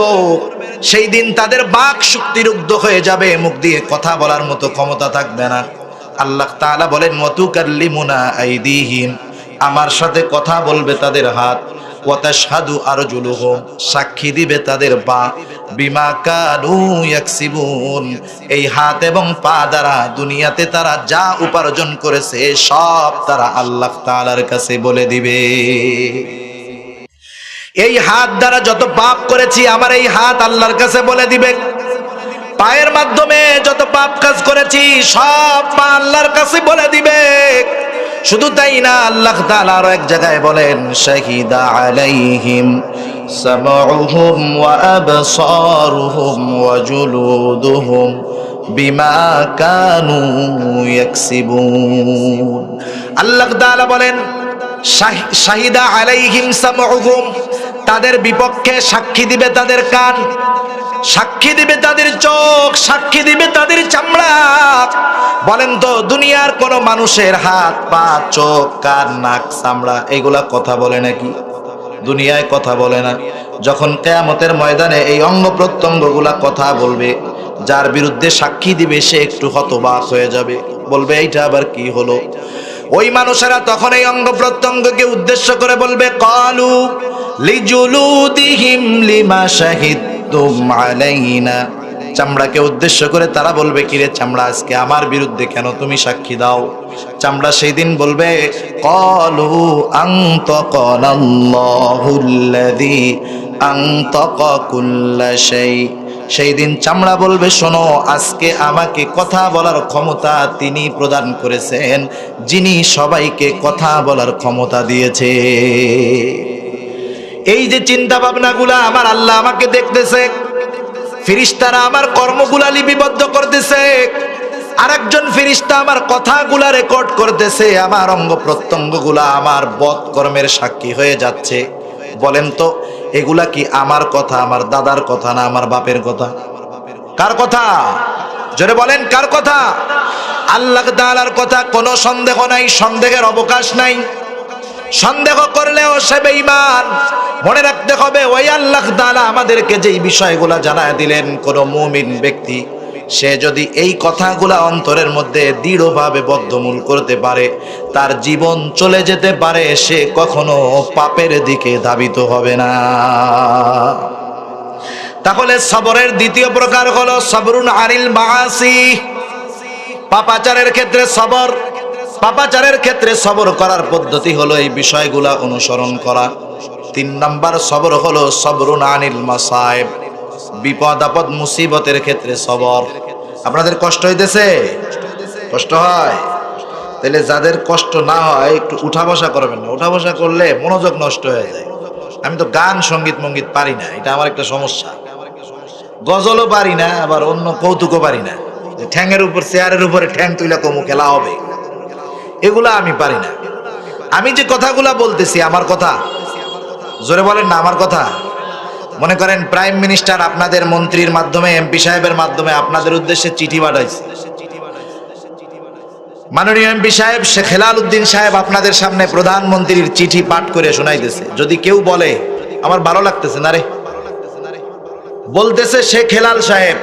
S1: সেই দিন তাদের বাক শক্তি রুদ্ধ হয়ে যাবে, মুখ দিয়ে কথা বলার মতো ক্ষমতা থাকবে না। আল্লাহ তাআলা বলেন, ওয়া তুকাল্লিমুনা আইদিহিম, আমার সাথে কথা বলবে তাদের হাত, ওয়া তাশহাদু আরজুলুহুম, সাক্ষী দিবে তাদের পা, বিমা কানু ইয়াকসিবুন, এই হাত এবং পা দ্বারা দুনিয়াতে তারা যা উপার্জন করেছে সব তারা আল্লাহ তাআলার কাছে বলে দিবে। এই হাত দ্বারা যত পাপ করেছি, আমার এই হাত আল্লাহর কাছে বলে দিবে। পায়ের মাধ্যমে যত পাপ কাজ করেছি সব পা আল্লাহর কাছে বলে দিবে। শুধু তাই না, আল্লাহ তাআলা আরো এক জায়গায় বলেন, শাহিদা আলাইহিম সামউহুম ওয়া আবসারুহুম ওয়া জুলুদুহুম বিমা কানু ইয়াকসিবুন। আল্লাহ তাআলা বলেন, শাহিদা আলাইহিম সামউহুম, তাদের বিপক্ষে সাক্ষী দিবে তাদের কান, সাক্ষী দিবে তাদের চোখ, সাক্ষী দিবে তাদের চামড়া। বলেন তো, দুনিয়ার কোন মানুষের হাত, পা, চোখ, কান, নাক, চামড়া এগুলা কথা বলে নাকি? দুনিয়ায় কথা বলে না। যখন কিয়ামতের ময়দানে এই অঙ্গ প্রত্যঙ্গ গুলা কথা বলবে, যার বিরুদ্ধে সাক্ষী দিবে সে একটু হতবাক হয়ে যাবে, বলবে এইটা আবার কি হলো? ওই মানুষেরা তখন এই অঙ্গ প্রত্যঙ্গকে উদ্দেশ্য করে বলবে, ক্বালু লিজুলুদিহিম লিমা শাহিদতুম আলাইনা, চামড়াকে উদ্দেশ্য করে তারা বলবে, কিরে চামড়া, আজকে আমার বিরুদ্ধে কেন তুমি সাক্ষী দাও? চামড়া সেই দিন বলবে, ক্বালু আনতাকানাল্লাহুল্লাযী আনতাকা কুল্লা শাই, সেই দিন চামড়া বলবে, শোনো, আজকে আমাকে কথা বলার ক্ষমতা তিনি প্রদান করেছেন, যিনি সবাইকে কথা বলার ক্ষমতা দিয়েছে। এই যে চিন্তা ভাবনাগুলা আমার আল্লাহ আমাকে দেখতেছে, ফেরেশতারা আমার কর্মগুলা লিপিবদ্ধ করতেছে। আরেকজন ফেরেশতা আমার কথাগুলা রেকর্ড করতেছে, আমার অঙ্গ প্রত্যঙ্গগুলা আমার বদ কর্মের সাক্ষী হয়ে যাচ্ছে। বলেন তো এগুলা কি আমার কথা, আমার দাদার কথা, না আমার বাপের কথা? কার কথা? জোরে বলেন কার কথা? আল্লাহ তাআলার কথা। কোনো সন্দেহ নাই, সন্দেহের অবকাশ নাই। সন্দেহ করলেও সে বেঈমান। মনে রাখতে হবে ওই আল্লাহ তাআলা আমাদেরকে যেই বিষয়গুলা জানায় দিলেন, কোন মুমিন ব্যক্তি সে যদি এই কথাগুলা অন্তরের মধ্যে দৃঢ়ভাবে বদ্ধমূল করতে পারে, তার জীবন চলে যেতে পারে, সে কখনো পাপের দিকে ধাবিত হবে না। তাহলে সবরের দ্বিতীয় প্রকার হলো সবরুন আনিল মাআসি। পাপাচারের ক্ষেত্রে সবর। পাপাচারের ক্ষেত্রে সবর করার পদ্ধতি হলো এই বিষয়গুলা অনুসরণ করা। 3 নাম্বার সবর হলো সবরুন আনিল মাসায়েব। বিপদ আপদ মুসিবতের ক্ষেত্রে সবর। আপনাদের কষ্ট হইতেছে? কষ্ট হয়? তাহলে যাদের কষ্ট না হয় একটু উঠা বসা করবেন না। উঠা বসা করলে মনোযোগ নষ্ট হয়ে যায়। আমি তো গান সঙ্গীত মঙ্গীত পারি না, এটা আমার একটা সমস্যা। গজলও পারি না, আবার অন্য কৌতুকও পারি না। ঠ্যাংয়ের উপর, চেয়ারের উপরে ঠ্যাং তুইলা কমু খেলা হবে, এগুলা আমি পারি না। আমি যে কথাগুলা বলতেছি আমার কথা, জোরে বলেন না আমার কথা। মনে করেন প্রাইম মিনিস্টার আপনাদের মন্ত্রীর মাধ্যমে, এমপি সাহেবের মাধ্যমে আপনাদের উদ্দেশ্যে চিঠি পাঠাইছে। মাননীয় এমপি সাহেব শেখ হেলাল উদ্দিন সাহেব আপনাদের সামনে প্রধানমন্ত্রীর চিঠি পাঠ করে শোনাইতেছে। যদি কেউ বলে আমার ভালো লাগতেছে না রে, বলতেছে শেখ হেলাল সাহেব,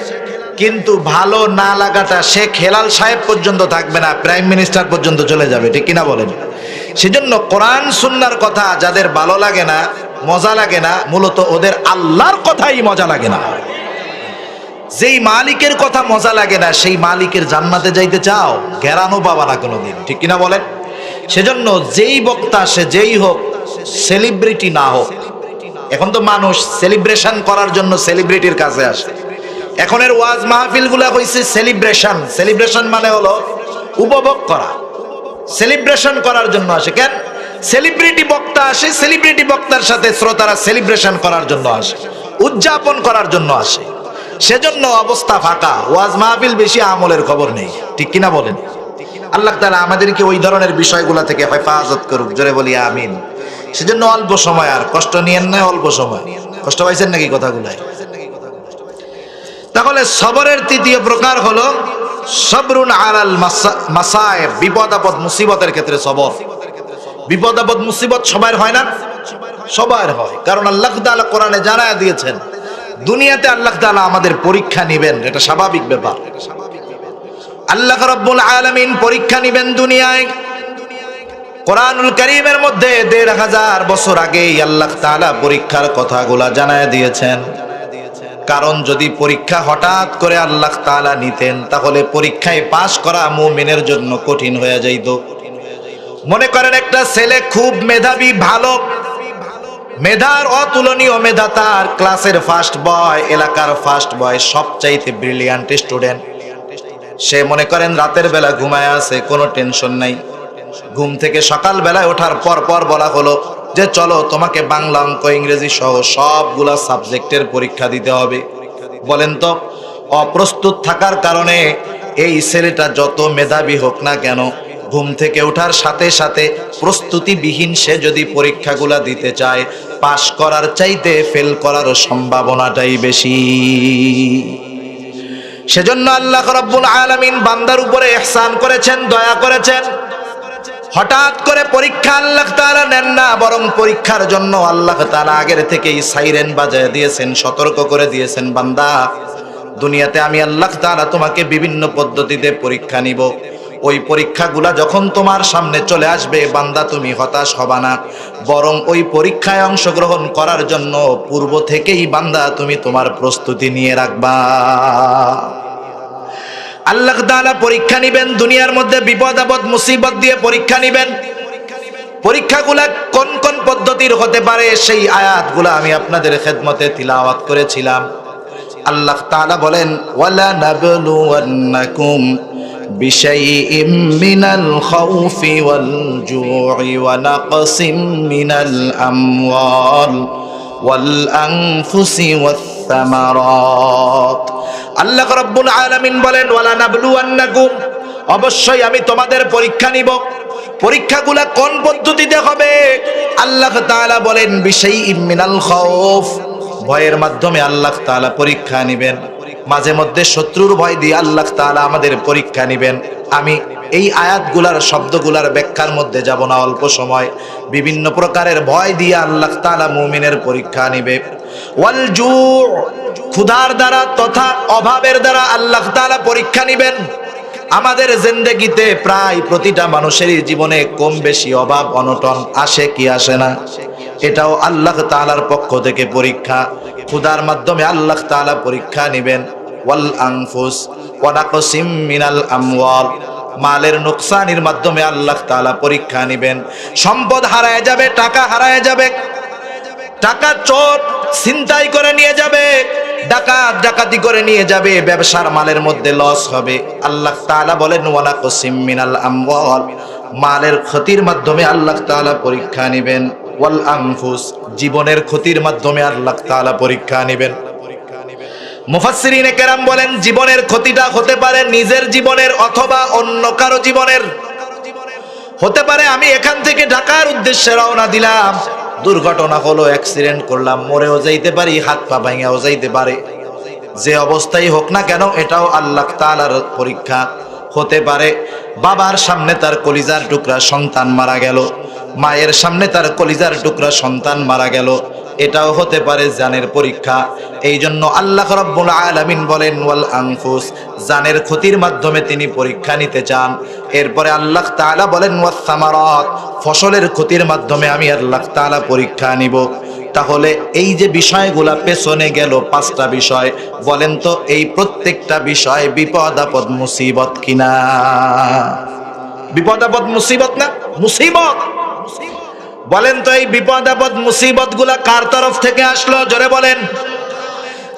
S1: কিন্তু ভালো না লাগাটা শেখ হেলাল সাহেব পর্যন্ত থাকবে না, প্রাইম মিনিস্টার পর্যন্ত চলে যাবে, ঠিক কিনা বলেন? সেজন্য কোরআন সুন্নাহর কথা যাদের ভালো লাগে না, মজা লাগে না, মূলত ওদের আল্লাহর কথাই মজা লাগে না। যেই মালিকের কথা মজা লাগে না, সেই মালিকের জান্নাতে যাইতে চাও, ঘেরানো পাবা না কোনোদিন, ঠিক কিনা বলেন? সেজন্য যেই বক্তা সে যেই হোক, সেলিব্রিটি না হোক। এখন তো মানুষ সেলিব্রেশন করার জন্য সেলিব্রিটির কাছে আসে। এখনের ওয়াজ মাহফিল গুলা হইছে সেলিব্রেশন। সেলিব্রেশন মানে হলো উপভোগ করা। সেলিব্রেশন করার জন্য আসে। কেন? সেলিব্রিটি বক্তা আসে, সেলিব্রিটি বক্তার সাথে শ্রোতারা সেলিব্রেশন করার জন্য আসে, উদযাপন করার জন্য আসে। সেজন্য অবস্থা ফাঁকা, ওয়াজ মাহফিল বেশি, আমলের খবর নেই, ঠিক কিনা বলেন? আল্লাহ তাআলা আমাদেরকে ওই ধরনের বিষয়গুলা থেকে হেফাজত করুক, জোরে বলি আমিন। সেজন্য অল্প সময়, আর কষ্ট নিয়েন না, অল্প সময়। কষ্ট পাইছেন নাকি কথাগুলাই? তাহলে সবরের তৃতীয় প্রকার হলো সবরুন আলাল মাসায়েব। বিপদ আপদ মুসিবতের ক্ষেত্রে সবর। বিপদ আপদ মুসিবত সবার হয় না? সবার হয়, কারণ আল্লাহ তাআলা কোরআনে জানায়া দিয়েছেন দুনিয়াতে আল্লাহ তাআলা আমাদের পরীক্ষা নেবেন, এটা স্বাভাবিক ব্যাপার। আল্লাহ রাব্বুল আলামিন পরীক্ষা নেবেন দুনিয়ায়। কোরআনুল কারীমের মধ্যে ১৫০০ বছর আগেই আল্লাহ তাআলা পরীক্ষার কথাগুলা জানায়া দিয়েছেন। কারণ যদি পরীক্ষা হঠাৎ করে আল্লাহ তাআলা নিতেন, তাহলে পরীক্ষায় পাশ করা মুমিনের জন্য কঠিন হয়ে যাইত। মনে করেন একটা ছেলে খুব মেধাবী, ভালো, মেধার অতুলনীয় মেধা তার, ক্লাসের ফার্স্ট বয়, এলাকার ফার্স্ট বয়, সবচাইতে ব্রিলিয়ান্ট স্টুডেন্ট। সে মনে করেন রাতের বেলা ঘুমায় আছে, কোনো টেনশন নাই। ঘুম থেকে সকাল বেলায় ওঠার পর পর বলা হলো যে চলো তোমাকে বাংলা, অঙ্ক, ইংরেজি সহ সবগুলা সাবজেক্টের পরীক্ষা দিতে হবে। বলেন তো, অপ্রস্তুত থাকার কারণে এই ছেলেটা যত মেধাবী হোক না কেন, ঘুম থেকে ওঠার সাথে সাথে প্রস্তুতিবিহীন সে যদি পরীক্ষাগুলা দিতে চায়, পাশ করার চাইতে ফেল করার সম্ভাবনাটাই বেশি। সেজন্য আল্লাহ রাব্বুল আলামিন বান্দার উপরে ইহসান করেছেন, দয়া করেছেন। হঠাৎ করে পরীক্ষা আল্লাহ তাআলা নেন না, বরং পরীক্ষার জন্য আল্লাহ তাআলা আগের থেকেই সাইরেন বাজায় দিয়েছেন, সতর্ক করে দিয়েছেন, বান্দা দুনিয়াতে আমি আল্লাহ তাআলা তোমাকে বিভিন্ন পদ্ধতিতে পরীক্ষা নিব। ওই পরীক্ষাগুলা যখন তোমার সামনে চলে আসবে, বান্দা তুমি হতাশ হবা না, বরং ওই পরীক্ষায় অংশগ্রহণ করার জন্য পূর্ব থেকেই বান্দা তুমি তোমার প্রস্তুতি নিয়ে রাখবা। আল্লাহ তাআলা পরীক্ষা নিবেন দুনিয়ার মধ্যে, বিপদ আপদ মুসিবত দিয়ে পরীক্ষা নিবেন। পরীক্ষাগুলা কোন কোন পদ্ধতির হতে পারে সেই আয়াতগুলা আমি আপনাদের খেদমতে তিলাওয়াত করেছিলাম। আল্লাহ তাআলা বলেন, ওয়ালা নাবলুওয়ান্নাকুম বিশাইইম মিনাল খাউফি ওয়াল জু'i ওয়া নাকসিম মিনাল আমওয়াল ওয়াল আনফুসি ওয়াস সামারাত। আল্লাহ রাব্বুল আলামিন বলেন, ওয়ালা নাবলুওয়ান্নাকুম, অবশ্যই আমি তোমাদের পরীক্ষা নিব। পরীক্ষাগুলা কোন পদ্ধতিতে হবে? আল্লাহ তাআলা বলেন বিশাইইম মিনাল খাউফ, ভয়ের মাধ্যমে আল্লাহ তাআলা পরীক্ষা নেবেন। মাঝে মধ্যে শত্রুর ভয় দিয়ে আল্লাহ তাআলা আমাদের পরীক্ষা নেবেন। আমি এই আয়াতগুলার শব্দগুলার ব্যাখ্যার মধ্যে যাব না, অল্প সময়। বিভিন্ন প্রকারের ভয় দিয়ে আল্লাহ তাআলা মুমিনের পরীক্ষা নেবে। ওয়াল জু, ক্ষুধার দ্বারা তথা অভাবের দ্বারা আল্লাহ তাআলা পরীক্ষা নেবেন। আমাদের জিন্দেগিতে প্রায় প্রতিটা মানুষেরই জীবনে কম বেশি অভাব অনটন আসে কি আসে না? এটাও আল্লাহ তাআলার পক্ষ থেকে পরীক্ষা। ক্ষুধার মাধ্যমে আল্লাহ তাআলা পরীক্ষা নেবেন। ওয়াল আনফুস ওয়া নাকসিম মিনাল আমওয়াল, মালের নুকসানের মাধ্যমে আল্লাহ তাআলা পরীক্ষা নেবেন। সম্পদ হারায় যাবে, টাকা হারায় যাবে, টাকা চোর ছিনতাই করে নিয়ে যাবে, ডাকাত ডাকাতি করে নিয়ে যাবে, ব্যবসার মালের মধ্যে লস হবে। আল্লাহ তাআলা বলেন ওয়া নাকসিম মিনাল আমওয়াল, মালের ক্ষতির মাধ্যমে আল্লাহ তাআলা পরীক্ষা নেবেন। ওয়াল আনফুস, জীবনের ক্ষতির মাধ্যমে আল্লাহ তাআলা পরীক্ষা নেবেন। মুফাসসিরিনে কেরাম বলেন জীবনের ক্ষতিটা হতে পারে নিজের জীবনের অথবা অন্য কারো জীবনের। হতে পারে আমি এখান থেকে ঢাকার উদ্দেশ্যে রওনা দিলাম, দুর্ঘটনা হলো, অ্যাক্সিডেন্ট করলাম, মরেও যাইতে পারি, হাত পা ভাঙাও যাইতে পারে। যে অবস্থায় হোক না কেন এটাও আল্লাহ তাআলার পরীক্ষা। হতে পারে বাবার সামনে তার কলিজার টুকরা সন্তান মারা গেল, মায়ের সামনে তার কলিজার টুকরা সন্তান মারা গেল, এটাও হতে পারে জানের পরীক্ষা। এই জন্য আল্লাহ রাব্বুল আলামিন বলেন ওয়াল আনফুস, জানের ক্ষতির মাধ্যমে তিনি পরীক্ষা নিতে চান। এরপরে আল্লাহ তাআলা বলেন ওয়াস সামারাত, ফসলের ক্ষতির মাধ্যমে আমি আল্লাহ তাআলা পরীক্ষা নিব। তাহলে এই যে বিষয়গুলা পেছনে গেল, 5টা বিষয়, বলেন তো এই প্রত্যেকটা বিষয় বিপদ আপদ মুসিবত কিনা? বিপদ আপদ মুসিবত না? মুসিবত। বলেন তো এই বিপদ আপদ মুসিবত গুলা কার তরফ থেকে আসলো? জোরে বলেন।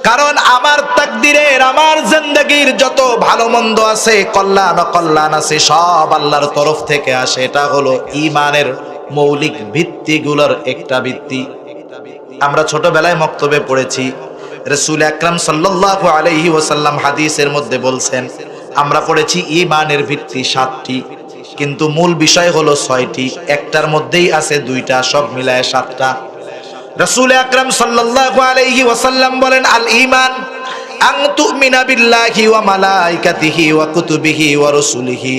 S1: কারণ আমার তাকদীরের, আমার জিন্দেগির যত ভালো মন্দ আছে, কল্যাণ অকল্যাণ আছে, সব আল্লাহর তরফ থেকে আসে। এটা হলো ঈমানের মৌলিক ভিত্তিগুলোর একটা ভিত্তি। আমরা ছোটবেলায় মক্তবে পড়েছি, রাসূল আকরাম সাল্লাল্লাহু আলাইহি ওয়াসাল্লাম হাদিসের মধ্যে বলছেন, আমরা পড়েছি ঈমানের ভিত্তি 7টি, কিন্তু মূল বিষয় হলো 6টি। একটার মধ্যেই আছে 2টা, সব মিলায় 7টা। রাসূল আকরাম সাল্লাল্লাহু আলাইহি ওয়াসাল্লাম বলেন আল ঈমান আন তুমিনা বিল্লাহি ওয়া মালাইকাতিহি ওয়া কুতুবিহি ওয়া রাসূলিহি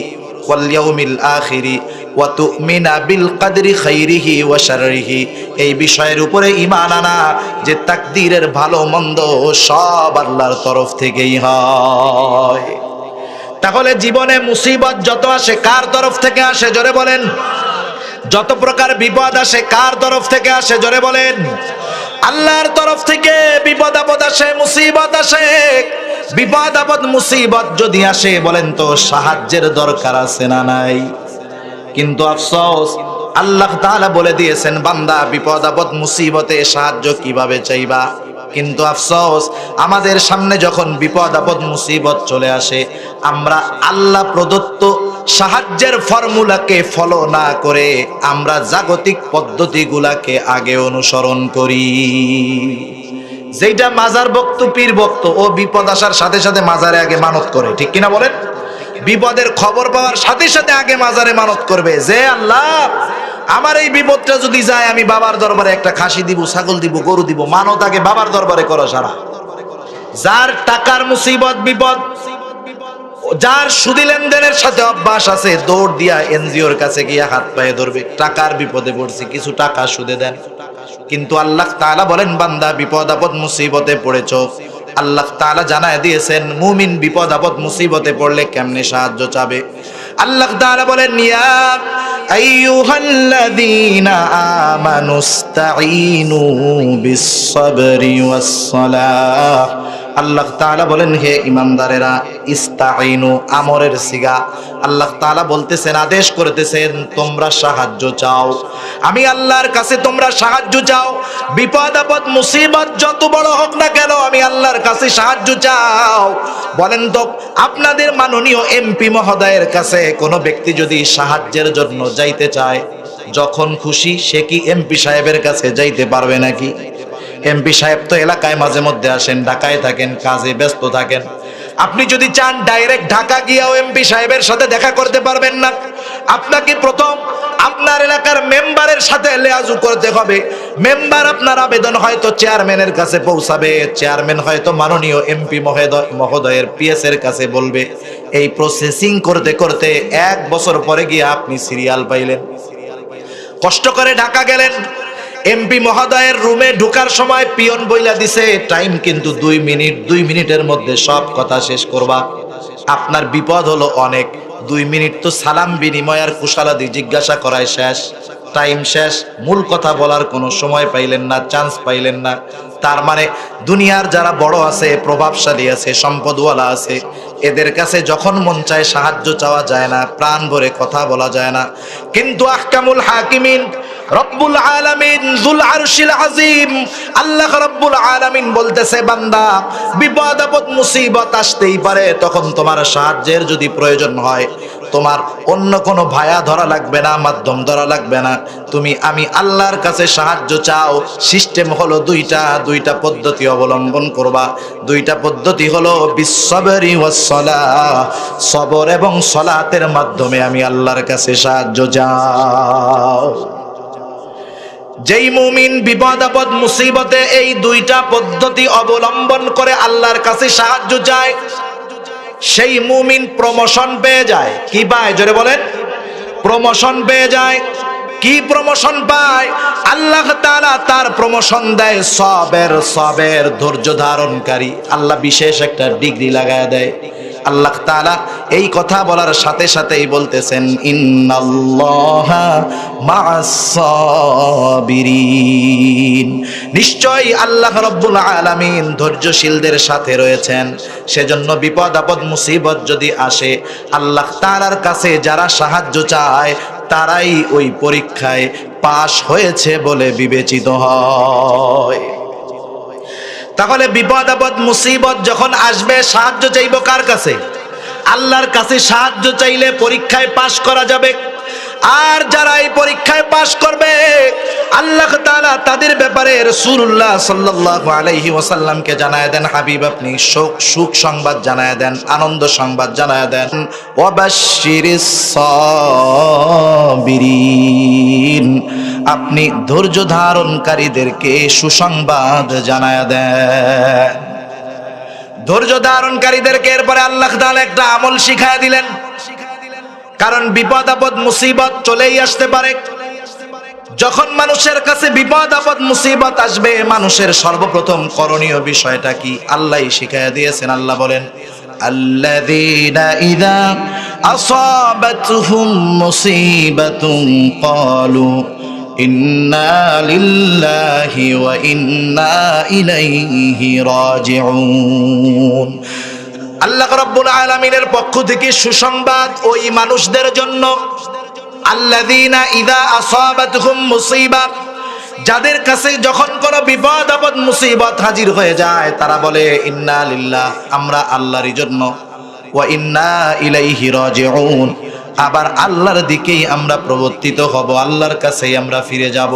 S1: ওয়াল ইয়াউমিল আখিরি ওয়া তুমিনা বিল কদরি খাইরিহি ওয়া শাররিহি। এই বিষয়ের উপরে ঈমান আনা যে তাকদীরের ভালো মন্দ সব আল্লাহর তরফ থেকেই হয়। তাহলে জীবনে মুসিবত যত আসে কার তরফ থেকে আসে? জোরে বলেন। যত প্রকার বিপদ আসে কার তরফ থেকে আসে? জোরে বলেন। আল্লাহর তরফ থেকে বিপদ আপদ আসে, মুসিবত আসে। বিপদ আপদ মুসিবত যদি আসে, বলেন তো সাহায্যের দরকার আছে না নাই? কিন্তু আফসোস, আল্লাহ তাআলা বলে দিয়েছেন বান্দা বিপদ আপদ মুসিবতে সাহায্য কিভাবে চাইবা। কিন্তু আফসোস, আমাদের সামনে যখন বিপদ আপদ মুসিবত চলে আসে, আমরা আল্লাহ প্রদত্ত সাহায্যের ফর্মুলাকে ফলো না করে আমরা জাগতিক পদ্ধতিগুলাকে আগে অনুসরণ করি। যেটা মাজার ভক্ত, পীর ভক্ত, ও বিপদ আসার সাথে সাথে মাজারে আগে মানত করে, ঠিক কিনা বলেন? বিপদের খবর পাওয়ার সাথে সাথে আগে মাজারে মানত করবে যে আল্লাহ আমার এই বিপদটা যদি যায়, আমি বাবার দরবারে একটা খাসি দিব, ছাগল দিব, গরু দিব। মানত আগে বাবার দরবারে করো সারা। যার টাকার মুসিবত বিপদ, যার সুদি লেনদেনের সাথে অভ্যাস আছে, দৌড় দিয়া এনজিওর কাছে গিয়া হাত পায়ে ধরবে, টাকার বিপদে পড়ছি, কিছু টাকা সুদে দেন। কিন্তু আল্লাহ তাআলা বলেন বান্দা বিপদ আপদ মুসিবতে পড়েছো, আল্লাহ তাআলা জানায় দিয়েছেন মুমিন বিপদ আপদ মুসিবতে পড়লে কেমনে সাহায্য চাবে। আল্লাহ তাআলা বলেন ইয়া আইয়ুহাল্লাযীনা আমানুস্তাঈনু বিস-সাবরি ওয়াস-সালাহ। আল্লাহ তাআলা বলেন হে ঈমানদারেরা, ইস্তাঈনু আমরের সিগা। আল্লাহ তাআলা বলতেছেন, আদেশ করতেছেন তোমরা সাহায্য চাও, আমি আল্লাহর কাছে তোমরা সাহায্য চাও। বিপদ আপদ মুসিবত যত বড় হোক না কেন, আমি আল্লাহর কাছে সাহায্য চাও। বলেন তো আপনাদের মাননীয় এমপি মহোদয়ের কাছে কোনো ব্যক্তি যদি সাহায্যের জন্য যাইতে চায়, যখন খুশি সে কি এমপি সাহেবের কাছে যাইতে পারবে নাকি? এমপি সাহেব তো এলাকায় মাঝে মধ্যে আসেন, ঢাকায় থাকেন, কাজে ব্যস্ত থাকেন। আপনি যদি চান ডাইরেক্ট ঢাকা গিয়েও এমপি সাহেবের সাথে দেখা করতে পারবেন না, আপনাকে প্রথম আপনার এলাকার মেম্বারের সাথে লেয়াজু করতে হবে। মেম্বার আপনার আবেদন হয়তো চেয়ারম্যানের কাছে পৌঁছাবে, চেয়ারম্যান হয়তো মাননীয় এমপি মহোদয়ের পিএস এর কাছে বলবে। এই প্রসেসিং করতে করতে 1 বছর পরে গিয়ে আপনি সিরিয়াল পাইলেন। কষ্ট করে ঢাকা গেলেন, এমপি মহোদয়ের রুমে ঢোকার সময় পিয়ন বইলা দিছে টাইম কিন্তু 2 মিনিট, 2 মিনিটের মধ্যে সব কথা শেষ করবা। আপনার বিপদ হলো অনেক, 2 মিনিট তো সালাম বিনিময় আর কুশলাদি জিজ্ঞাসা করায় শেষ, টাইম শেষ, মূল কথা বলার কোনো সময় পাইলেন না, চান্স পাইলেন না। তার মানে দুনিয়ার যারা বড় আছে, প্রভাবশালী আছে, সম্পদওয়ালা আছে, এদের কাছে যখন মন চায় সাহায্য চাওয়া যায় না, প্রাণ ভরে কথা বলা যায় না। কিন্তু আহকামুল হাকিমিন রব্বুল আলামিন যুল আরশিল আযীম আল্লাহ রব্বুল আলামিন বলতেছে, বান্দা বিপদ আপদ মুসিবত আসতেই পারে, তখন তোমার সাহায্যের যদি প্রয়োজন হয়, তোমার অন্য কোনো ভায়া ধরা লাগবে না, মাধ্যম ধরা লাগবে না, তুমি আমি আল্লাহর কাছে সাহায্য চাও। সিস্টেম হলো দুইটা পদ্ধতি অবলম্বন করবা। 2টা পদ্ধতি হলো বিসসবরি ওয়াসসালাহ, সবর এবং সালাতের মাধ্যমে আমি আল্লাহর কাছে সাহায্য চাও। যেই মুমিন বিপদ আপদ মুসিবতে এই 2টা পদ্ধতি অবলম্বন করে আল্লাহর কাছে সাহায্য চায়, সেই মুমিন প্রমোশন পেয়ে যায়। কি পায়? জোরে বলেন। প্রমোশন পেয়ে যায়। কি প্রমোশন পায়? আল্লাহ তাআলা তার প্রমোশন দেয় সবের ধৈর্য ধারণকারী। আল্লাহ বিশেষ একটা ডিগ্রি লাগায় দেয়। আল্লাহ তাআলা এই কথা বলার সাথে সাথেই বলতেছেন, ইন্নাল্লাহা মা'আস সাবিরিন, নিশ্চয়ই আল্লাহ রাব্বুল আলামিন ধৈর্যশীলদের সাথে রয়েছেন। সেজন্য বিপদ আপদ মুসিবত যদি আসে, আল্লাহ তাআলার কাছে যারা সাহায্য চায় তারাই ওই পরীক্ষায় পাশ হয়েছে বলে বিবেচিত হয়। তাহলে বিপদ আপদ মুসিবত যখন আসবে সাহায্য চাইব কার কাছে? আল্লাহর কাছে সাহায্য চাইলে পরীক্ষায় পাশ করা যাবে। আর যারা এই পরীক্ষায় পাশ করবে, আল্লাহ তাআলা তাদের ব্যাপারে রাসূলুল্লাহ সাল্লাল্লাহু আলাইহি ওয়াসাল্লামকে জানায় দেন, হাবিব আপনি সুখ সংবাদ জানায় দেন, আনন্দ সংবাদ জানায় দেন, ওয়াবাশশিরিস সাবিরিন, আপনি ধৈর্য ধারণকারীদেরকে সুসংবাদ জানায় দেন। ধৈর্য ধারণকারীদেরকে এরপরে আল্লাহ তাআলা একটা আমল শিখায় দিলেন, কারণ বিপদ আপদ মুসিবত চলেই আসতে পারে। যখন মানুষের কাছে বিপদ আপদ মুসিবত আসবে, মানুষের সর্বপ্রথম করণীয় বিষয়টা কি আল্লাহই শিখায় দিয়েছেন। আল্লাহ বলেন, আল্লাযীনা ইযা আসাবাতহুম মুসিবাতুন ক্বালু ইন্না লিল্লাহি ওয়া ইন্না ইলাইহি রাজিউন। আল্লাহ রাব্বুল আলামিনের পক্ষ থেকে সুসংবাদ ওই মানুষদের জন্য, আল্লাযীনা ইযা আসাবাতহুম মুসিবা, যাদের কাছে যখন কোনো বিপদ আপদ মুসিবত হাজির হয়ে যায়, তারা বলে ইন্না লিল্লাহ, আমরা আল্লাহরই জন্য, ওয়া ইন্না ইলাইহি রাজিউন, আবার আল্লাহর দিকেই আমরা প্রবর্তিত হব, আল্লাহর কাছেই আমরা ফিরে যাব।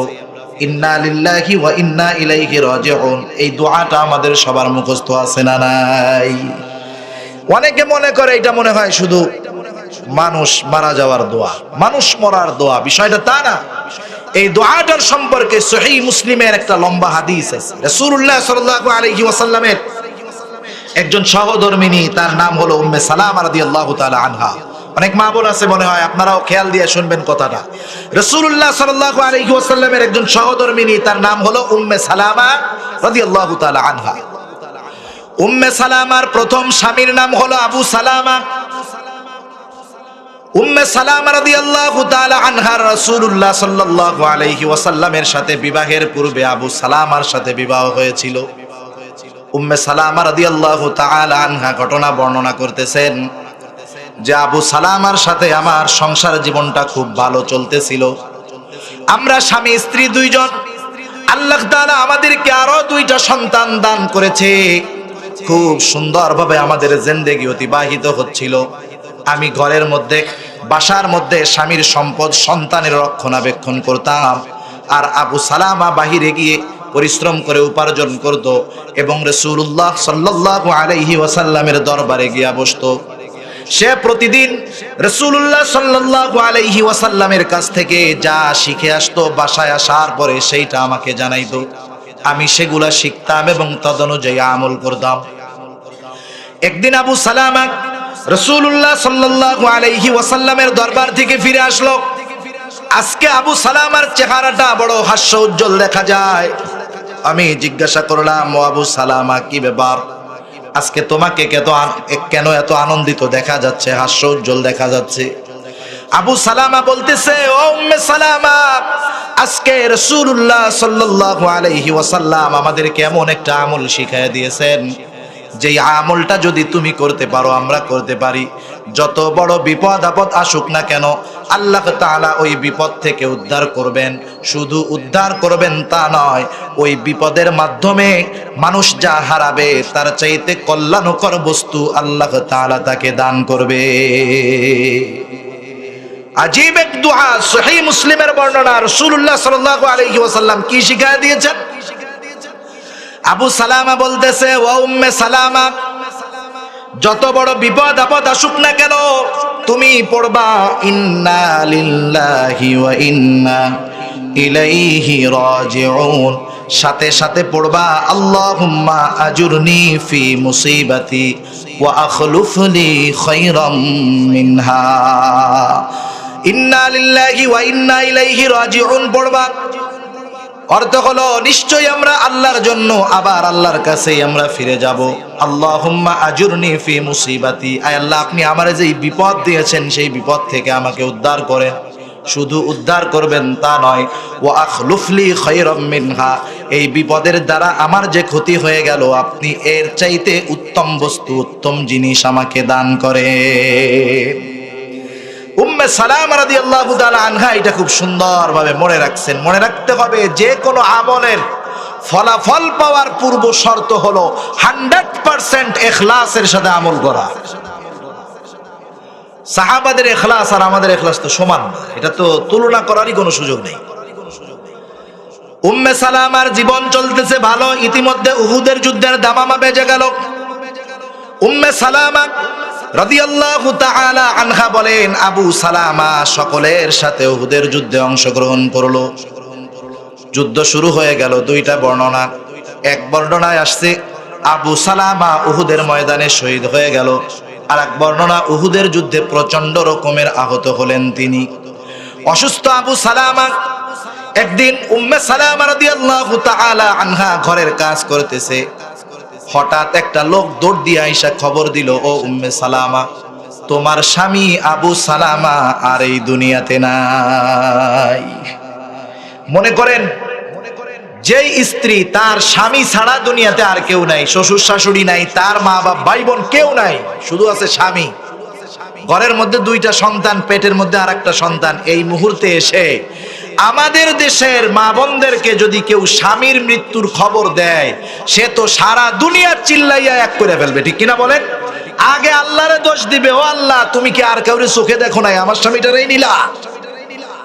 S1: ইন্না লিল্লাহি ওয়া ইন্না ইলাইহি রাজিউন, এই দোয়াটা আমাদের সবার মুখস্থ আছে না নাই? অনেকে মনে করে এটা মনে হয় শুধু মানুষ মারা যাওয়ার দোয়া, মানুষ মরার দোয়া, বিষয়টা তা না। এই দোয়াটার সম্পর্কে সহিহ মুসলিমের একটা লম্বা হাদিস আছে। রাসূলুল্লাহ সাল্লাল্লাহু আলাইহি ওয়াসাল্লামের একজন সহধর্মিনী, তার নাম হলো উম্মে সালামা রাদিয়াল্লাহু তাআলা আনহা। অনেক মা বোন আছে, মনে হয় আপনারাও খেয়াল দিয়ে শুনবেন কথাটা। রাসূলুল্লাহ সাল্লাল্লাহু আলাইহি ওয়াসাল্লামের একজন সহধর্মিনী, তার নাম হলো উম্মে সালামা রাদিয়াল্লাহু তাআলা আনহা। উম্মে সালামার প্রথম স্বামীর নাম হলো আবু সালামা। উম্মে সালামা রাদিয়াল্লাহু তাআলা আনহা রাসূলুল্লাহ সাল্লাল্লাহু আলাইহি ওয়াসাল্লামের সাথে বিবাহের পূর্বে আবু সালামার সাথে বিবাহ হয়েছিল। উম্মে সালামা রাদিয়াল্লাহু তাআলা আনহা ঘটনা বর্ণনা করতেছেন যে আবু সালামার সাথে আমার সংসার জীবনটা খুব ভালো চলতেছিল। আমরা স্বামী স্ত্রী দুইজন। আল্লাহ তাআলা আমাদেরকে আরো 2টা সন্তান দান করেছে। খুব সুন্দরভাবে আমাদের জিন্দেগি অতিবাহিত হচ্ছিল। আমি ঘরের মধ্যে, বাসার মধ্যে স্বামীর সম্পদ সন্তানের রক্ষণাবেক্ষণ করতাম, আর আবু সালামা বাহিরে গিয়ে পরিশ্রম করে উপার্জন করত এবং রাসূলুল্লাহ সাল্লাল্লাহু আলাইহি ওয়াসাল্লামের দরবারে গিয়া বসতো। সে প্রতিদিন রাসূলুল্লাহ সাল্লাল্লাহু আলাইহি ওয়াসাল্লামের কাছ থেকে যা শিখে আসতো, বাসায় আসার পরে সেইটা আমাকে জানাইতো। আমি সেগুলা শিখতাম এবং তদনুযায়ী আমল করতাম। একদিন আবু সালামা রাসূলুল্লাহ সাল্লাল্লাহু আলাইহি ওয়াসাল্লামের দরবার থেকে ফিরে আসলো। আজকে আবু সালামার চেহারাটা বড় হাস্য উজ্জ্বল দেখা যায়। আমি জিজ্ঞাসা করলাম, ও আবু সালামা, কি ব্যাপার? আজকে তোমাকে কেন এত আনন্দিত দেখা যাচ্ছে, হাস্য উজ্জ্বল দেখা যাচ্ছে? আবু সালামা বলতেছে, ও উম্মে সালামা, আজকে রাসূলুল্লাহ সাল্লাল্লাহু আলাইহি ওয়াসাল্লাম আমাদেরকে এমন একটা আমল শিখাইয়া দিয়েছেন, যেই আমলটা যদি তুমি করতে পারো, আমরা করতে পারি, যত বড় বিপদ আপদ আসুক না কেন আল্লাহ তাআলা ওই বিপদ থেকে উদ্ধার করবেন। শুধু উদ্ধার করবেন তা নয়, ওই বিপদের মাধ্যমে মানুষ যা হারাবে তার চাইতে কল্যাণকর বস্তু আল্লাহ তাআলা তাকে দান করবে। আজীব এক দুআ, সহিহ মুসলিমের বর্ণনা। রাসূলুল্লাহ সাল্লাল্লাহু আলাইহি ওয়াসাল্লাম কি শিখায়া দিয়েছেন? আবু সালামা বলতেছে, ও উম্মে সালামা, যত বড় বিপদ আপদ আসুক না কেন তুমি পড়বা ইন্না লিল্লাহি ওয়া ইন্না ইলাইহি রাজিউন। সাথে সাথে পড়বা আল্লাহুম্মা আজুরনি ফি মুসিবাতি ওয়া আখলুফলি খায়রাম মিনহা। ইন্না লিল্লাহি ওয়া ইন্না ইলাইহি রাজিউন পড়বা। অর্থ হলো, নিশ্চয়ই আমরা আল্লাহর জন্য, আবার আল্লাহর কাছেই আমরা ফিরে যাব। আল্লাহুম্মা আজুরনি ফি মুসিবাতি, আয় আল্লাহ, আপনি আমারে যেই বিপদ দিয়েছেন সেই বিপদ থেকে আমাকে উদ্ধার করেন। শুধু উদ্ধার করবেন তা নয়, ওয়া আখলুফলি খায়রাম মিনহা, এই বিপদের দ্বারা আমার যে ক্ষতি হয়ে গেল আপনি এর চাইতে উত্তম বস্তু, উত্তম জিনিস আমাকে দান করেন। উম্মে সালামা রাদিয়াল্লাহু তাআলা আনহা এটা খুব সুন্দরভাবে মনে রাখছেন। মনে রাখতে হবে, যে কোনো আমলের ফলাফল পাওয়ার পূর্ব শর্ত হলো 100% ইখলাসের সাথে আমল করা। সাহাবাদের ইখলাস আর আমাদের ইখলাস তো সমান না, এটা তো তুলনা করারই কোনো সুযোগ নেই। উম্মে সালামার জীবন চলতেছে ভালো, ইতিমধ্যে উহুদের যুদ্ধের দামামা বেজে গেল। উম্মে সালামা রাদিয়াল্লাহু তাআলা আনহা বলেন, আবু সালামা সকলের সাথে উহুদের যুদ্ধে অংশগ্রহণ করলো। যুদ্ধ শুরু হয়ে গেল। দুইটা বর্ণনা, এক বর্ণনায় আসছে আবু সালামা উহুদের ময়দানে শহীদ হয়ে গেল, আর এক বর্ণনা উহুদের যুদ্ধে প্রচন্ড রকমের আহত হলেন তিনি। অসুস্থ আবু সালামা একদিন উম্মে সালামা রাদিয়াল্লাহু তাআলা আনহা ঘরের কাজ করতেছে। হঠাৎ একটা লোক দৌড় দিয়ে আইসা খবর দিল, ও উম্মে সালামা, তোমার স্বামী আবু সালামা আর এই দুনিয়াতে নাই। মনে করেন, যেই স্ত্রী তার স্বামী ছাড়া দুনিয়াতে আর কেউ নাই, শ্বশুর শাশুড়ি নাই, তার মা বাপ ভাই বোন কেউ নাই, শুধু আছে স্বামী। ঘরের মধ্যে দুইটা সন্তান, পেটের মধ্যে আর একটা সন্তান। এই মুহূর্তে এসে আমাদের দেশের মা বোনদেরকে যদি কেউ স্বামীর মৃত্যুর খবর দেয়, সে তো সারা দুনিয়ার চিল্লাইয়া এক করে ফেলবে, ঠিক কিনা বলেন? আগে আল্লাহরে দোষ দিবে, ও আল্লাহ, তুমি কি আর কাউরে চোখে দেখো নাই, আমার স্বামীটারেই নিলা,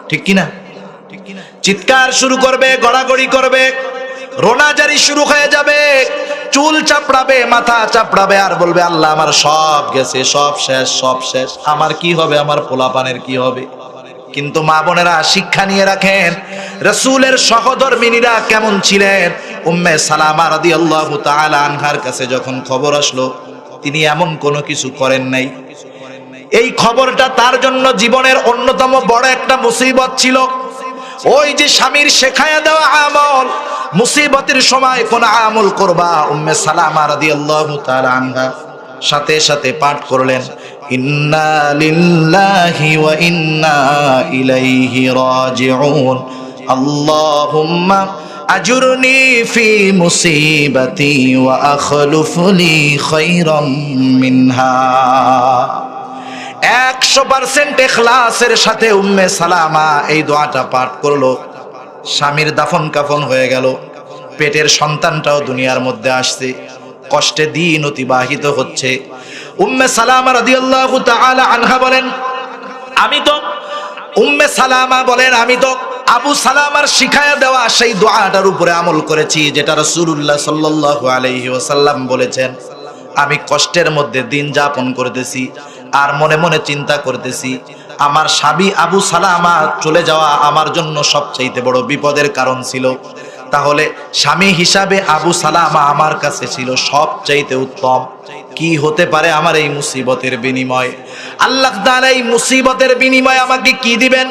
S1: ঠিক কিনা? চিৎকার শুরু করবে, গড়াগড়ি করবে, রোনাজারি শুরু হয়ে যাবে, চুল চাপড়াবে, মাথা চাপড়াবে, আর বলবে, আল্লাহ, আমার সব গেছে, সব শেষ, সব শেষ, আমার কি হবে, আমার পোলাপানের কি হবে? কিন্তু মা বোনেরা শিক্ষা নিয়ে রাখেন, রাসূলের সহধর্মিনীরা কেমন ছিলেন। উম্মে সালামা রাদিয়াল্লাহু তাআলা আনহার কাছে যখন খবর আসলো, তিনি এমন কোনো কিছু করেন নাই। এই খবরটা তার জন্য জীবনের অন্যতম বড় একটা মুসিবত ছিল। ওই যে স্বামীর শেখায়া দেওয়া আমল, মুসিবতের সময় কোন আমল করবা, উম্মে সালামা রাদিয়াল্লাহু তাআলা আনহা সাথে সাথে পাঠ করলেন, ইন্না লিল্লাহি ওয়া ইন্না ইলাইহি রাজিউন, আল্লাহুম্মা আজুরনি ফি মুসিবাতি ওয়া আখলুফলি খায়রাম মিনহা। 100% ইখলাসের সাথে উম্মে সালামা এই দোয়াটা পাঠ করলো। স্বামীর দাফন কাফন হয়ে গেল, পেটের সন্তানটাও দুনিয়ার মধ্যে আসছে, কষ্টে দিন অতিবাহিত হচ্ছে। উম্মে সালামা রাদিয়াল্লাহু তাআলা আনহা বলেন, আমি তো আবু সালামার শিখায়া দেওয়া সেই দোয়াটার উপরে আমল করেছি, যেটা রাসূলুল্লাহ সাল্লাল্লাহু আলাইহি ওয়াসাল্লাম বলেছেন। আমি কষ্টের মধ্যে দিন যাপন করতেছি আর মনে মনে চিন্তা করতেছি, আমার স্বামী আবু সালামা চলে যাওয়া আমার জন্য সবচাইতে বড় বিপদের কারণ ছিল। তাহলে স্বামী হিসাবে আবু সালামা আমার কাছে ছিল সবচাইতে উত্তম। কি হতে পারে আমার এই মুসিবতের বিনিময়? আল্লাহ তাআলা এই মুসিবতের বিনিময় আমাকে কি দিবেন?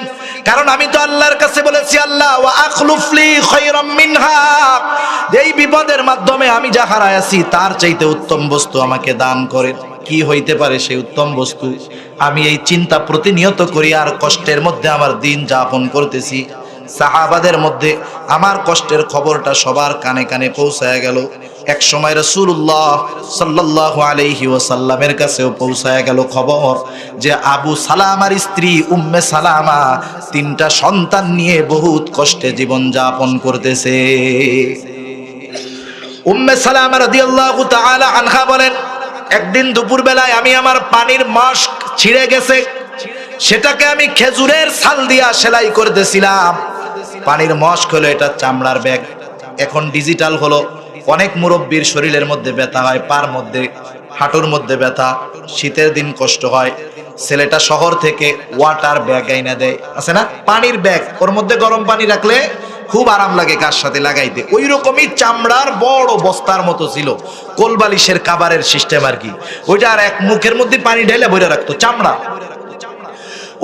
S1: কারণ আমি তো আল্লাহর কাছে বলেছি, আল্লাহ ওয়া আখলুফলি খায়রাম মিনহা, এই বিপদের মাধ্যমে আমি যা হারাইছি তার চাইতে উত্তম বস্তু আমাকে দান করেন। কি হইতে পারে সেই উত্তম বস্তু? আমি এই চিন্তা প্রতিনিয়ত করি আর কষ্টের মধ্যে আমার দিন যাপন করতেছি। সাহাবাদের মধ্যে আমার কষ্টের খবরটা সবার কানে কানে পৌঁছায় গেল। এক সময় রাসূলুল্লাহ সাল্লাল্লাহু আলাইহি ওয়াসাল্লামের কাছেও পৌঁছায় গেল খবর যে আবু সালামার স্ত্রী উম্মে সালামা 3টা সন্তান নিয়ে বহুত কষ্টে জীবন যাপন করতেছে। উম্মে সালামা রাদিয়াল্লাহু তাআলা আনহা বলেন, একদিন দুপুর বেলায় আমি আমার পানির মশক ছিঁড়ে গেছে, সেটাকে আমি খেজুরের ছাল দিয়া সেলাই করতেছিলাম। পানির মশক হলো এটা চামড়ার ব্যাগ, এখন ডিজিটাল হলো। অনেক মুরব্বীর শরীরের মধ্যে ব্যথা হয়, পার মধ্যে হাঁটুর মধ্যে ব্যথা, শীতের দিন কষ্ট হয়। ছেলেটা শহর থেকে ওয়াটার ব্যাগ আইনা দেয়, আছে না পানির ব্যাগ, ওর মধ্যে গরম পানি রাখলে খুব আরাম লাগে গার সাথে লাগাইতে। ওই রকমই চামড়ার বড় বস্তার মতো ছিল, কোলবালিশের কাবারের সিস্টেম আর কি। ওইটা আর এক মুখের মধ্যে পানি ঢেলে ভরে রাখতো চামড়া।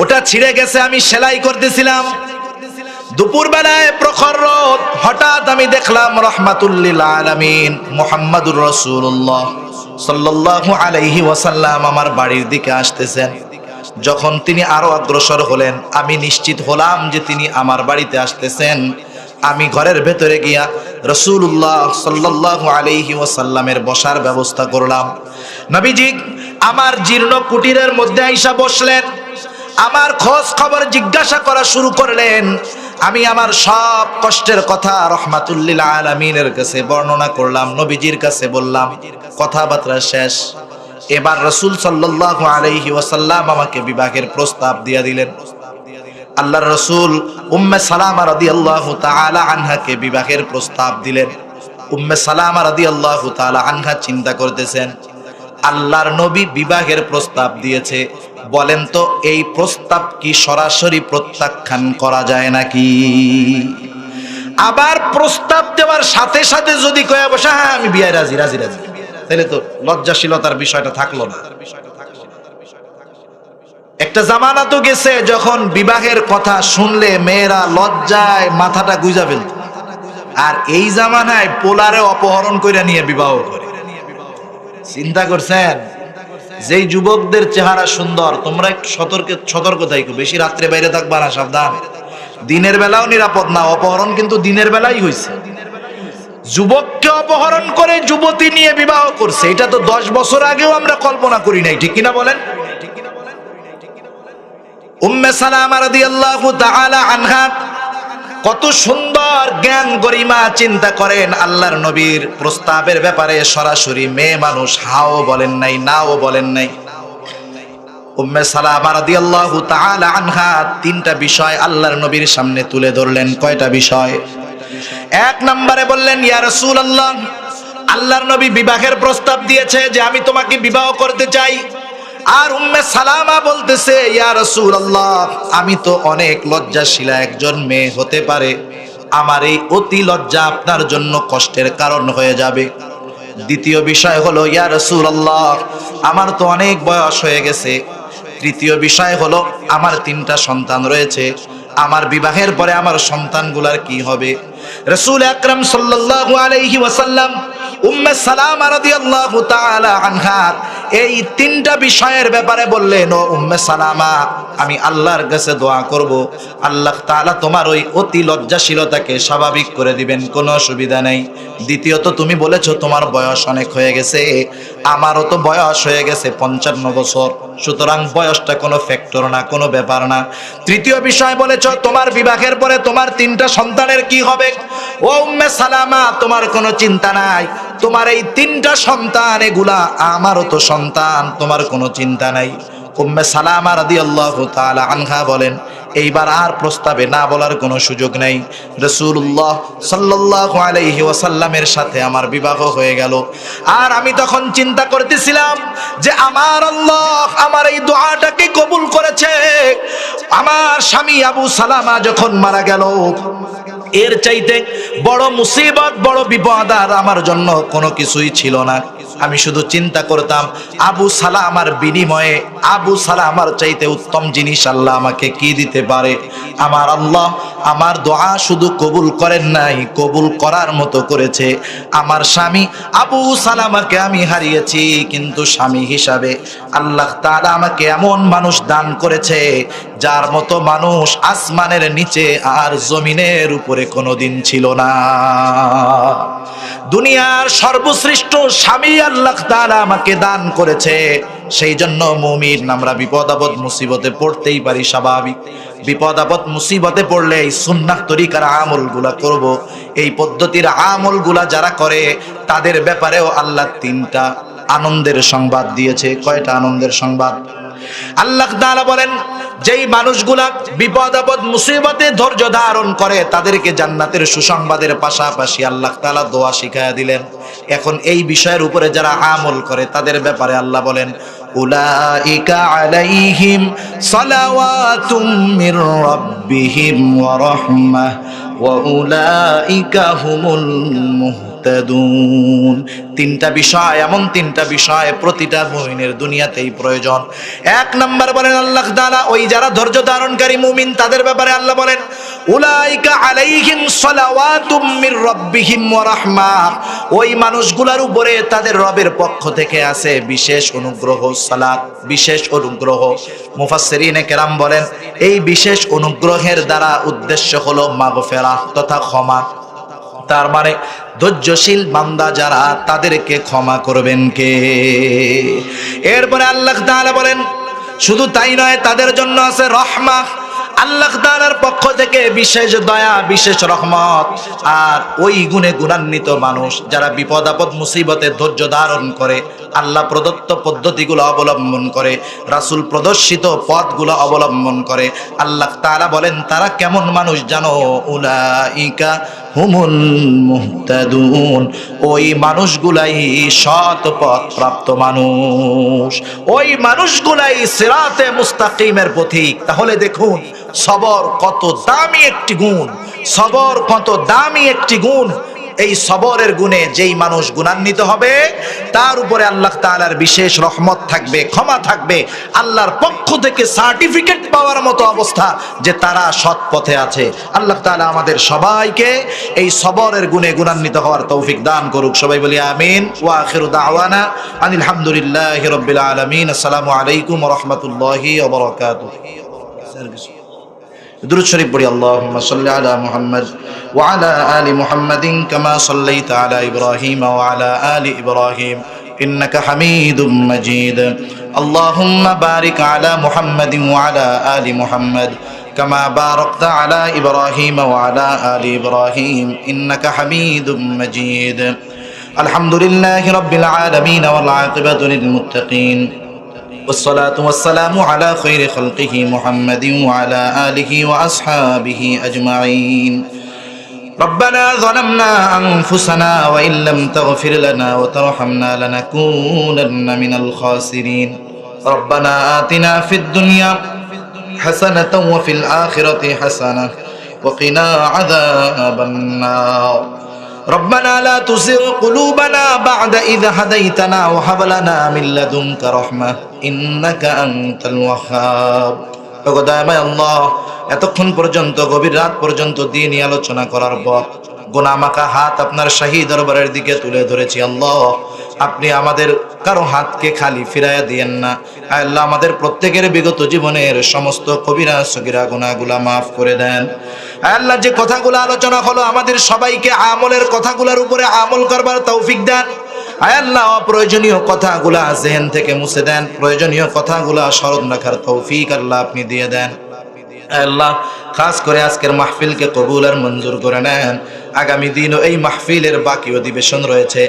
S1: ওটা ছিঁড়ে গেছে, আমি সেলাই করতেছিলাম। দুপুর বেলায় প্রখর রোদ, হঠাৎ আমি দেখলাম রাহমাতুল লিল আলামিন মুহাম্মাদুর রাসূলুল্লাহ সাল্লাল্লাহু আলাইহি ওয়াসাল্লাম আমার বাড়ির দিকে আসতেছেন। যখন তিনি আরো অগ্রসর হলেন, আমি নিশ্চিত হলাম যে তিনি আমার বাড়িতে আসতেছেন। আমি ঘরের ভেতরে গিয়া রাসূলুল্লাহ সাল্লাল্লাহু আলাইহি ওয়াসাল্লামের বসার ব্যবস্থা করলাম। নবীজি আমার জীর্ণ কুটিরের মধ্যে আইসা বসলেন, আমার খোঁজ খবর জিজ্ঞাসা করা শুরু করলেন। আমি আমার সব কষ্টের কথা রাহমাতুল লিল আলামিনের কাছে বর্ণনা করলাম, নবীজির কাছে বললাম। কথাবার্তা শেষ। এবার রাসূল সাল্লাল্লাহু আলাইহি ওয়াসাল্লাম আমাকে বিবাহের প্রস্তাব দিয়ে দিলেন। আল্লাহর রাসূল উম্মে সালামা রাদিয়াল্লাহু তাআলা আনহাকে বিবাহের প্রস্তাব দিলেন। উম্মে সালামা রাদিয়াল্লাহু তাআলা আনহা চিন্তা করতেছেন, আল্লাহর নবী বিবাহের প্রস্তাব দিয়েছে, বলেন তো এই প্রস্তাব কি সরাসরি প্রত্যাখ্যান করা যায় নাকি? আবার প্রস্তাব দেওয়ার সাথে সাথে যদি কয়ে বসে হ্যাঁ আমি বিয়ে রাজি রাজি রাজি, তাহলে তো লজ্জাশীলতার বিষয়টা থাকলো না। একটা জামানা তো গেছে যখন বিবাহের কথা শুনলে মেয়েরা লজ্জায় মাথাটা গুঁজা ফেলত, আর এই জামানায় পোলারে অপহরণ করে নিয়ে বিবাহ করে। চিন্তা করছেন? যেই যুবকদের চেহারা সুন্দর, তোমরা একটু সতর্ক থাকো, বেশি রাত্রে বাইরে থাকবা না, সাবধান। দিনের বেলাও নিরাপদ না, অপহরণ কিন্তু দিনের বেলাই হয়েছে। যুবককে অপহরণ করে যুবতী নিয়ে বিবাহ করছে, এটা তো 10 বছর আগেও আমরা কল্পনা করি নাই, ঠিক কিনা বলেন? উম্মে সালামা রাদিয়াল্লাহু তাআলা আনহা কত সুন্দর জ্ঞান গরিমা, চিন্তা করেন আল্লাহর নবীর প্রস্তাবের ব্যাপারে সরাসরি মেয়ে মানুষ হাও বলেন নাই, নাও বলেন নাই। উম্মে সালামা রাদিয়াল্লাহু তাআলা আনহা 3টা বিষয় আল্লাহর নবীর সামনে তুলে ধরলেন। কয়টা বিষয়? 1 নম্বরে বললেন, ইয়া রাসূলুল্লাহ, আল্লাহর নবী বিবাহের প্রস্তাব দিয়েছে যে আমি তোমাকে বিবাহ করতে চাই। আর উম্মে সালামা বলতেছে, ইয়া রাসূলুল্লাহ, আমি তো অনেক লজ্জাশীলা একজন মেয়ে, হতে পারে আমার এই অতি লজ্জা আপনার জন্য কষ্টের কারণ হয়ে যাবে। দ্বিতীয় বিষয় হলো, ইয়া রাসূলুল্লাহ, আমার তো অনেক বয়স হয়ে গেছে। তৃতীয় বিষয় হলো, আমার 3টা সন্তান রয়েছে, আমার বিবাহের পরে আমার সন্তানগুলার কি হবে? রাসূল আকরাম সাল্লাল্লাহু আলাইহি ওয়াসাল্লাম উম্মে সালামা রাদিয়াল্লাহু তাআলা আনহা এই 3টা বিষয়ের ব্যাপারে বললেন, ও উম্মে সালামা, আমি আল্লাহর কাছে দোয়া করব, আল্লাহ তাআলা তোমার ওই অতি লজ্জাশীলতাকে স্বাভাবিক করে দিবেন, কোনো অসুবিধা নেই। দ্বিতীয়ত, তুমি বলেছো তোমার বয়স অনেক হয়ে গেছে, আমারও তো বয়স হয়ে গেছে 55 বছর, সুতরাং বয়সটা কোনো ফ্যাক্টর না, কোনো ব্যাপার না। তৃতীয় বিষয় বলেছো তোমার বিবাহের পরে তোমার 3টা সন্তানের কি হবে। ও উম্মে সালামা, তোমার কোনো চিন্তা নাই, তোমার এই 3টা সন্তান এগুলা আমারও তো সন্তান, তোমার কোনো চিন্তা নাই। উম্মে সালামা রাদিয়াল্লাহু তাআলা আনহা বলেন, এইবার আর প্রস্তাবে না বলার কোনো সুযোগ নেই। রাসূলুল্লাহ সাল্লাল্লাহু আলাইহি ওয়াসাল্লামের সাথে আমার বিবাহ হয়ে গেল। আর আমি তখন চিন্তা করতেছিলাম যে আমার আল্লাহ আমার এই দোয়াটাকে কবুল করেছে। আমার স্বামী আবু সালামা যখন মারা গেল, এর চাইতে বড় মুসিবত, বড় বিপদ আর আমার জন্য কোনো কিছুই ছিল না। আমি শুধু চিন্তা করতাম আবু সালামার বিনিময়ে, আবু সালামার চাইতে উত্তম জিনিস আল্লাহ আমাকে কি দিতে পারে। আমার আল্লাহ আমার দোয়া শুধু কবুল করেন নাই, কবুল করার মতো করেছে। আমার স্বামী আবু সালামাকে আমি হারিয়েছি, কিন্তু স্বামী হিসাবে আল্লাহ তাআলা আমাকে এমন মানুষ দান করেছে যার মতো মানুষ আসমানের নিচে আর জমিনের উপরে কোনোদিন ছিল না। দুনিয়ার সর্বশ্রেষ্ঠ স্বামী আল্লাহ তাআলা আমাকে দান করেছে। সেই জন্য মুমিন আমরা বিপদ আপদ মুসিবতে পড়তেই পারি, স্বাভাবিক। বিপদ আপদ মুসিবতে পড়লে এই সুন্নাহ তরিকার আমলগুলা করব। এই পদ্ধতির আমলগুলা যারা করে তাদের ব্যাপারেও আল্লাহ 3টা আনন্দের সংবাদ দিয়েছে। কয়টা আনন্দের সংবাদ? আল্লাহ তাআলা বলেন যেই মানুষগুলা বিপদ আপদ মুসিবতে ধৈর্য ধারণ করে তাদেরকে জান্নাতের সুসংবাদের পাশাপাশি আল্লাহ তাআলা দোয়া শিখায়া দিলেন। এখন এই বিষয়ের উপরে যারা আমল করে তাদের ব্যাপারে আল্লাহ বলেন উলাইকা আলাইহিম সালাওয়াতুম মির রাব্বিহিম ওয়া রাহমাহ ওয়া উলাইকা হুমুল মুহতাদুন। 3টা বিষয়, এমন 3টা বিষয় প্রতিটা মুমিনের দুনিয়াতেই প্রয়োজন। 1 নাম্বার বলেন আল্লাহ তাআলা ওই যারা ধৈর্য ধারণকারী মুমিন তাদের ব্যাপারে আল্লাহ বলেন উলাইকা আলাইহিম সালাওয়াতুম মির রাব্বিহিম ওয়া রাহমাহ। ওই মানুষগুলোর উপরে তাদের রবের পক্ষ থেকে আছে বিশেষ অনুগ্রহ, সালাত, বিশেষ অনুগ্রহ। মুফাসসিরিনে কেরাম বলেন এই বিশেষ অনুগ্রহের দ্বারা উদ্দেশ্য হলো মাগফিরাহ তথা ক্ষমা। তার মানে ধৈর্যশীল বান্দা যারা তাদেরকে ক্ষমা করবেন কে? এরপরে আল্লাহ তাআলা বলেন শুধু তাই নয়, তাদের জন্য আছে রহমত। আল্লাহ তাআলার পক্ষ থেকে বিশেষ দয়া, বিশেষ রহমত। আর ওই গুণে গুণান্বিত মানুষ যারা বিপদ আপদ মুসিবতে ধৈর্য ধারণ করে, আল্লাহ প্রদত্ত পদ্ধতিগুলো অবলম্বন করে, রাসূল প্রদর্শিত পথগুলো অবলম্বন করে, আল্লাহ তাআলা বলেন তারা কেমন মানুষ জানো? উলাইকা হুমুল মুহতাদুন। ওই মানুষগুলাই সৎ পথ প্রাপ্ত মানুষ, ওই মানুষগুলাই সিরাতে মুস্তাকিমের পথিক। তাহলে দেখুন সবর কত দামি একটি গুণ, সবর কত দামি একটি গুণ। এই সবরের গুণে যেই মানুষ গুণান্বিত হবে তার উপরে আল্লাহ তাআলার বিশেষ রহমত থাকবে, ক্ষমা থাকবে, আল্লাহর পক্ষ থেকে সার্টিফিকেট পাওয়ার মতো অবস্থা যে তারা সৎ পথে আছে। আল্লাহ তাআলা আমাদের সবাইকে এই সবরের গুণে গুণান্বিত হওয়ার তৌফিক দান করুক। সবাই বলি আমিন। ওয়া আখিরু দাওয়ানা আনিল হামদুলিল্লাহি রাব্বিল আলামিন। আসসালামু আলাইকুম ওয়া রাহমাতুল্লাহি ওয়া বারাকাতুহু। দুরূদ শরীফ পড়ি। আল্লাহুম্মা সাল্লি আলা মুহাম্মাদ ওয়া আলা আলি মুহাম্মাদিন কামা সাল্লাইতা আলা ইব্রাহিম ওয়া আলা আলি ইব্রাহিম ইন্নাকা হামিদুম মাজিদ। আল্লাহুম্মা বারিক আলা মুহাম্মাদিন ওয়া আলা আলি মুহাম্মাদ কামা বারাকতা আলা ইব্রাহিম ওয়া আলা আলি ইব্রাহিম ইন্নাকা হামিদুম মাজিদ। আলহামদুলিল্লাহি রাব্বিল আলামিন ওয়াল আকিবাতু লিল মুত্তাকিন। والصلاة والسلام على خير خلقه محمد وعلى آله وأصحابه أجمعين. ربنا ظلمنا أنفسنا وإن لم تغفر لنا وترحمنا لنكونن من الخاسرين. ربنا آتنا في الدنيا حسنة وفي الآخرة حسنة وقنا عذاب النار. ربنا لا تزغ قلوبنا بعد إذ هديتنا وهب لنا من لدنك رحمة إنك أنت الوهاب. দয়াময় আল্লাহ, এতক্ষণ পর্যন্ত গভীর রাত পর্যন্ত দিনই আলোচনা করার পর গুনাহমাখা হাত আপনার শাহী দরবারের দিকে তুলে ধরেছি। আল্লাহ আপনি আমাদের কারো হাতকে খালি ফিরাইয়া দিয়েন না। আল্লাহ আমাদের প্রত্যেকের বিগত জীবনের সমস্ত কবিরা সগীরা গুনাহগুলা মাফ করে দেন। আল্লাহ যে কথাগুলো আলোচনা হলো আমাদের সবাইকে আমলের কথাগুলোর উপরে আমল করবার তৌফিক দেন। আল্লাহ অপ্রয়োজনীয় কথাগুলা জেহেন থেকে মুছে দেন, প্রয়োজনীয় কথাগুলা স্মরণ রাখার তৌফিক আল্লাহ আপনি দিয়ে দেন। আল্লাহ খাস করে আজকের মাহফিলকে কবুল আর মঞ্জুর করে নেন। আগামী দিনও এই মাহফিলের বাকি অধিবেশন রয়েছে,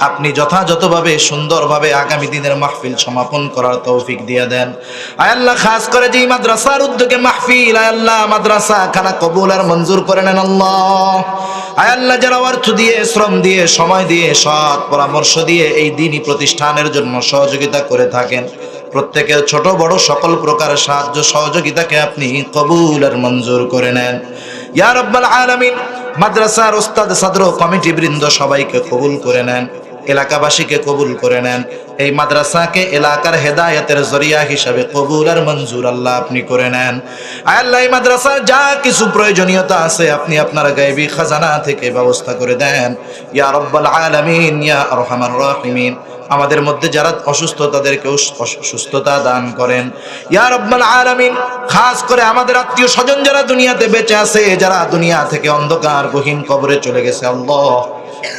S1: আপনি যথাযথভাবে সুন্দরভাবে আগামী দিনের মাহফিল সমাপন করার তৌফিক দিয়ে দেন। আয় আল্লাহ খাস করে যেই মাদ্রাসার উদ্যোগে মাহফিল, আয় আল্লাহ মাদ্রাসা খানা কবুল আর মঞ্জুর করে নেন আল্লাহ। আয় আল্লাহ যারা অর্থ দিয়ে, শ্রম দিয়ে, সময় দিয়ে, সৎ পরামর্শ দিয়ে এই দ্বীনি প্রতিষ্ঠানের জন্য সহযোগিতা করে থাকেন, প্রত্যেকের ছোট বড় সকল প্রকার সাহায্য সহযোগিতাকে আপনি কবুল আর মঞ্জুর করে নেন ইয়া রাব্বাল আলামিন। মাদ্রাসার ওস্তাদ ছাত্র কমিটি বৃন্দ সবাইকে কবুল করে নেন, এলাকাবাসীকে কবুল করে নেন। এই মাদ্রাসাকে এলাকার হেদায়েতের জরিয়া হিসাবে কবুল আর মঞ্জুর আল্লাহ আপনি করে নেন। আয় আল্লাহ এই মাদ্রাসার যা কিছু প্রয়োজনীয়তা আছে আপনি আপনার গায়বী খাজানা থেকে ব্যবস্থা করে দেন ইয়া রাব্বাল আলামিন ইয়া আরহামার রাহিমিন। আমাদের মধ্যে যারা অসুস্থ তাদেরকে সুস্থতা দান করেন ইয়া রাব্বাল আলামিন। খাস করে আমাদের আত্মীয় স্বজন যারা দুনিয়াতে বেঁচে আছে, যারা দুনিয়া থেকে অন্ধকার গহীন কবরে চলে গেছে, আল্লাহ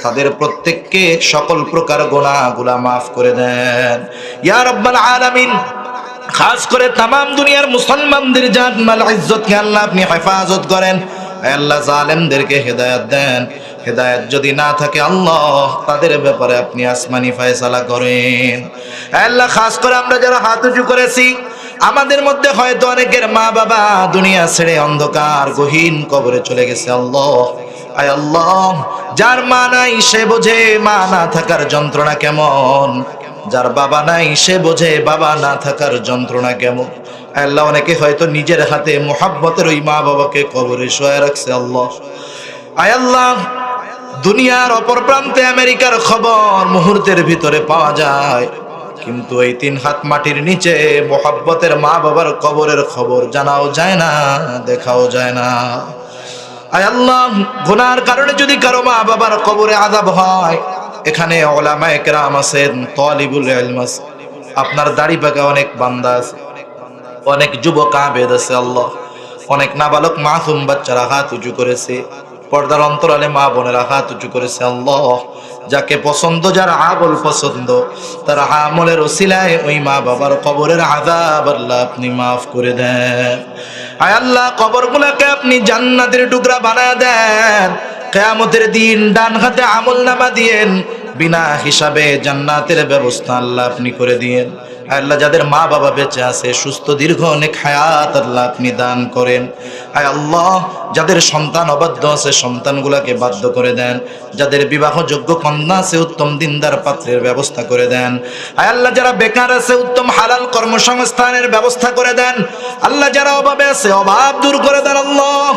S1: তাদের প্রত্যেককে সকল প্রকার গুনাহগুলা মাফ করে দেন ইয়া রাব্বাল আলামিন। খাস করে তামাম দুনিয়ার মুসলমানদের জান মাল ইজ্জতকে আল্লাহ আপনি হেফাজত করেন। আল্লাহ জালেমদেরকে হেদায়েত দেন, হেদায়েত যদি না থাকে আল্লাহ তাদের ব্যাপারে আপনি আসমানি ফয়সালা করেন। আল্লাহ খাস করে আমরা যারা হাত উঁচু করেছি, আমাদের মধ্যে হয়তো অনেকের মা বাবা দুনিয়া ছেড়ে অন্ধকার গহীন কবরে চলে গেছে আল্লাহ। আয় আল্লাহ যার মা নাই সে বোঝে মা না থাকার যন্ত্রণা কেমন, যার বাবা নাই সে বোঝে বাবা না থাকার যন্ত্রণা কেমন। আল্লাহ অনেকে হয়তো নিজের হাতে মোহাব্বতের ওই মা বাবাকে কবরে শোয়া রাখছে আল্লাহ। আয় আল্লাহ দুনিয়ার অপর প্রান্তে আমেরিকার খবর মুহূর্তের ভিতরে পাওয়া যায়, কিন্তু এই 3 হাত মাটির নিচে মোহাব্বতের মা বাবার কবরের খবর জানাও যায় না, দেখাও যায় না। আয় আল্লাহ গুনার কারণে যদি কারো মা বাবার কবরে আযাব হয়, এখানে উলামায়ে কেরাম আছেন, তালিবুল ইলম আছে, আপনার দাড়ি পাকা অনেক বান্দা আছে, অনেক যুবক আবেদ আছে আল্লাহ, অনেক নাবালক মাসুম বাচ্চারা হাত উঁচু করেছে, পর্দার অন্তরালে মা বোনেরা হাত উঁচু করেছে আল্লাহ। যাকে পছন্দ, যার আমল পছন্দ, তার আমলের ওসিলায় ওই মা বাবার কবরের আযাব আল্লাহ আপনি মাফ করে দেন। আয় আল্লাহ কবরগুলোকে আপনি জান্নাতের টুকরা বানায় দেন। কিয়ামতের দিন ডান হাতে আমলনামা দিয়েন, বিনা হিসাবে জান্নাতের ব্যবস্থা আল্লাহ আপনি করে দিয়েন। আল্লাহ যাদের মা বাবা বেঁচে আছে সুস্থ দীর্ঘ অনেক হায়াত আল্লাহ আপনি দান করেন। আয় আল্লাহ যাদের সন্তান অবাধ্য আছে সন্তানগুলোকে বাধ্য করে দেন, যাদের বিবাহযোগ্য কন্যা আছে উত্তম দিনদার পাত্রের ব্যবস্থা করে দেন। আয় আল্লাহ যারা বেকার আছে উত্তম হালাল কর্মসংস্থানের ব্যবস্থা করে দেন। আল্লাহ যারা অভাবে আছে অভাব দূর করে দেন আল্লাহ।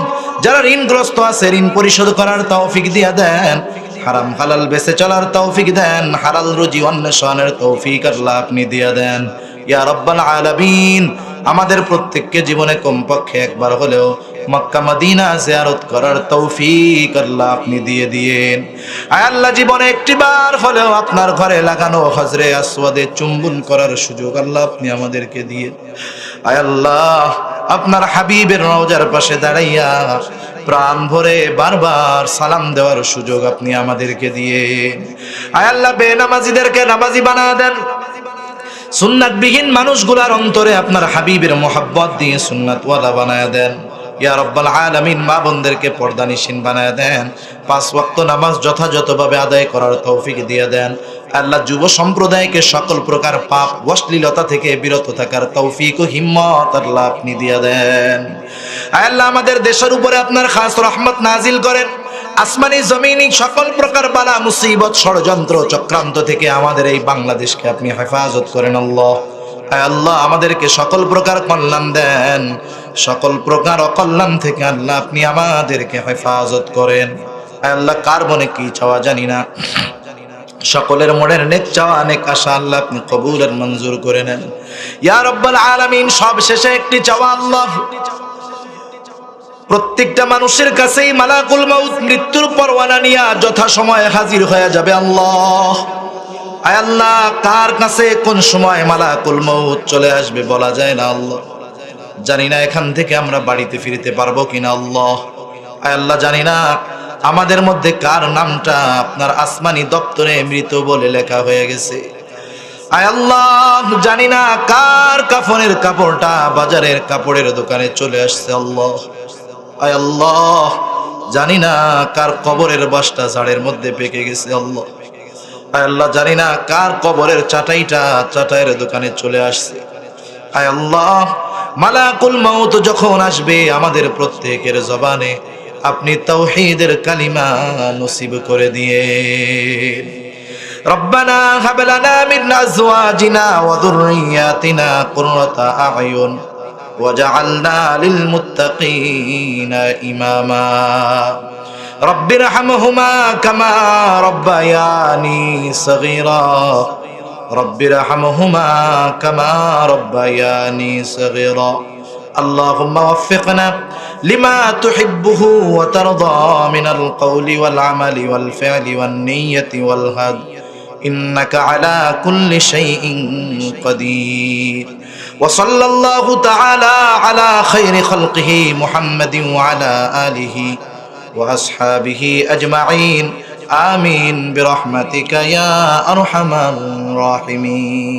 S1: যারা ঋণগ্রস্ত আছে ঋণ পরিশোধ করার তৌফিক দিয়ে দেন। হারাম হালাল বেঁচে চলার তৌফিক দেন, হালাল রুজি অন্বেষণের তৌফিক আল্লাহ আপনি দিয়ে দেন ইয়া রাব্বাল আলামিন। আমাদের প্রত্যেককে জীবনে কমপক্ষে একবার হলেও মক্কা মদিনা জিয়ারত করার তৌফিক আল্লাহ আপনি দিয়ে দিয়েন। আয় আল্লাহ জীবনে একটিবার হলেও আপনার ঘরে লাগানো হজরে আসওয়াদে চুম্বন করার সুযোগ আল্লাহ আপনি আমাদেরকে দিয়ে। আয় আল্লাহ আপনার হাবিবের রওজার পাশে দাঁড়াইয়া প্রাণ ভরে বারবার সালাম দেওয়ার সুযোগ আপনি আমাদেরকে দিয়ে। আয় আল্লাহ বেনামাজিদেরকে নামাজি বানায় দেন, সুন্নাতবিহীন মানুষগুলার অন্তরে আপনার হাবিবের মোহাব্বত দিয়ে সুন্নাতওয়ালা বানায় দেন ইয়া রাব্বাল আলামিন। মা বোনদেরকে পর্দানিশীন বানায় দেন, 5 ওয়াক্ত নামাজ যথাযথভাবে আদায় করার তৌফিক দিয়ে দেন। আল্লাহ যুব সম্প্রদায়কে সকল প্রকার পাপ অশ্লীলতা থেকে বিরত থাকার তৌফিক ও হিম্মত আল্লাহ আপনি দিয়ে দেন। আল্লাহ আমাদের দেশের উপরে আপনার খাস রহমত নাজিল করেন। আসমানি জমিনি সকল প্রকার বালা মুসিবত ষড়যন্ত্র চক্রান্ত থেকে আমাদের এই বাংলাদেশকে আপনি হেফাজত করেন আল্লাহ। আল্লাহ আমাদেরকে সকল প্রকার কল্যাণ দেন, সকল প্রকার অকল্যাণ থেকে আল্লাহ আপনি আমাদেরকে হেফাজত করেন। আল্লাহ কার মনে কি চাওয়া জানি না, সকলের মনের নেক চাওয়া নেক আশা আল্লাহ আপনি কবুল আর মঞ্জুর করে নেন ইয়া রাব্বাল আলামিন। সব শেষে একটি চাওয়া আল্লাহ, প্রত্যেকটা মানুষের কাছেই মালাকুল মাউত মৃত্যুর পরওয়ানা নিয়ে যথা সময়ে হাজির হয়ে যাবে আল্লাহ। আয় আল্লাহ কার কাছে কোন সময় মালাকুল মাউত চলে আসবে বলা যায় না আল্লাহ। জানি না এখান থেকে আমরা বাড়িতে ফিরতে পারবো কিনা আল্লাহ। আয় আল্লাহ জানি না আমাদের মধ্যে কার নামটা আপনার আসমানি দপ্তরে মৃত বলে লেখা হয়ে গেছে। আয় আল্লাহ, জানি না কার কাফনের কাপড়টা বাজারের কাপড়ের দোকানে চলে আসছে আল্লাহ। আয় আল্লাহ, জানি না কার কবরের বাসটা ঝাড়ের মধ্যে পেকে গেছে আল্লাহ। আয় আল্লাহ, জানি না কার কবরের চাটাইটা চাটাইয়ের দোকানে চলে আসছে। আয় আল্লাহ, মালাকুল মাউত যখন আসবে আমাদের প্রত্যেকের জবানে আপনি তাওহীদের কালিমা নসিব করে দিয়ে। রব্বানা হাব লানা মিন আজওয়াজিনা ওয়া যুররিয়াতিনা কুররাতা আ'য়ুন ওয়াজআলনা লিল মুত্তাকিনা ইমামা। রব্বিরহামহুমা কামা রব্বায়ানি সগীরা। রব্বিরহামহুমা কামা রব্বায়ানি সগীরা। আল্লাহুম্মা ওয়াফফিকনা লিমা তুহিব্বুহু ওয়া তারদা মিনাল কওলি ওয়াল আমালি ওয়াল ফি'লি ওয়ান নিয়্যাতি ওয়াল হাদ ইন্নাকা আলা কুল্লি শাইইন কাদির। ওয়া সাল্লাল্লাহু তাআলা আলা খায়রি খালকিহি মুহাম্মাদিন ওয়া আলা আলিহি ওয়া আসহাবিহি আজমাইন। আমিন বিরহমাতিকা ইয়া আরহামার রাহিমিন।